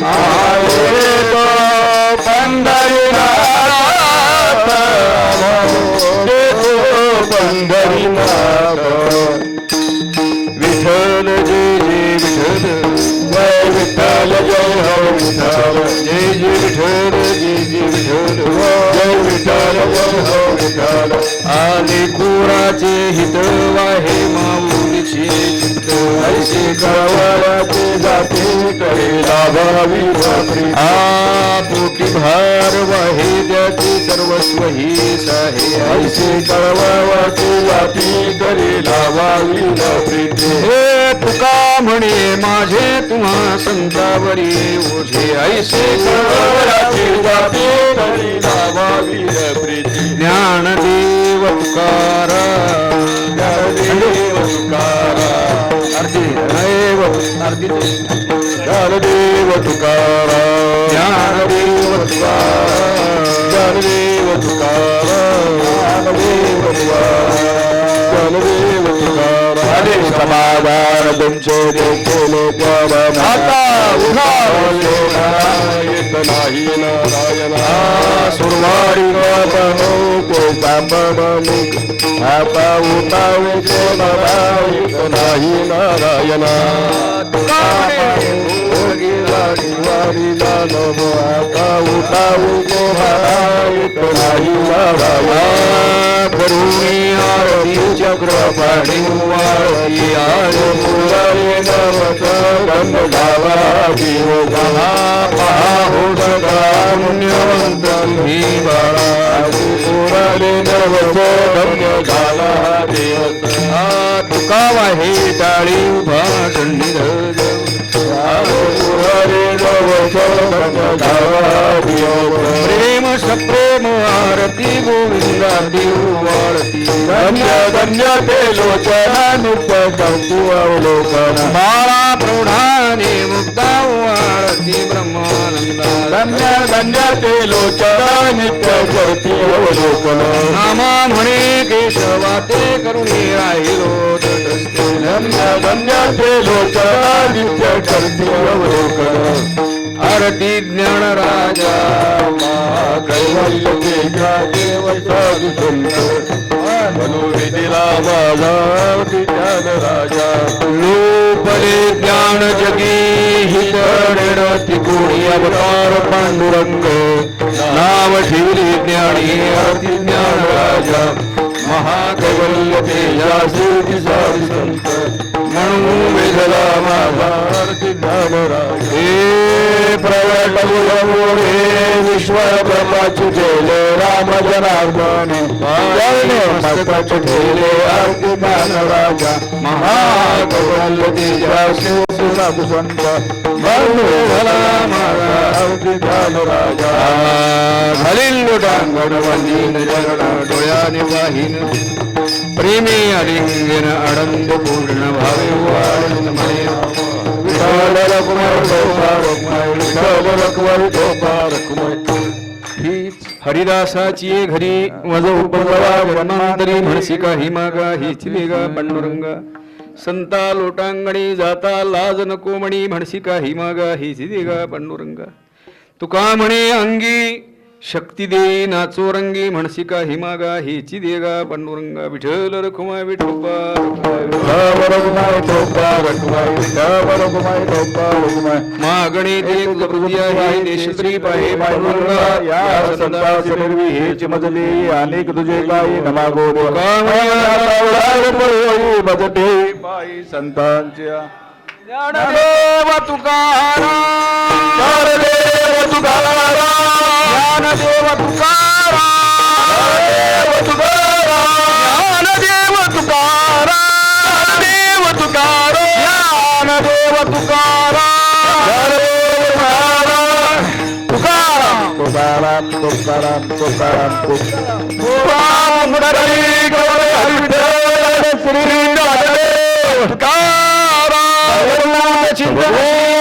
S1: आम्हा देतो पंढरीनाथ देतो पंढरीनाथ. विठ्ठल जय विठ्ठल जय विठ्ठल जय हो विठ्ठल जय विठ्ठल जय विठ्ठल जय विठ्ठल. आले कुराचे हित वाहे माऊलीचे चित्त ऐसे कळवळाचे जाते कडे लाभावी आ पोटी भार वाहे द्याचे सर्वस्व ही साहे ऐसे कळवळाचे जाते कडे लाभावी प्रीती. हे तुका म्हणे माझे तुम्हा संतावरी ओझे ऐसे कळवळाचे जाते कडे लाभावी प्रीती. ज्ञानदेव तुकारा ज्ञानदेव तुकारा अर्धी ज्ञानदेव तुकारा ज्ञानदेव तुकारा ज्ञानदेव तुकारा ज्ञानदेव तुकारा ज्ञानदेव तुकारा. अरे समाधान तुमचे केले द्यावा माता उघावले येत नाही नारायणा सुरवाडी बाबा को बाबा आता उठावे को बाबा येत नाही नारायणा. आता उठावे को बाबा येत नाही नारायणा. करुणी आरती चक्र पाणी वाळी आय मुरारी नवत गंध गावा जीव गहा पहा हो सदा पुण्यवंत मी बाळा मुरारी नवत गंध गाला देव. तुका वाहे टाळी उभा दंडी मुरारी नवत गंध गावा देव. प्रेम सप्रेम आरती गोविंदा देव वाळती धन्य धन्य ते लोचना नित्य करतु अवलोकन बाळा प्रौढाने मुक्ता वाळती ब्रह्मानंदा धन्य धन्य ते लोचना नित्य करती अवलोकन. नामा म्हणे केशवा ते करुणी राहिलो तटस्थे धन्य धन्य ते लोचना नित्य करती अवलोकन. आरती ज्ञान राजा कैवल्य तेजा देव साधु संत मनोविधिला माझा ज्ञान राजा. लोपले ज्ञान जगी हितडेण त्रिकोणी अवतार पांडुरंग नाव ठेवली ज्ञानी आरती ज्ञान राजा. महाकैवल्य तेजा सिद्धी साधु संत म्हणून वेधला माझा आरती ज्ञान राजा. हे प्रगट हे विश्व ब्रह्माची ठेले राम जनार्दने मस्तकाचे ठेले आरती ज्ञान राजा. महाकैवल्य तेजा सिद्धी साधु संत म्हणून वेधला माझा आरती ज्ञान राजा. खालील लोटांगण वंदीन जगण डोळ्याने वाहीन प्रेमी अलिंगन आनंद पूर्ण भावे वाढन म्हणे विठ्ठल रखुमाई विठ्ठल रखुमाई हीच हरिदासाची ये घरी वज उपजवा जन्मांतरी म्हणसी काही मागा हीच वेगा पांडुरंगा संता लोटांगणी जाता लाज नको म्हणी म्हणसी काही मागा हीच वेगा पांडुरंगा तुका म्हणे अंगी शक्ती दे नाचो रंगी म्हणसी काही मागा हीची देगा पांडुरंगा विठ्ठल रखुमा विठोबा मागणे ते कृती आहे देशश्री पाहे पांडुरंगा या संतांचे निर्वी हेच मजले अनेक तुझे काय नमागो
S3: भजते पायी संतांच्या
S1: ज्ञानदेव तुकाराम
S3: ज्ञानदेव तुकाराम
S1: ज्ञानदेव तुकाराम ज्ञानदेव तुकाराम देव तुकाराम ज्ञानदेव तुकाराम
S3: तुकाराम तुकाराम तुकाराम
S1: तुकाराम मुरारी गौरी हरिविठ्ठल श्री ज्ञानदेव तुकाराम चिंतन